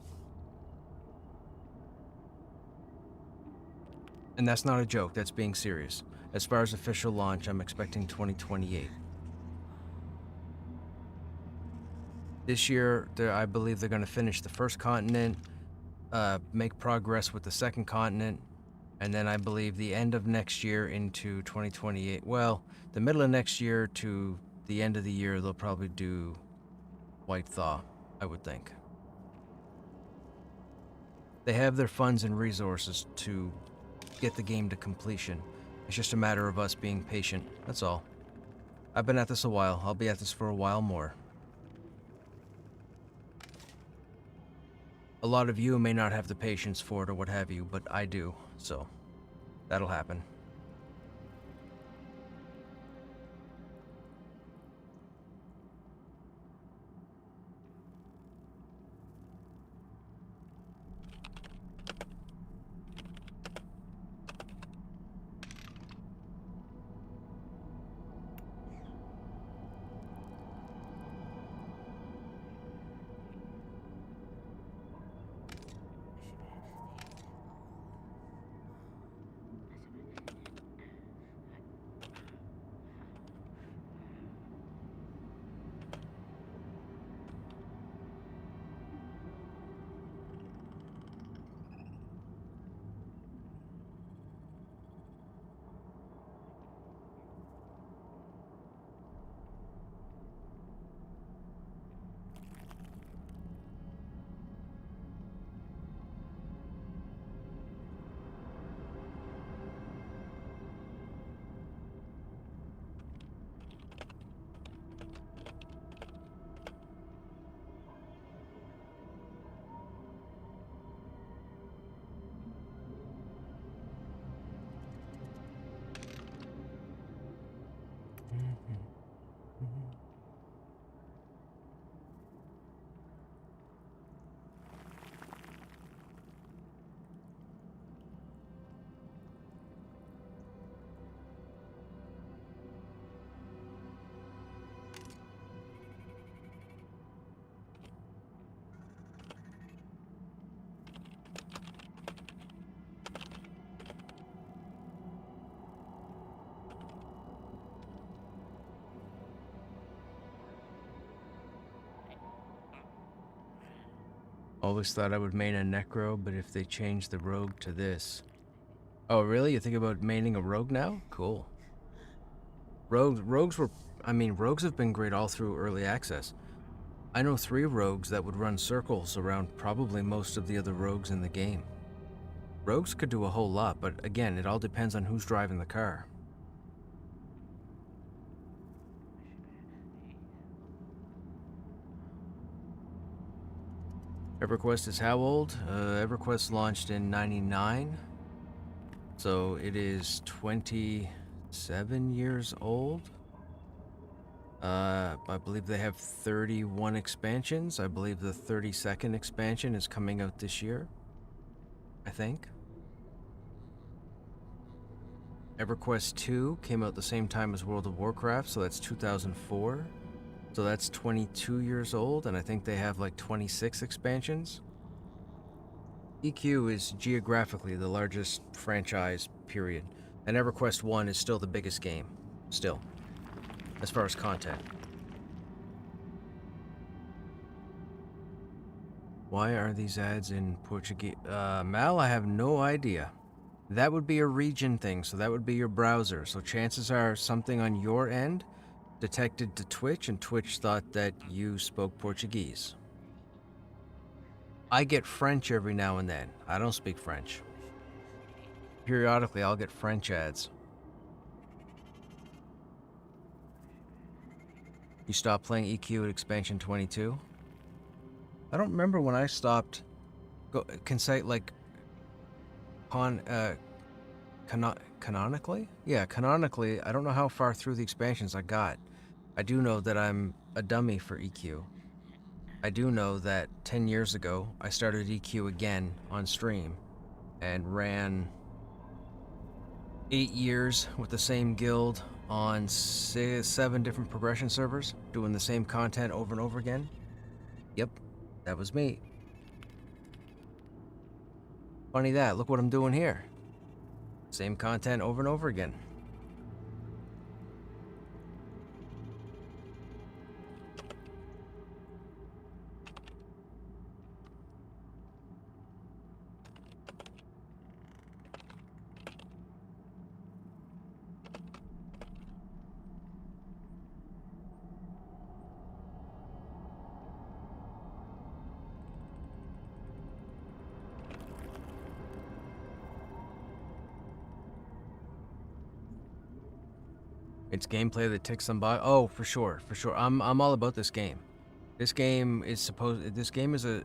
And that's not a joke, that's being serious. As far as official launch, I'm expecting 2028. This year, I believe they're going to finish the first continent, make progress with the second continent, and then I believe the end of next year into 2028. Well, the middle of next year to the end of the year, they'll probably do White Thaw, I would think. They have their funds and resources to get the game to completion. It's just a matter of us being patient, that's all. I've been at this a while. I'll be at this for a while more. A lot of you may not have the patience for it or what have you, but I do, so that'll happen. Always thought I would main a necro, but if they change the rogue to this... Oh, really? You think about maining a rogue now? Cool. Rogues were... I mean, rogues have been great all through early access. I know 3 rogues that would run circles around probably most of the other rogues in the game. Rogues could do a whole lot, but again, it all depends on who's driving the car. EverQuest is how old? EverQuest launched in 99. So it is 27 years old. I believe they have 31 expansions. I believe the 32nd expansion is coming out this year. I think. EverQuest 2 came out the same time as World of Warcraft, so that's 2004. So that's 22 years old, and I think they have like 26 expansions. EQ is geographically the largest franchise, period. And EverQuest 1 is still the biggest game. Still. As far as content. Why are these ads in Portuguese? Mal, I have no idea. That would be a region thing, so that would be your browser. So chances are something on your end detected to Twitch, and Twitch thought that you spoke Portuguese. I get French every now and then. I don't speak French. Periodically, I'll get French ads. You stopped playing EQ at expansion 22? I don't remember when I stopped. Can say like canonically? Yeah, canonically, I don't know how far through the expansions I got. I do know that I'm a dummy for EQ. I do know that 10 years ago, I started EQ again on stream and ran 8 years with the same guild on 7 different progression servers, doing the same content over and over again. Yep, that was me. Funny that, look what I'm doing here. Same content over and over again. It's gameplay that ticks some box. Oh, for sure, for sure. I'm all about this game. This game is a.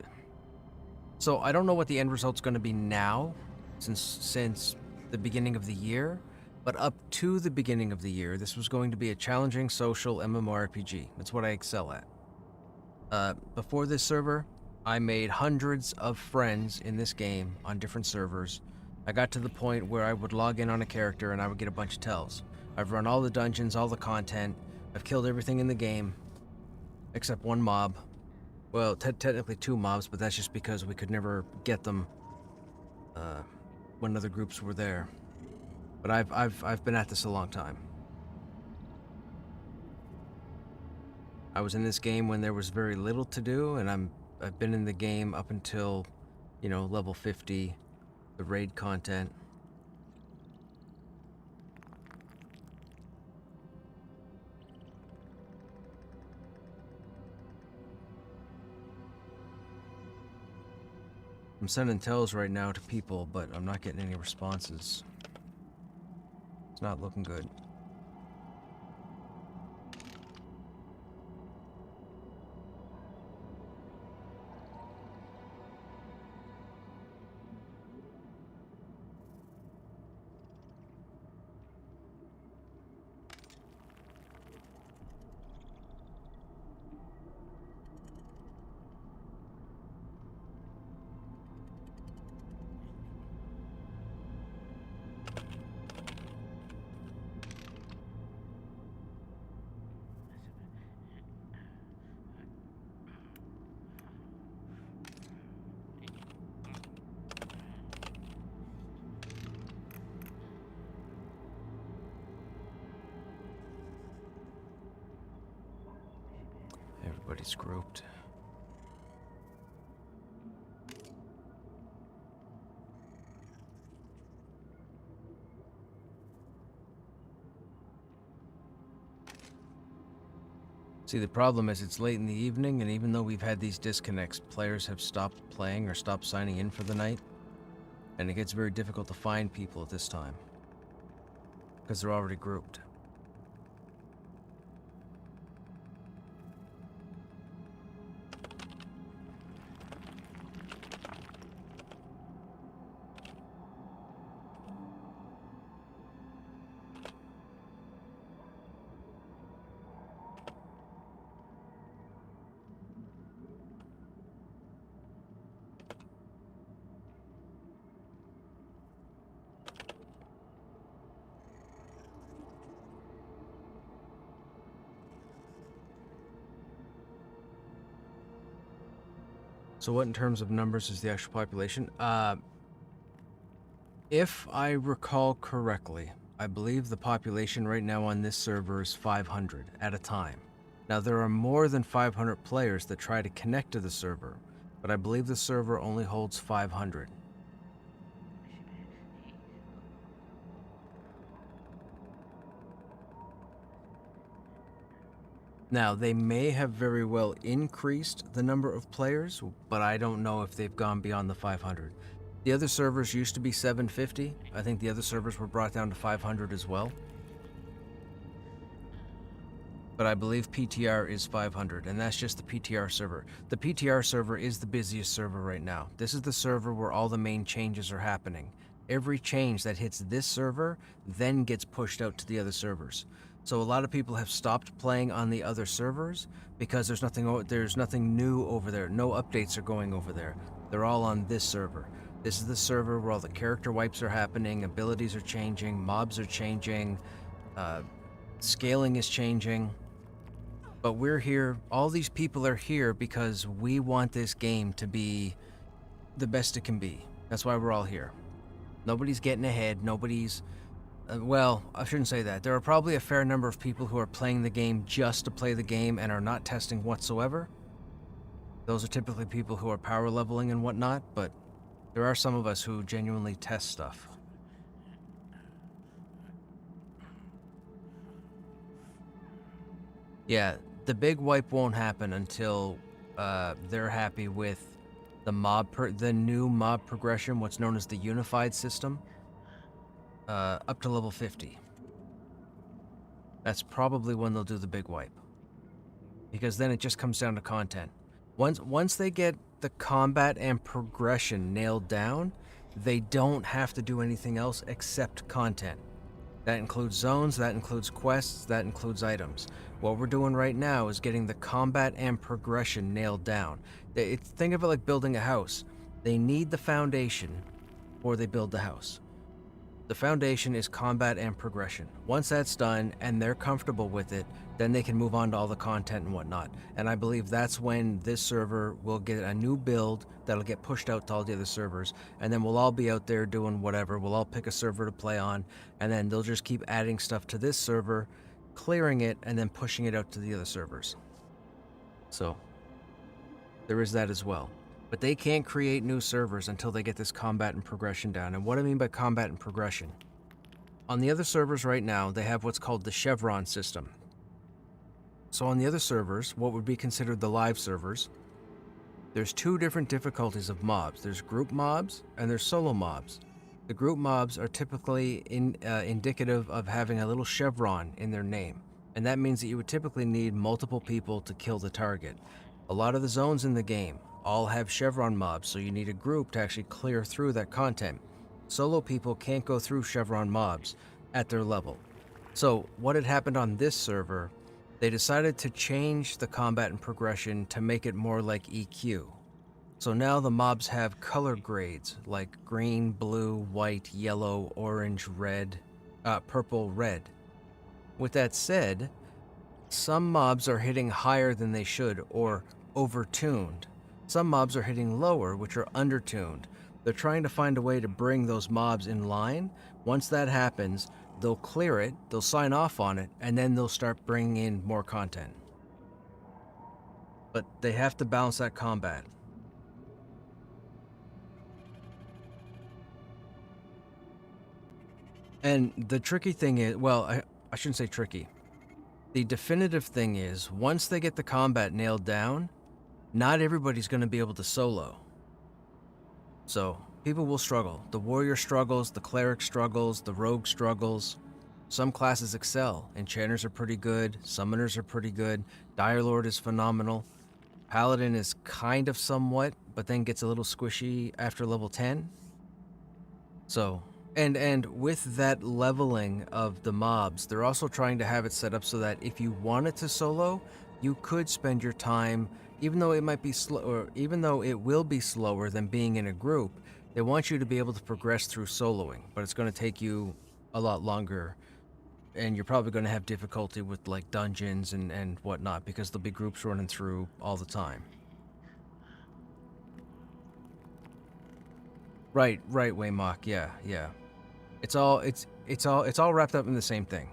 So I don't know what the end result's going to be now, since the beginning of the year, but up to the beginning of the year, this was going to be a challenging social MMORPG. That's what I excel at. Before this server, I made hundreds of friends in this game on different servers. I got to the point where I would log in on a character and I would get a bunch of tells. I've run all the dungeons, all the content. I've killed everything in the game, except one mob. Well, technically 2 mobs, but that's just because we could never get them when other groups were there. But I've been at this a long time. I was in this game when there was very little to do, and I've been in the game up until, level 50, the raid content. I'm sending tells right now to people, but I'm not getting any responses. It's not looking good. Everybody's grouped. See, the problem is it's late in the evening, and even though we've had these disconnects, players have stopped playing or stopped signing in for the night, and it gets very difficult to find people at this time because they're already grouped. So what in terms of numbers is the actual population? If I recall correctly, I believe the population right now on this server is 500 at a time. Now there are more than 500 players that try to connect to the server, but I believe the server only holds 500. Now, they may have very well increased the number of players, but I don't know if they've gone beyond the 500. The other servers used to be 750. I think the other servers were brought down to 500 as well. But I believe PTR is 500, and that's just the PTR server. The PTR server is the busiest server right now. This is the server where all the main changes are happening. Every change that hits this server then gets pushed out to the other servers. So a lot of people have stopped playing on the other servers because there's nothing new over there. No updates are going over there. They're all on this server. This is the server where all the character wipes are happening, abilities are changing, mobs are changing, scaling is changing. But we're here, all these people are here because we want this game to be the best it can be. That's why we're all here. Nobody's getting ahead, nobody's... well, I shouldn't say that. There are probably a fair number of people who are playing the game just to play the game and are not testing whatsoever. Those are typically people who are power leveling and whatnot, but there are some of us who genuinely test stuff. Yeah, the big wipe won't happen until they're happy with the new mob progression, what's known as the unified system. Up to level 50. That's probably when they'll do the big wipe. Because then it just comes down to content. Once they get the combat and progression nailed down, they don't have to do anything else except content. That includes zones, that includes quests, that includes items. What we're doing right now is getting the combat and progression nailed down. Think of it like building a house. They need the foundation before they build the house. The foundation is combat and progression. Once that's done and they're comfortable with it, then they can move on to all the content and whatnot. And I believe that's when this server will get a new build that'll get pushed out to all the other servers, and then we'll all be out there doing whatever. We'll all pick a server to play on, and then they'll just keep adding stuff to this server, clearing it, and then pushing it out to the other servers. So, there is that as well. But they can't create new servers until they get this combat and progression down. And what I mean by combat and progression, on the other servers right now, they have what's called the chevron system. So on the other servers, what would be considered the live servers, there's two different difficulties of mobs. There's group mobs and there's solo mobs. The group mobs are typically indicative of having a little chevron in their name. And that means that you would typically need multiple people to kill the target. A lot of the zones in the game all have chevron mobs, so you need a group to actually clear through that content. Solo people can't go through chevron mobs at their level. So what had happened on this server, they decided to change the combat and progression to make it more like EQ. So now the mobs have color grades like green, blue, white, yellow, orange, red, purple, red. With that said, some mobs are hitting higher than they should or overtuned. Some mobs are hitting lower, which are undertuned. They're trying to find a way to bring those mobs in line. Once that happens, they'll clear it, they'll sign off on it, and then they'll start bringing in more content. But they have to balance that combat. And the tricky thing is, well, I shouldn't say tricky. The definitive thing is, once they get the combat nailed down, not everybody's going to be able to solo. So, people will struggle. The warrior struggles, the cleric struggles, the rogue struggles. Some classes excel. Enchanters are pretty good, summoners are pretty good, Dire Lord is phenomenal. Paladin is kind of somewhat, but then gets a little squishy after level 10. So, and with that leveling of the mobs, they're also trying to have it set up so that if you wanted to solo, you could spend your time, even though it might be slow, or even though it will be slower than being in a group, they want you to be able to progress through soloing, but it's going to take you a lot longer, and you're probably going to have difficulty with like dungeons and whatnot, because there'll be groups running through all the time. Right, Waymok, yeah. It's all wrapped up in the same thing.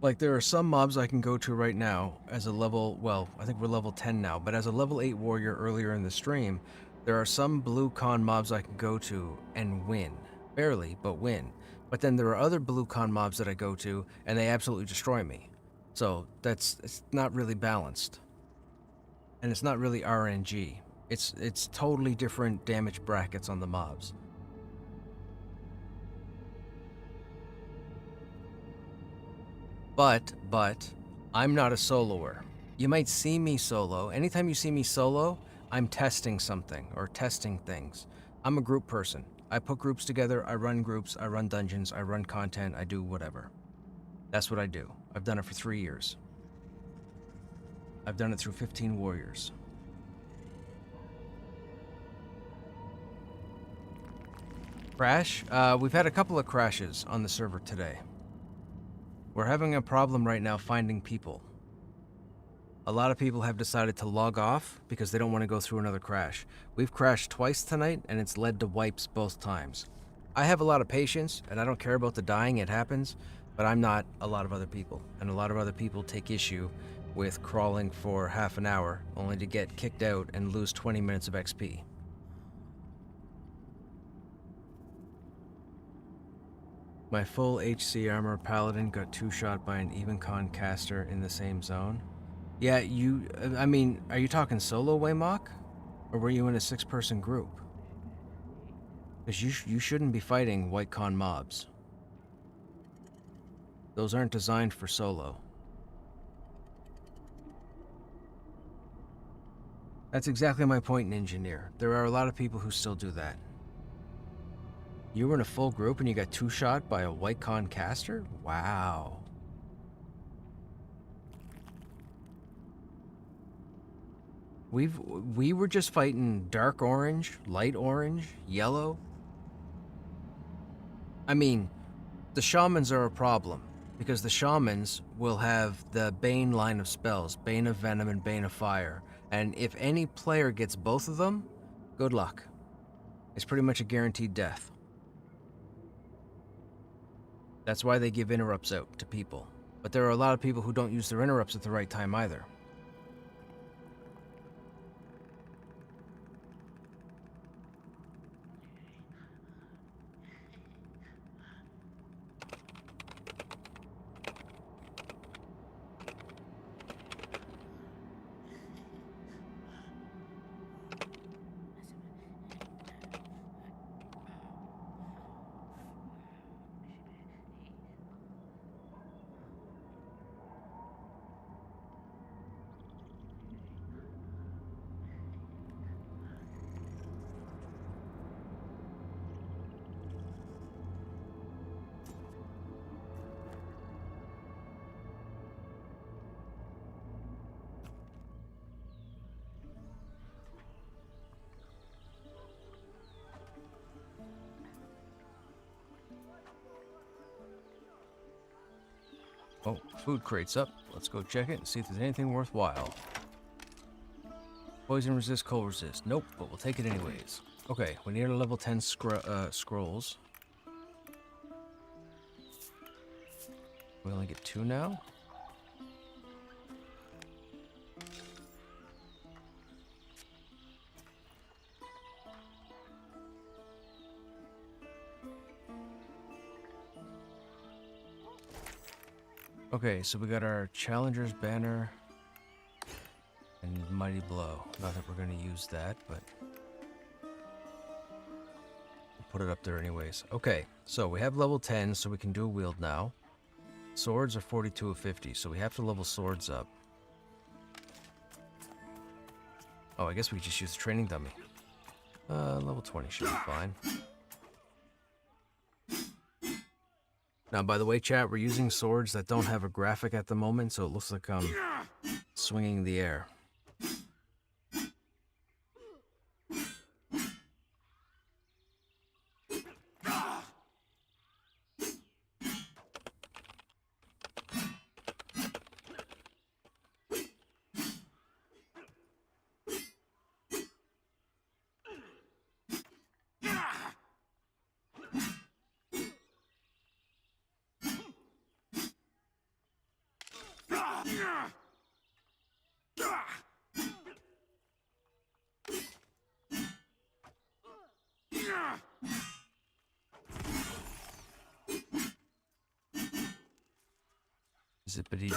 Like, there are some mobs I can go to right now as a level, well, I think we're level 10 now, but as a level 8 warrior earlier in the stream, there are some blue con mobs I can go to and win. Barely, but win. But then there are other blue con mobs that I go to, and they absolutely destroy me. So, it's not really balanced. And it's not really RNG. It's totally different damage brackets on the mobs. But, I'm not a soloer. You might see me solo. Anytime you see me solo, I'm testing something, or testing things. I'm a group person. I put groups together, I run groups, I run dungeons, I run content, I do whatever. That's what I do. I've done it for 3 years. I've done it through 15 warriors. Crash? We've had a couple of crashes on the server today. We're having a problem right now finding people. A lot of people have decided to log off because they don't want to go through another crash. We've crashed twice tonight, and it's led to wipes both times. I have a lot of patience, and I don't care about the dying, it happens, but I'm not a lot of other people. And a lot of other people take issue with crawling for half an hour, only to get kicked out and lose 20 minutes of XP. My full HC armor paladin got 2-shot by an even con caster in the same zone. Yeah, I mean, are you talking solo, Waymok? Or were you in a 6-person group? Because you shouldn't be fighting white con mobs. Those aren't designed for solo. That's exactly my point in Engineer. There are a lot of people who still do that. You were in a full group and you got 2-shot by a white con caster? Wow. We were just fighting dark orange, light orange, yellow. I mean, the shamans are a problem, because the shamans will have the Bane line of spells, Bane of Venom and Bane of Fire, and if any player gets both of them, good luck. It's pretty much a guaranteed death. That's why they give interrupts out to people. But there are a lot of people who don't use their interrupts at the right time either. Oh, food crate's up. Let's go check it and see if there's anything worthwhile. Poison resist, cold resist. Nope, but we'll take it anyways. Okay, we need a level 10 scrolls. We only get 2 now? Okay, so we got our Challenger's Banner and Mighty Blow. Not that we're going to use that, but we'll put it up there anyways. Okay, so we have level 10, so we can do a wield now. Swords are 42 of 50, so we have to level swords up. Oh, I guess we just use the training dummy. Level 20 should be fine. Now, by the way, chat, we're using swords that don't have a graphic at the moment, so it looks like I'm swinging the air. Zippity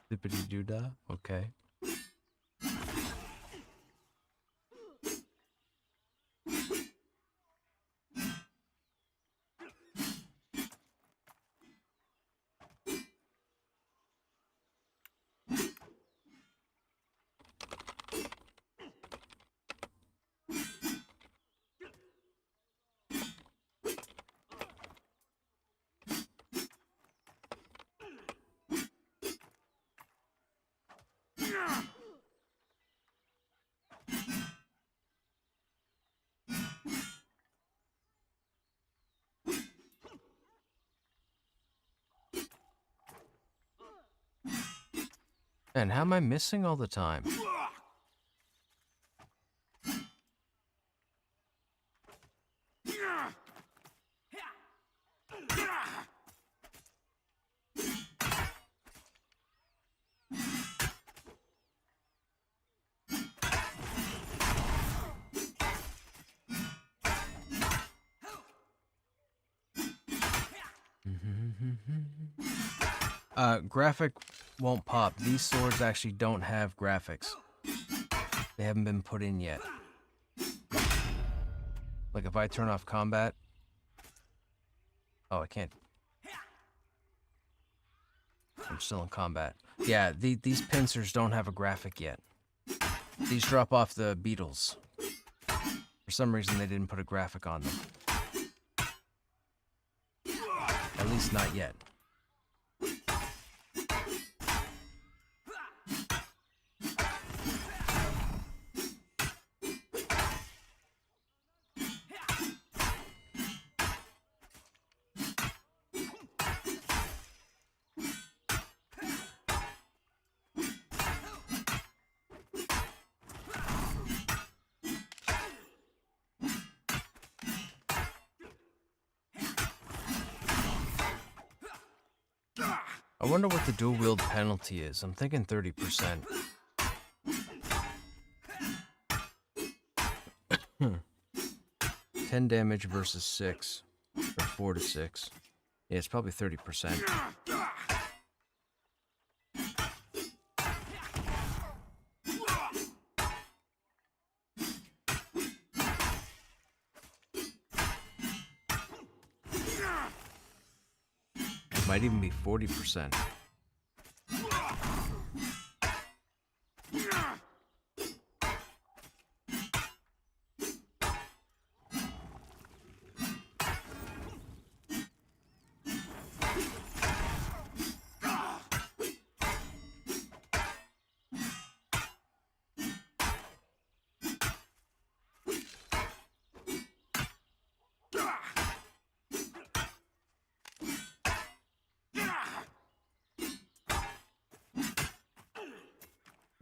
zippity doo dah. Okay. And how am I missing all the time? Graphic won't pop. These swords actually don't have graphics. They haven't been put in yet. Like if I turn off combat. Oh, I can't. I'm still in combat. Yeah, these pincers don't have a graphic yet. These drop off the beetles. For some reason, they didn't put a graphic on them. At least not yet. I wonder what the dual wield penalty is. I'm thinking 30%. 10 damage versus 6. Or 4 to 6. Yeah, it's probably 30%. Might even be 40%.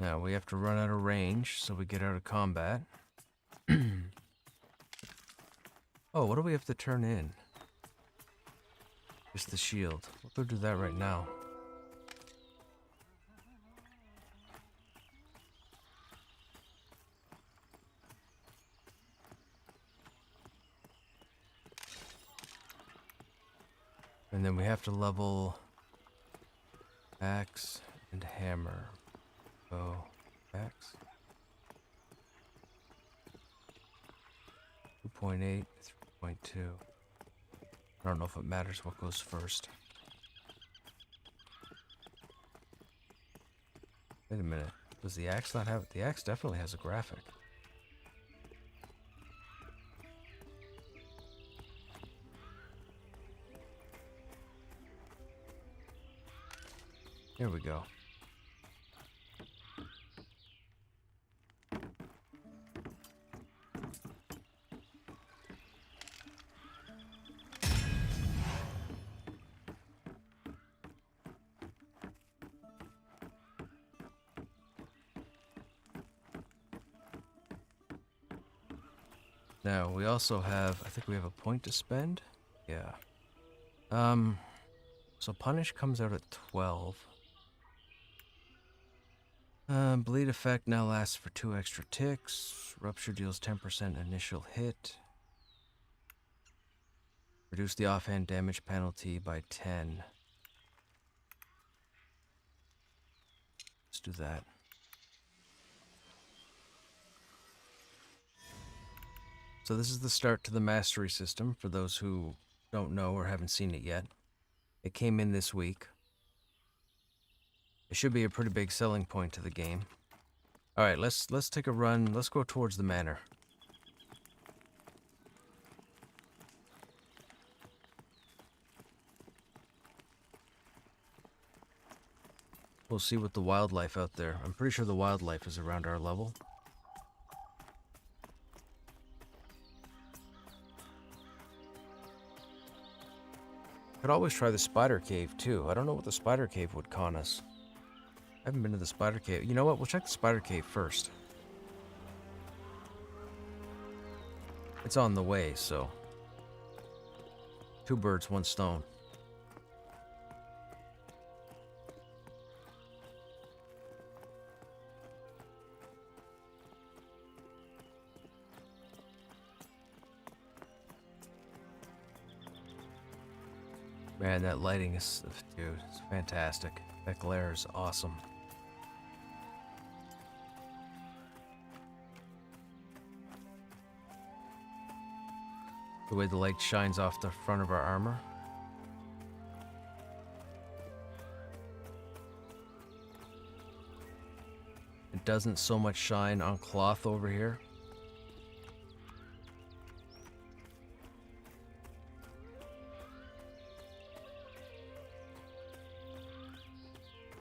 Now we have to run out of range, so we get out of combat. Oh, what do we have to turn in? Just the shield. We'll go do that right now. And then we have to level Axe and hammer. Go. Axe. 2.8, 3.2. I don't know if it matters what goes first. Wait a minute. Does the axe not have... The axe definitely has a graphic. Here we go. Now, we also have, I think we have a point to spend. Yeah. So punish comes out at 12. Bleed effect now lasts for 2 extra ticks. Rupture deals 10% initial hit. Reduce the offhand damage penalty by 10. Let's do that. So this is the start to the mastery system for those who don't know or haven't seen it yet. It came in this week. It should be a pretty big selling point to the game. All right, let's take a run. Let's go towards the manor. We'll see what the wildlife out there. I'm pretty sure the wildlife is around our level. Could always try the spider cave too. I don't know what the spider cave would con us. I haven't been to the spider cave. You know what? We'll check the spider cave first. It's on the way, so 2 birds, 1 stone. Man, that lighting is, dude, it's fantastic. That glare is awesome. The way the light shines off the front of our armor. It doesn't so much shine on cloth over here.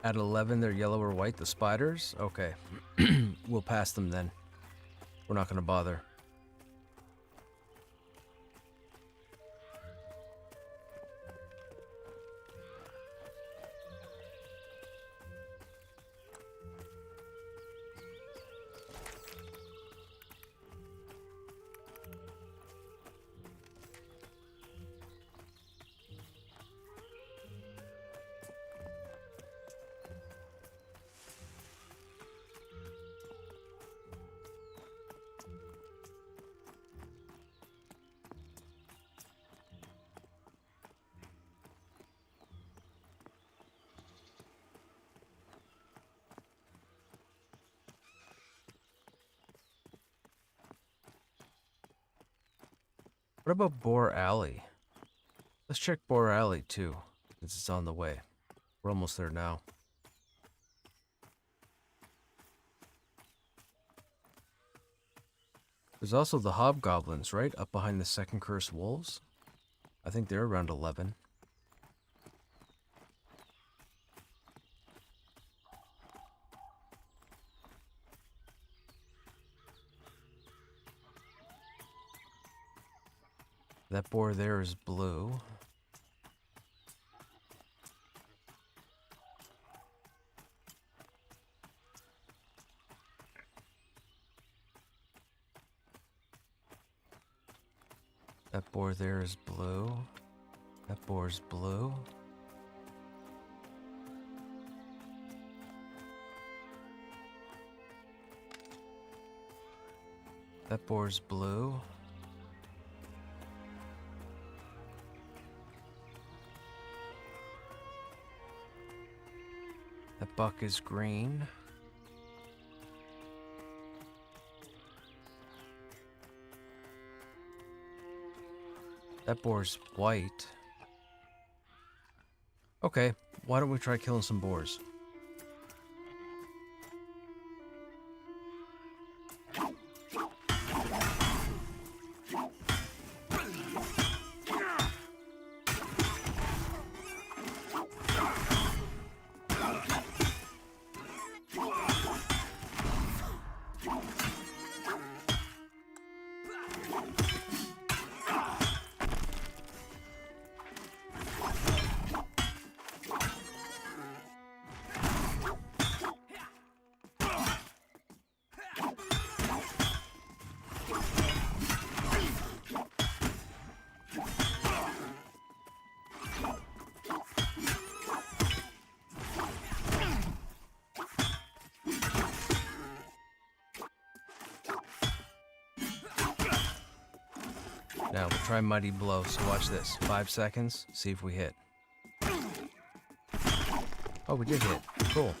At 11, they're yellow or white, the spiders? Okay. We'll pass them then. We're not going to bother. What about Boar Alley? Let's check Boar Alley too, since it's on the way. We're almost there now. There's also the hobgoblins, right? Up behind the second cursed wolves. I think they're around 11. That boar there is blue. That boar there is blue. That boar's blue. That boar's blue. That buck is green. That boar's white. Okay, why don't we try killing some boars? Now we'll try Mighty Blow, so watch this. 5 seconds, see if we hit. Oh, we did hit. Cool.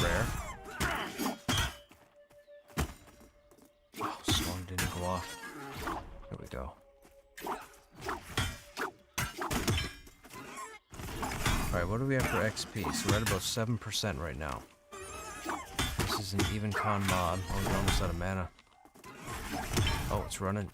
Rare. Oh, song didn't go off. There we go. Alright, what do we have for XP? So we're at about 7% right now. This is an even con mob. Oh, we're almost out of mana. Oh, it's running.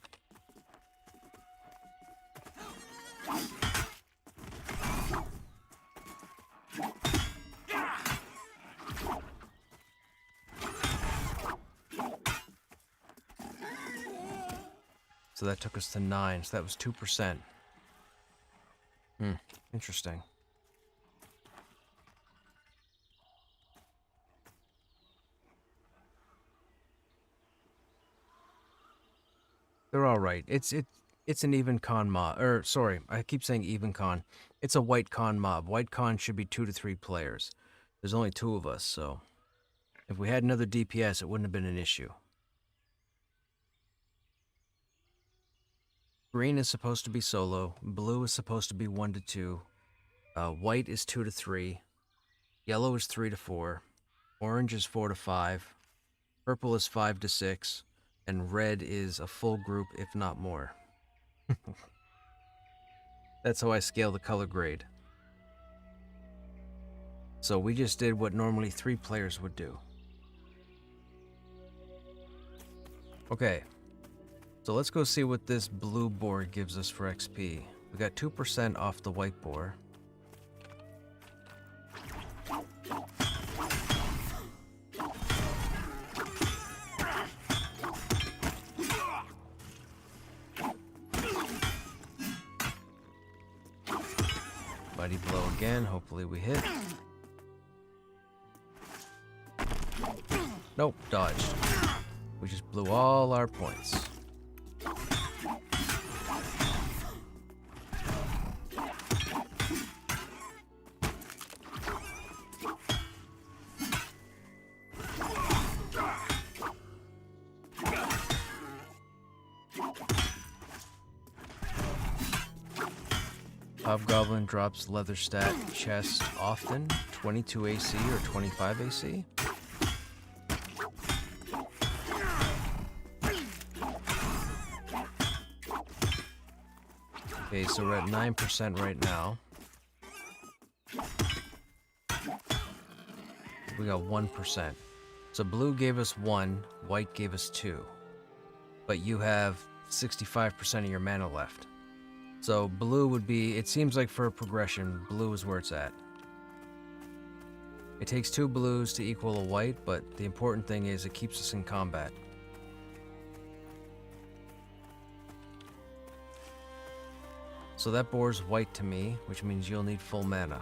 So that took us to 9, so that was 2%. Interesting. They're all right. It's an even con mob. Sorry, I keep saying even con. It's a white con mob. White con should be 2 to 3 players. There's only 2 of us, so if we had another DPS, it wouldn't have been an issue. Green is supposed to be solo. Blue is supposed to be 1 to 2. White is 2 to 3. Yellow is 3 to 4. Orange is 4 to 5. Purple is 5 to 6. And red is a full group, if not more. That's how I scale the color grade. So we just did what normally 3 players would do. Okay. So let's go see what this blue boar gives us for XP. We got 2% off the white boar. Mighty Blow again, hopefully we hit. Nope, dodged. We just blew all our points. Hobgoblin drops leather stat chest often, 22 AC or 25 AC. Okay, so we're at 9% right now. We got 1%. So blue gave us 1, white gave us 2. But you have 65% of your mana left. So blue would be, it seems like for a progression, blue is where it's at. It takes 2 blues to equal a white, but the important thing is it keeps us in combat. So that boar's white to me, which means you'll need full mana.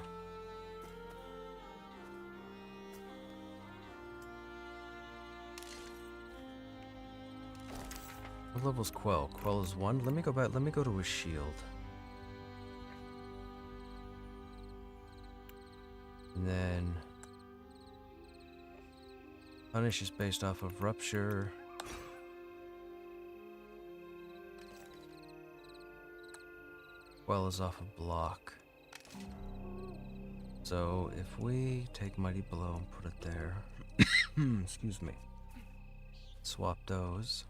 What level's Quell? Quell is 1. Let me go back, let me go to his shield. And then Punish is based off of Rupture. Quell is off of Block. So if we take Mighty Blow and put it there, excuse me, swap those.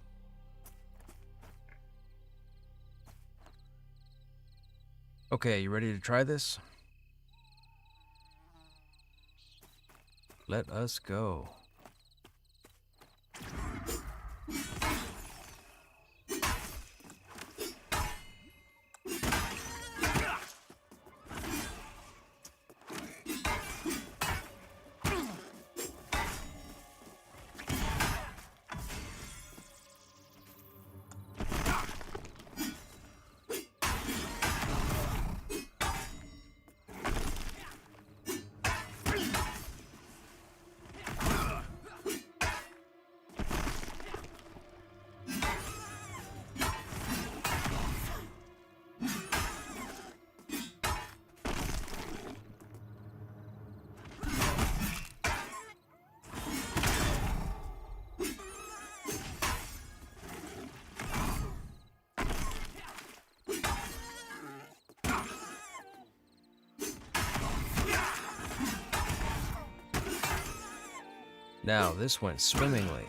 Okay, you ready to try this? Let us go. Now, this went swimmingly.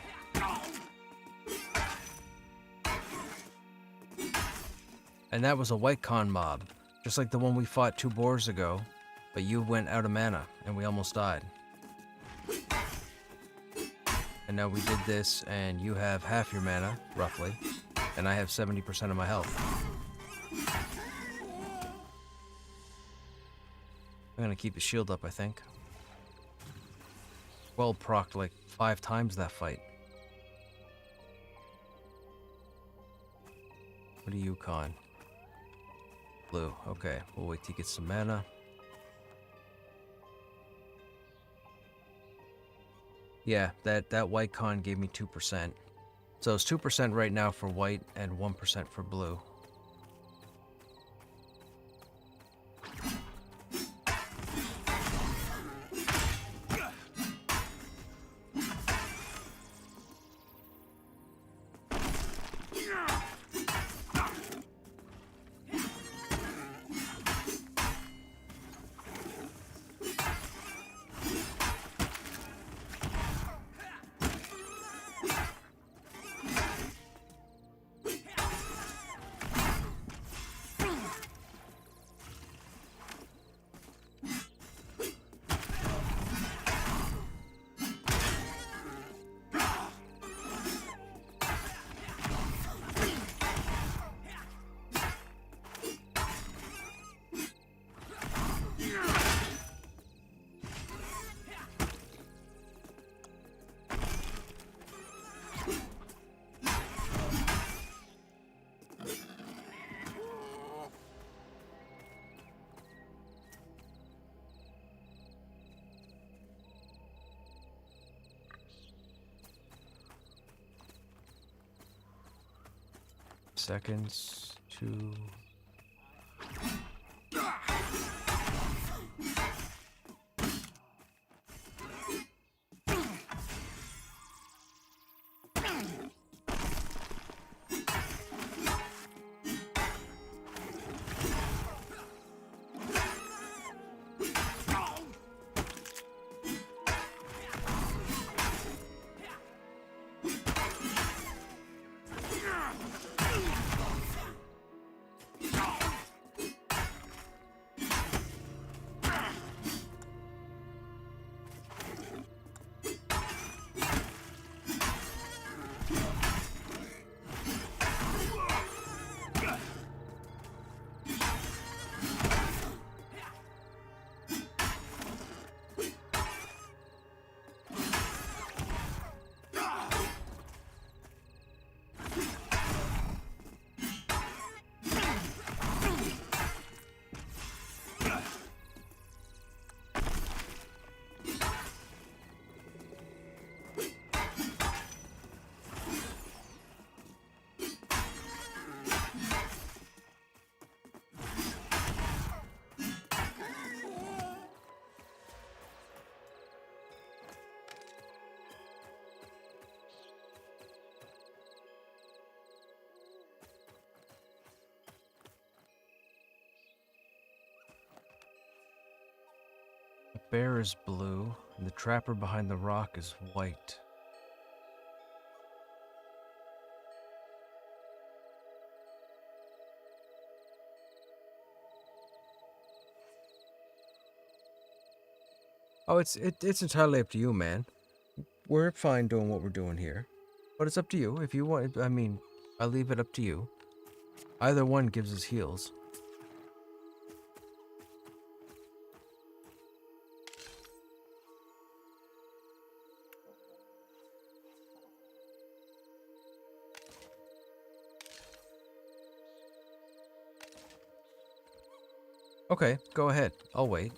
And that was a white con mob, just like the one we fought 2 boars ago, but you went out of mana, and we almost died. And now we did this, and you have half your mana, roughly, and I have 70% of my health. I'm gonna keep the shield up, I think. Well, procced like 5 times that fight. What do you con? Blue. Okay, we'll wait till you get some mana. Yeah, that white con gave me 2%. So it's 2% right now for white and 1% for blue. Seconds to... bear is blue, and the trapper behind the rock is white. Oh, it's entirely up to you, man. We're fine doing what we're doing here, but it's up to you. If you want, I mean, I leave it up to you. Either one gives us heals. Okay, go ahead. I'll wait.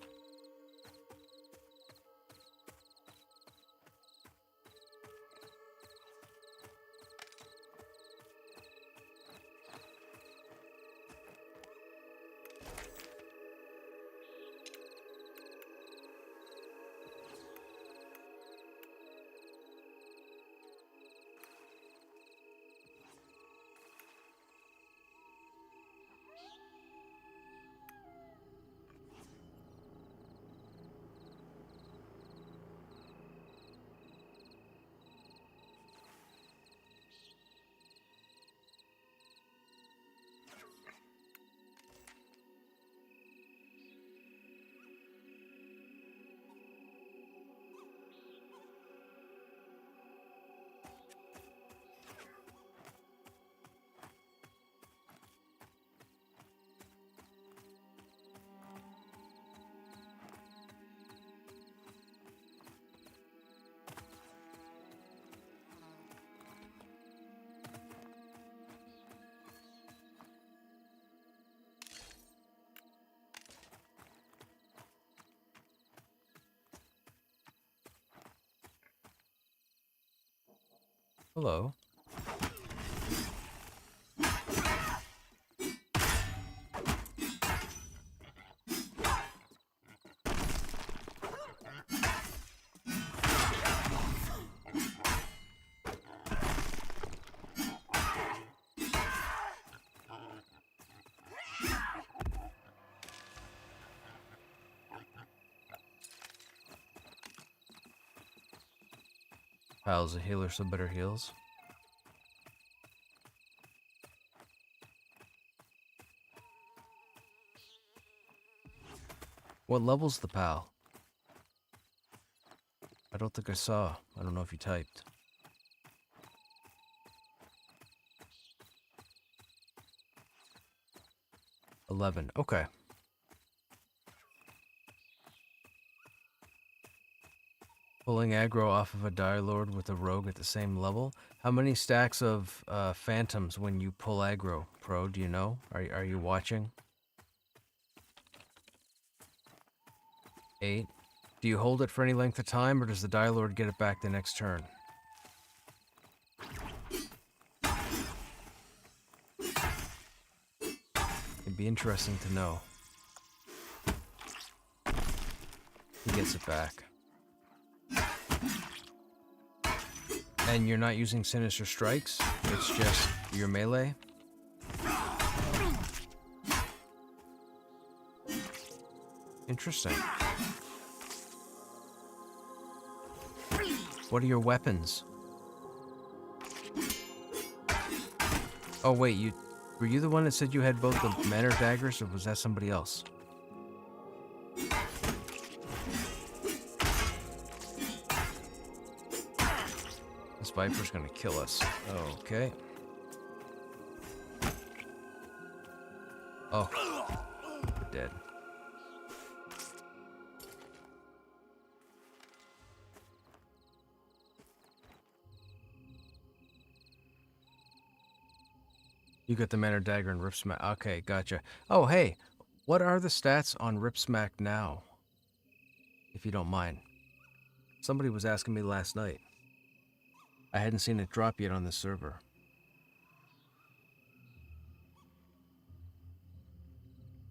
Hello. Pal's a healer, so better heals. What level's the pal? I don't think I saw. I don't know if you typed. $11. Okay. Pulling aggro off of a Dire Lord with a rogue at the same level. How many stacks of phantoms when you pull aggro, Pro? Do you know? Are you watching? 8. Do you hold it for any length of time, or does the Dire Lord get it back the next turn? It'd be interesting to know. He gets it back. And you're not using Sinister Strikes? It's just your melee? Interesting. What are your weapons? Oh wait, were you the one that said you had both the Manor daggers, or was that somebody else? This Viper's gonna kill us. Okay. Oh, we're dead. You got the Manor Dagger and Rip Smack. Okay, gotcha. Oh, hey, what are the stats on Rip Smack now? If you don't mind. Somebody was asking me last night. I hadn't seen it drop yet on this server.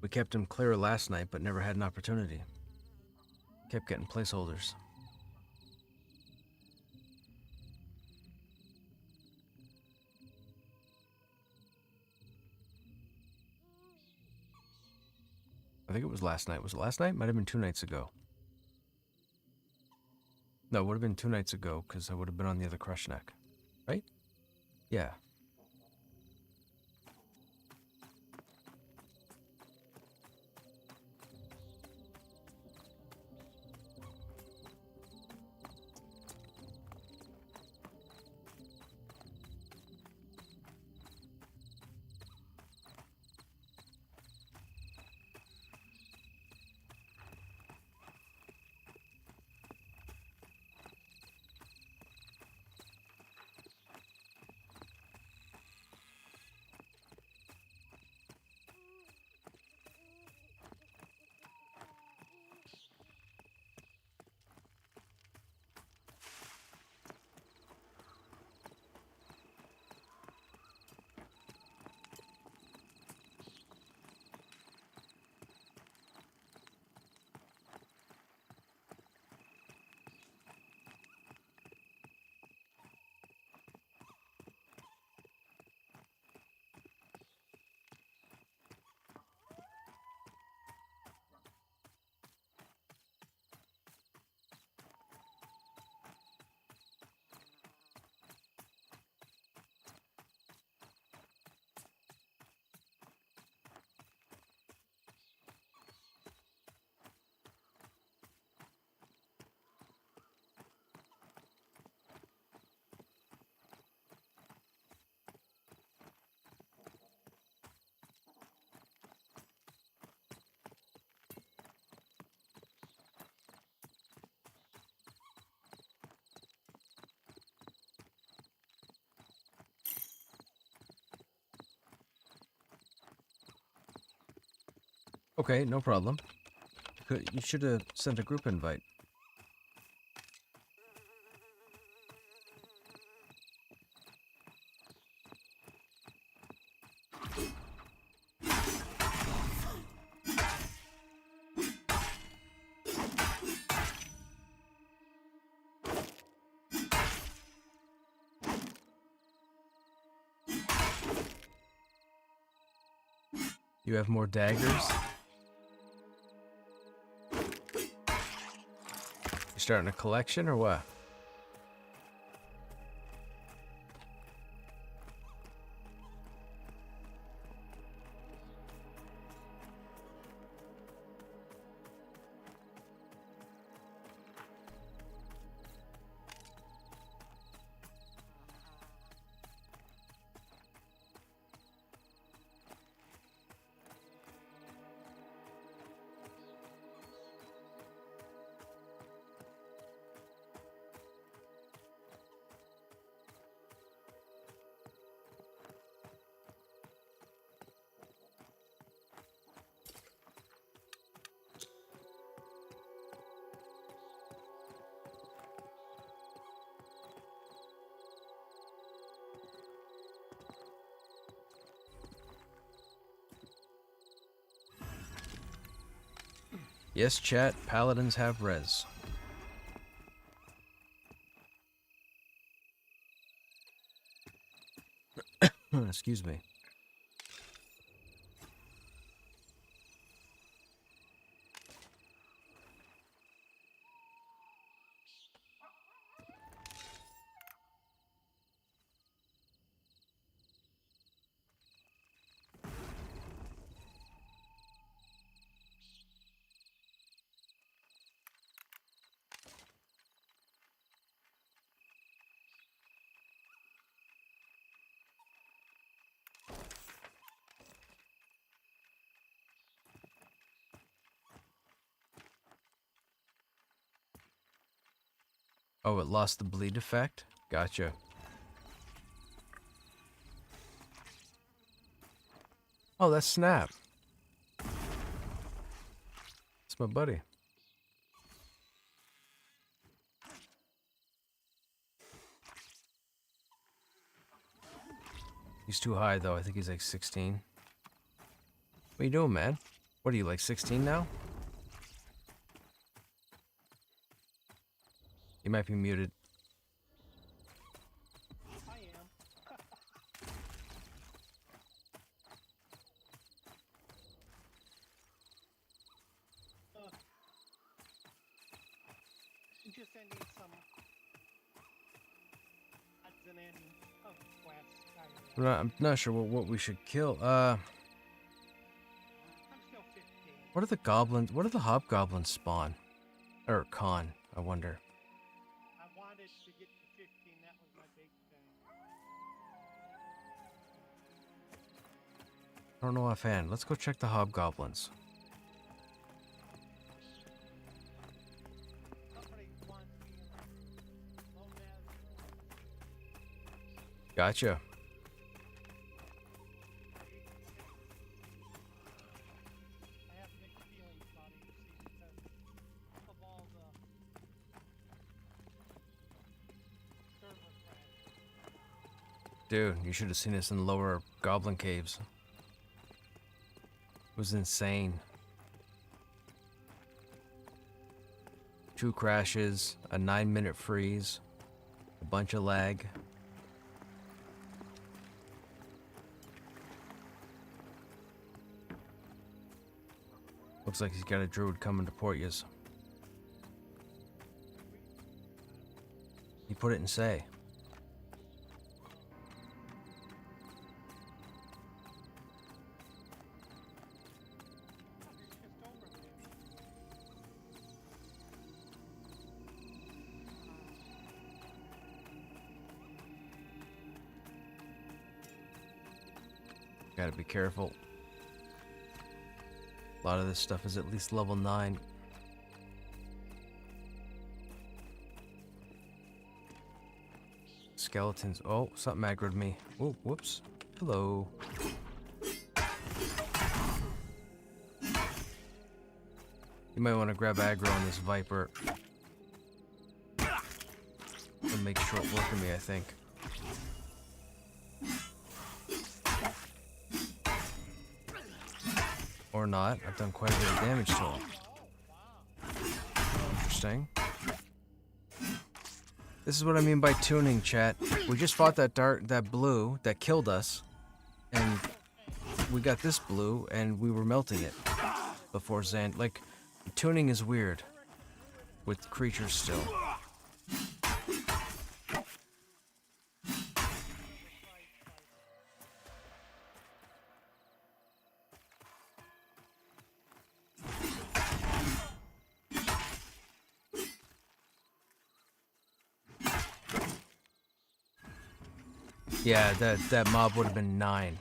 We kept him clear last night, but never had an opportunity. Kept getting placeholders. I think it was last night. Was it last night? Might have been 2 nights ago. No, it would have been 2 nights ago, because I would have been on the other Krushnek. Right? Yeah. Okay, no problem. You should have sent a group invite. You have more daggers? You starting a collection or what? Yes, chat, paladins have res. Excuse me. Oh, it lost the bleed effect? Gotcha. Oh, that's Snap. It's my buddy. He's too high, though. I think he's like 16. What are you doing, man? What are you, like 16 now? You might be muted.
I am. just ending some odds and ends of quests.
I'm not sure what we should kill.
I'm still 15.
What are the goblins? What are the hobgoblins spawn? Or con, I wonder.
I wanted to get to 15. That was my big thing.
I don't know offhand. Let's go check the hobgoblins.
Somebody wants me in low res.
Gotcha.
I have mixed feelings about it, you see, because of all the server crashes.
Dude, you should have seen us in the lower goblin caves. It was insane. 2 crashes, a 9-minute freeze, a bunch of lag. Looks like he's got a druid coming to port yous. He put it in say.
It's just over there.
Gotta be careful. A lot of this stuff is at least level 9. Skeletons. Oh, something aggroed me. Oh, whoops. Hello. You might want to grab aggro on this viper. It'll make short work of me, I think. Or not. I've done quite a bit of damage to him. Interesting. This is what I mean by tuning, chat. We just fought that blue that killed us, and we got this blue, and we were melting it before Zand. Like, tuning is weird with creatures still. Yeah, that mob would have been 9.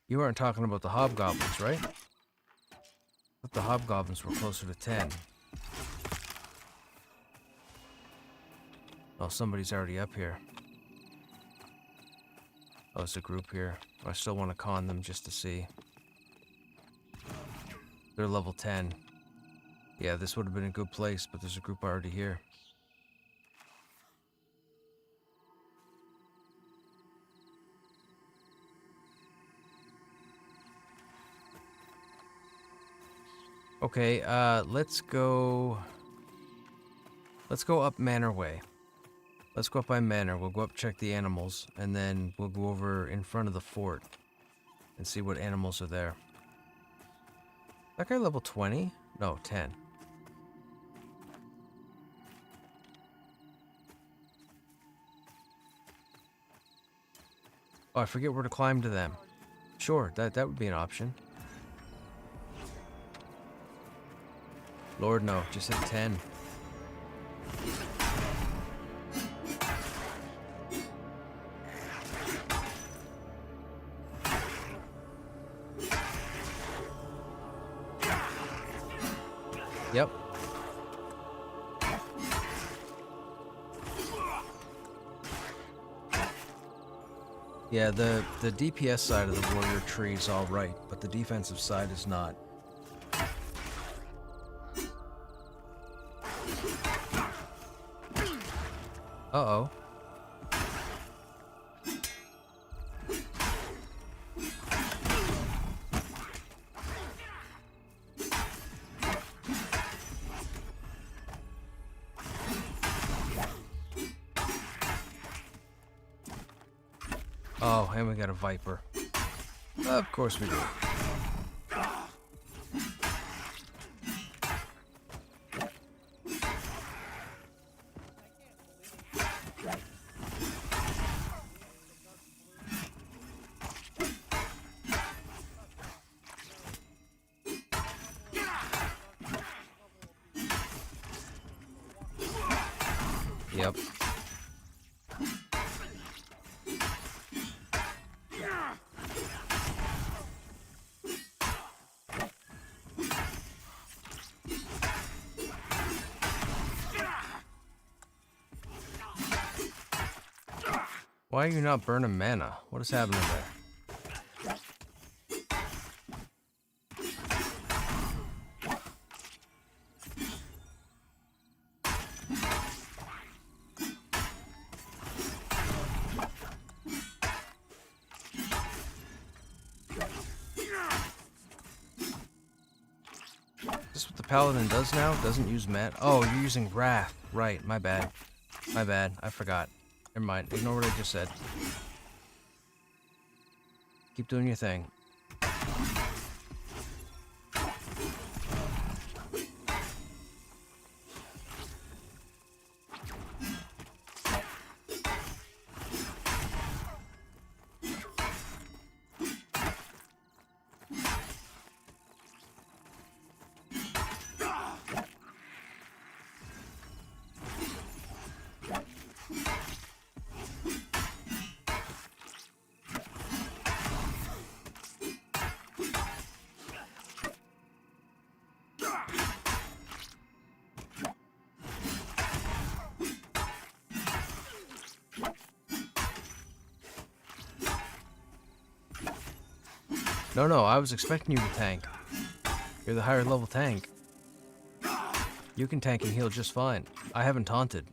You weren't talking about the hobgoblins, right? I thought the hobgoblins were closer to 10. Oh, somebody's already up here. Oh, it's a group here. I still want to con them just to see. They're level 10. Yeah, this would have been a good place, but there's a group already here. Okay, let's go up Manor Way. Let's go up by Manor. We'll go up, check the animals, and then we'll go over in front of the fort and see what animals are there. That guy level 20? No, 10. Oh, I forget where to climb to them. Sure, that would be an option. Lord, no, just hit 10. Yep. Yeah, the DPS side of the warrior tree is alright, but the defensive side is not. Uh-oh. Oh, and we got a viper. Of course we do. Yep. Why are you not burning mana? What is happening there? Is this what the paladin does now? Doesn't use mana? Oh, you're using wrath. Right, my bad. My bad, I forgot. Never mind, ignore what I just said. Keep doing your thing. No, I was expecting you to tank. You're the higher level tank. You can tank and heal just fine. I haven't taunted.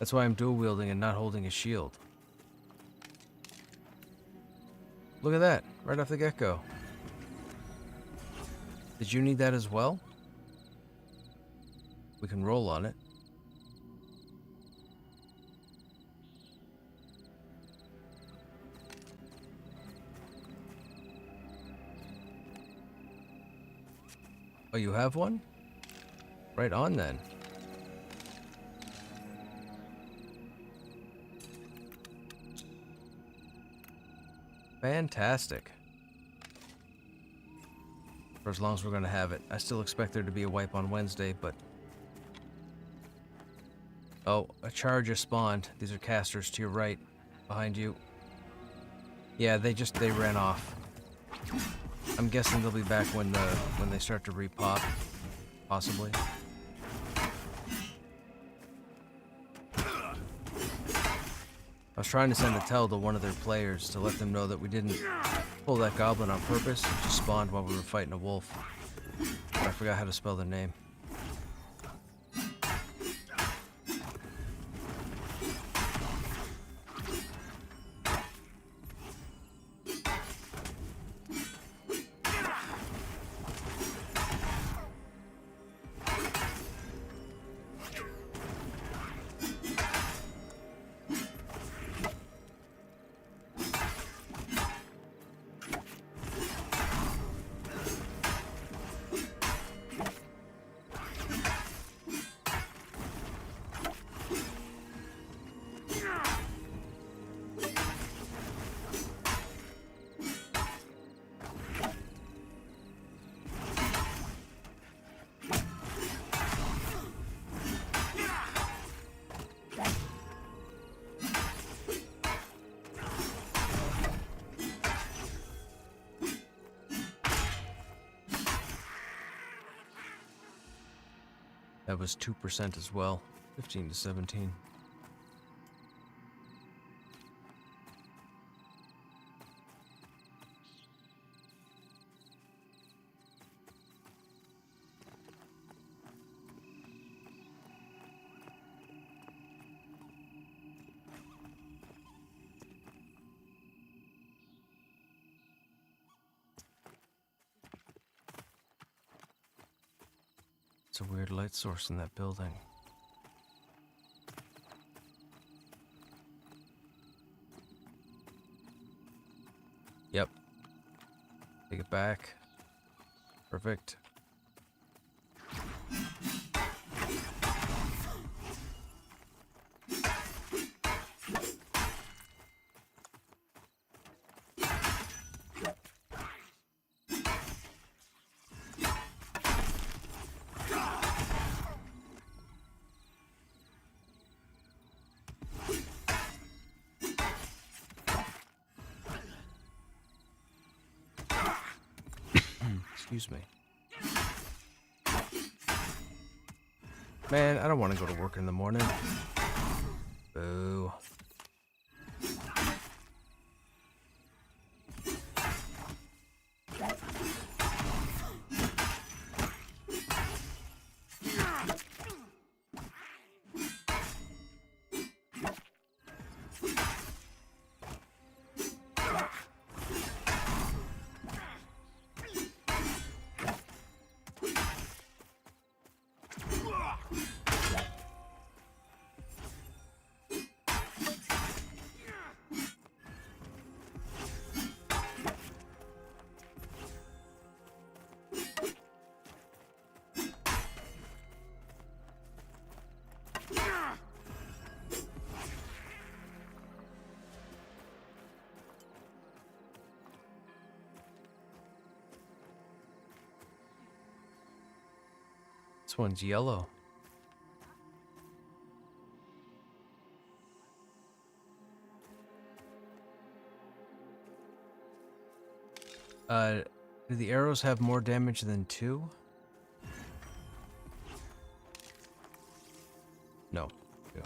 That's why I'm dual wielding and not holding a shield. Look at that, right off the get-go. Did you need that as well? We can roll on it. Oh, you have one? Right on then. Fantastic. For as long as we're gonna have it. I still expect there to be a wipe on Wednesday, but... Oh, a charge has spawned. These are casters to your right, behind you. Yeah, they ran off. I'm guessing they'll be back when they start to repop, possibly. I was trying to send a tell to one of their players to let them know that we didn't pull that goblin on purpose. It just spawned while we were fighting a wolf. But I forgot how to spell their name. That was 2% as well. 15 to 17. It's a weird light source in that building. Yep. Take it back. Perfect. Excuse me. Man, I don't want to go to work in the morning. Boo. This one's yellow. Do the arrows have more damage than 2? No. No.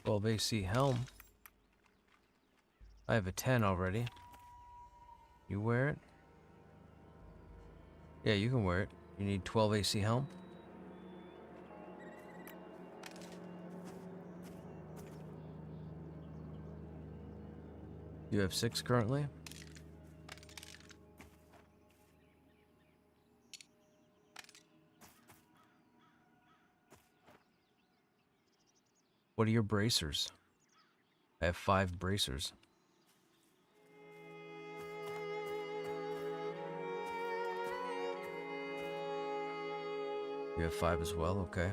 Well, AC helm. I have a 10 already. You wear it? Yeah, you can wear it. You need 12 AC helm. You have 6 currently? What are your bracers? I have 5 bracers. You have 5 as well, okay.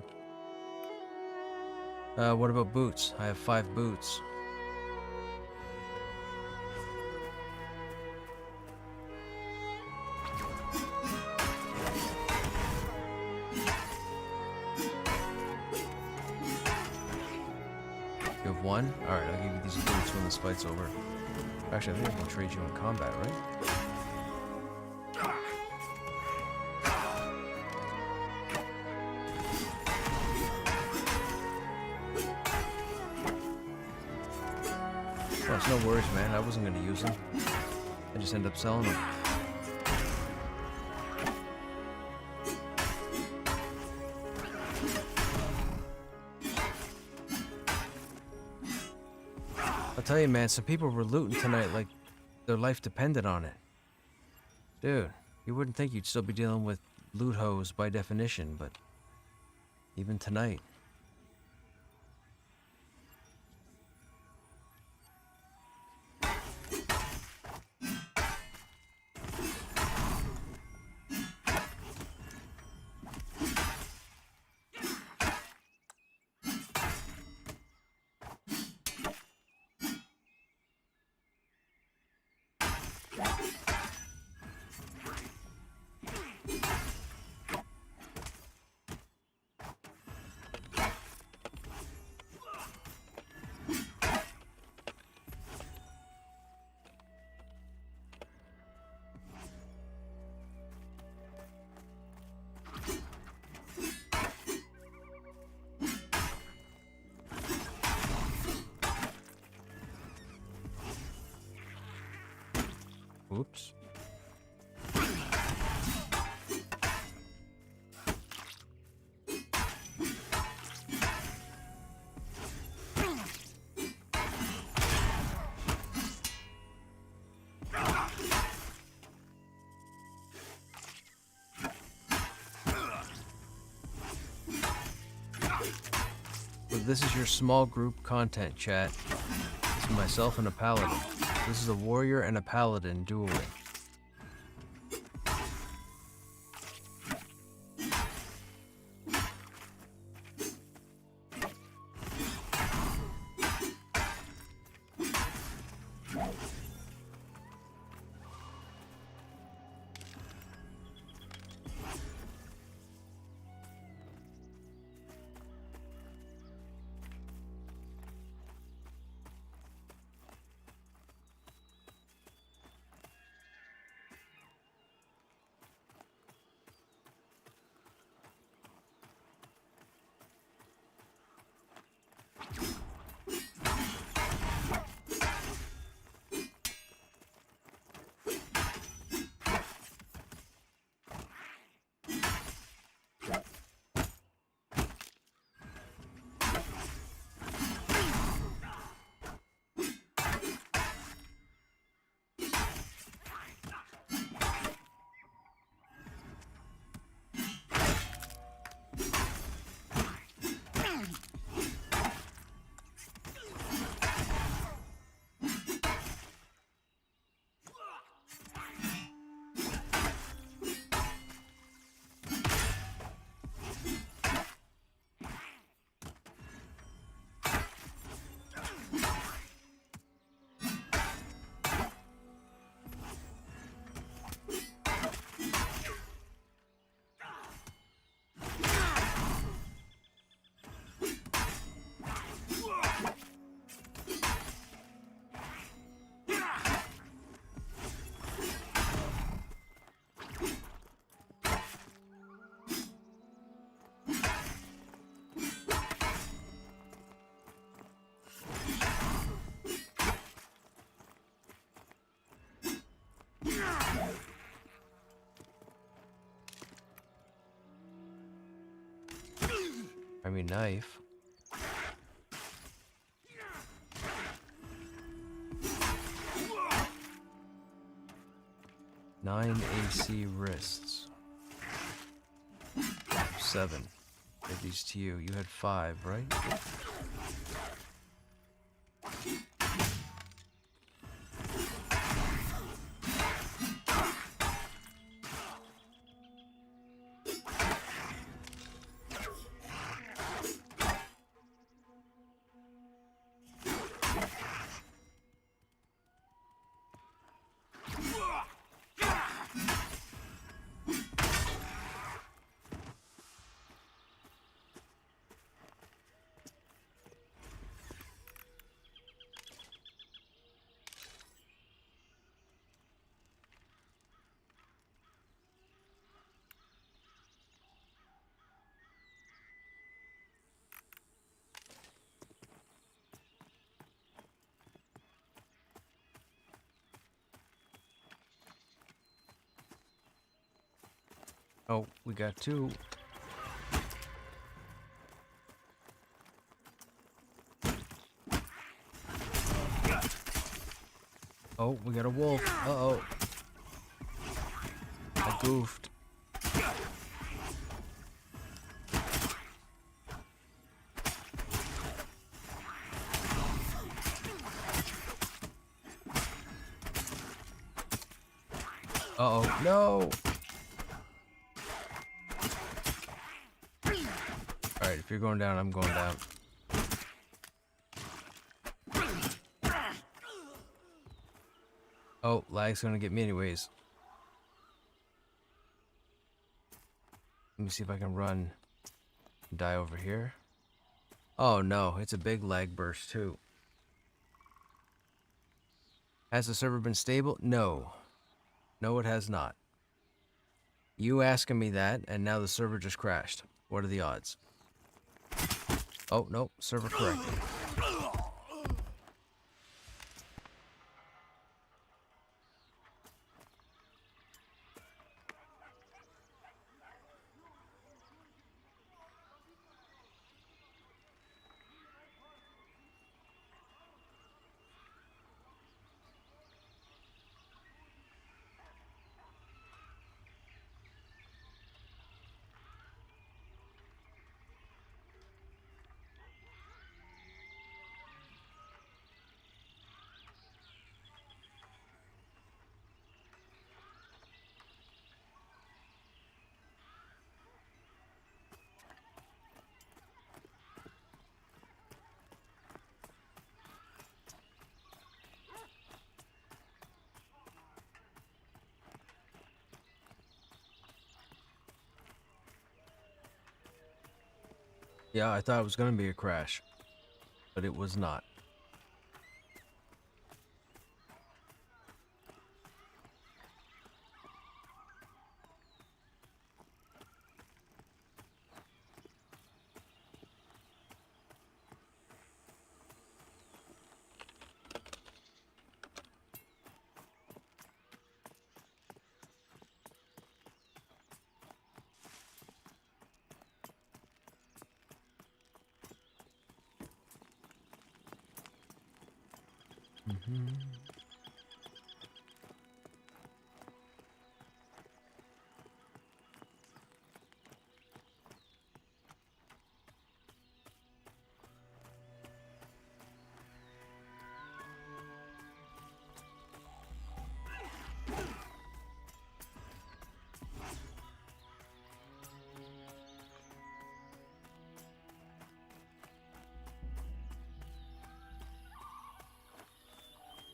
What about boots? I have 5 boots. You have 1? Alright, I'll give you these boots when this fight's over. Actually, I think I can trade you in combat, right? Oh, it's no worries, man. I wasn't gonna use them. I just ended up selling them. I'll tell you, man, some people were looting tonight like their life depended on it. Dude, you wouldn't think you'd still be dealing with loot hoes by definition, but even tonight. Oops. So this is your small group content, chat. This is myself and a paladin. This is a warrior and a paladin dueling. I mean, knife. Nine AC wrists. 7. Give these to you. You had 5, right? Oh, we got 2. Oh, we got a wolf. Uh-oh. I goofed. Uh-oh. No! Alright, if you're going down, I'm going down. Oh, lag's gonna get me anyways. Let me see if I can run and die over here. Oh no, it's a big lag burst too. Has the server been stable? No. No, it has not. You asking me that, and now the server just crashed. What are the odds? Oh, no, server corrected. Yeah, I thought it was gonna be a crash, but it was not.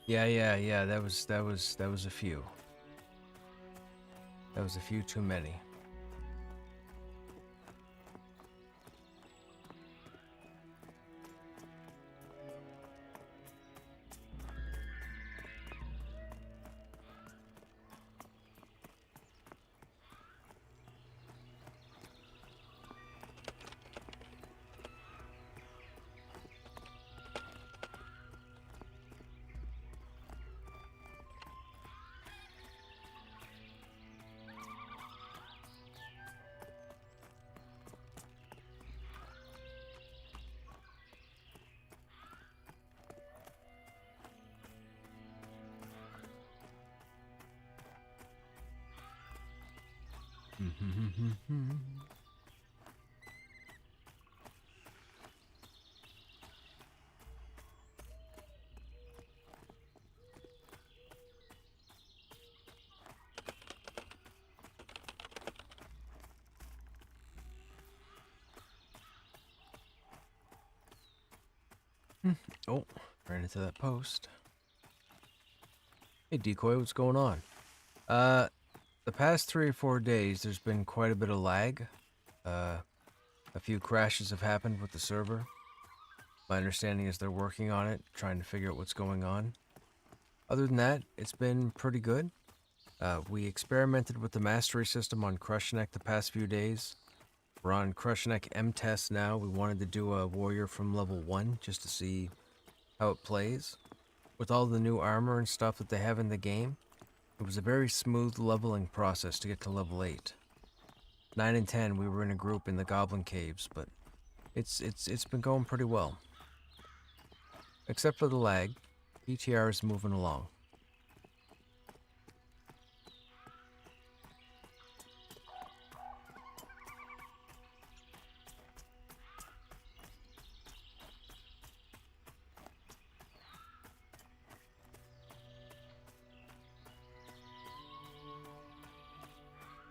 Yeah. That was a few. That was a few too many. Oh, ran into that post. Hey, Decoy, what's going on? The past 3 or 4 days, there's been quite a bit of lag. A few crashes have happened with the server. My understanding is they're working on it, trying to figure out what's going on. Other than that, it's been pretty good. We experimented with the mastery system on Krushnek the past few days. We're on Krushnek M test now. We wanted to do a warrior from level 1 just to see how it plays. With all the new armor and stuff that they have in the game, it was a very smooth leveling process to get to level 8. 9 and 10 we were in a group in the Goblin Caves, but it's been going pretty well. Except for the lag, PTR is moving along.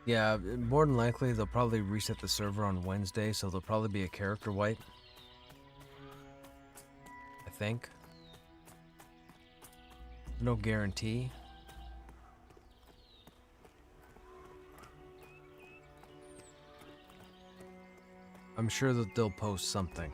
Yeah, more than likely they'll probably reset the server on Wednesday, so there'll probably be a character wipe. I think. No guarantee. I'm sure that they'll post something.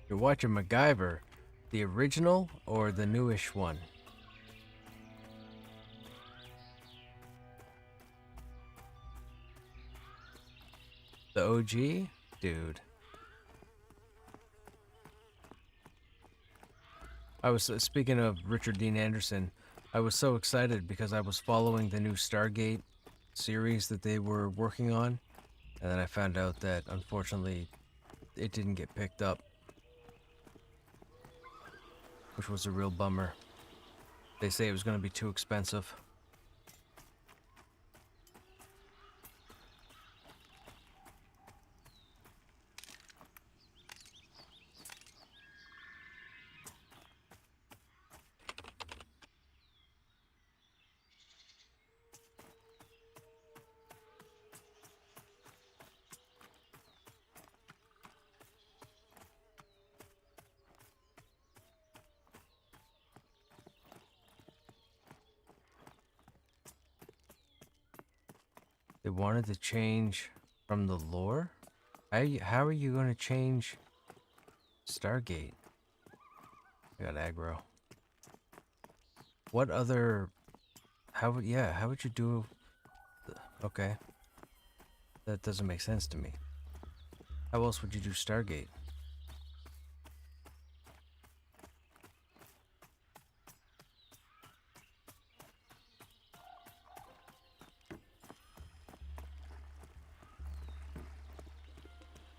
You're watching MacGyver, the original or the newish one? The OG? Dude. I was speaking of Richard Dean Anderson. I was so excited because I was following the new Stargate series that they were working on, and then I found out that unfortunately it didn't get picked up, which was a real bummer. They say it was going to be too expensive. They wanted to change from the lore? How are you going to change Stargate? I got aggro. What other... how would you do... okay. That doesn't make sense to me. How else would you do Stargate?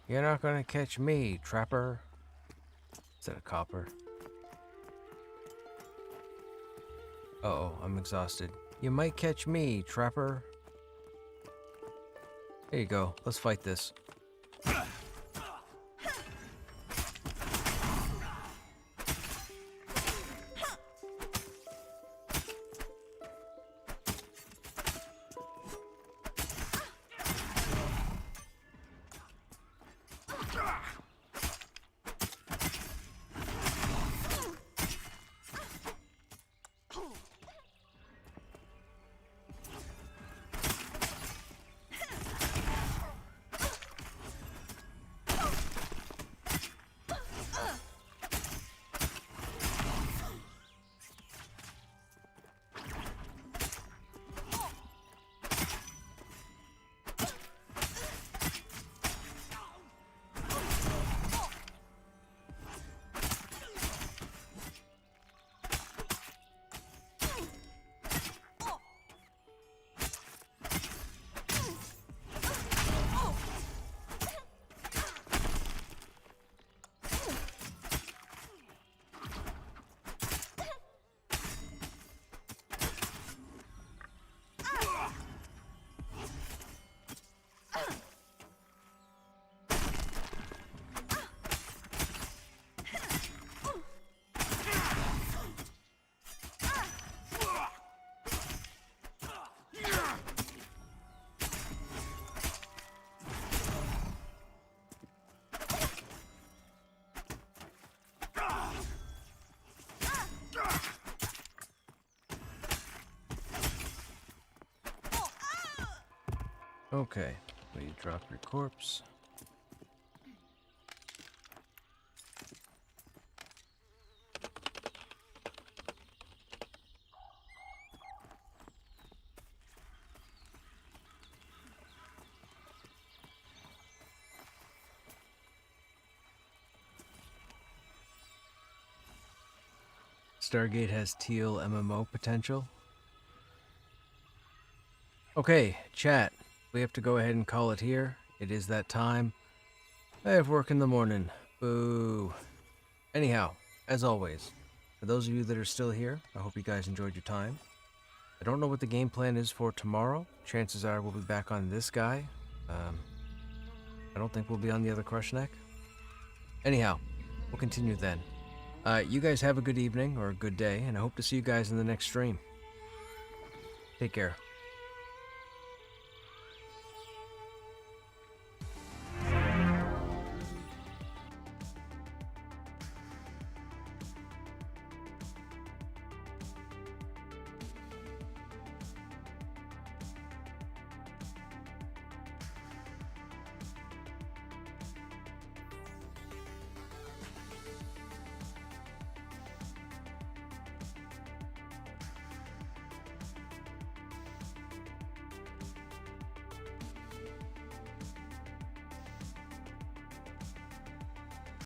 You're not gonna catch me, trapper. Is that a copper? Uh-oh, I'm exhausted. You might catch me, trapper. There you go. Let's fight this. Okay, will you drop your corpse? Stargate has teal MMO potential. Okay, chat. We have to go ahead and call it here. It is that time. I have work in the morning. Boo. Anyhow, as always, for those of you that are still here, I hope you guys enjoyed your time. I don't know what the game plan is for tomorrow. Chances are we'll be back on this guy. I don't think we'll be on the other Krushnek. Anyhow, we'll continue then. You guys have a good evening or a good day, and I hope to see you guys in the next stream. Take care.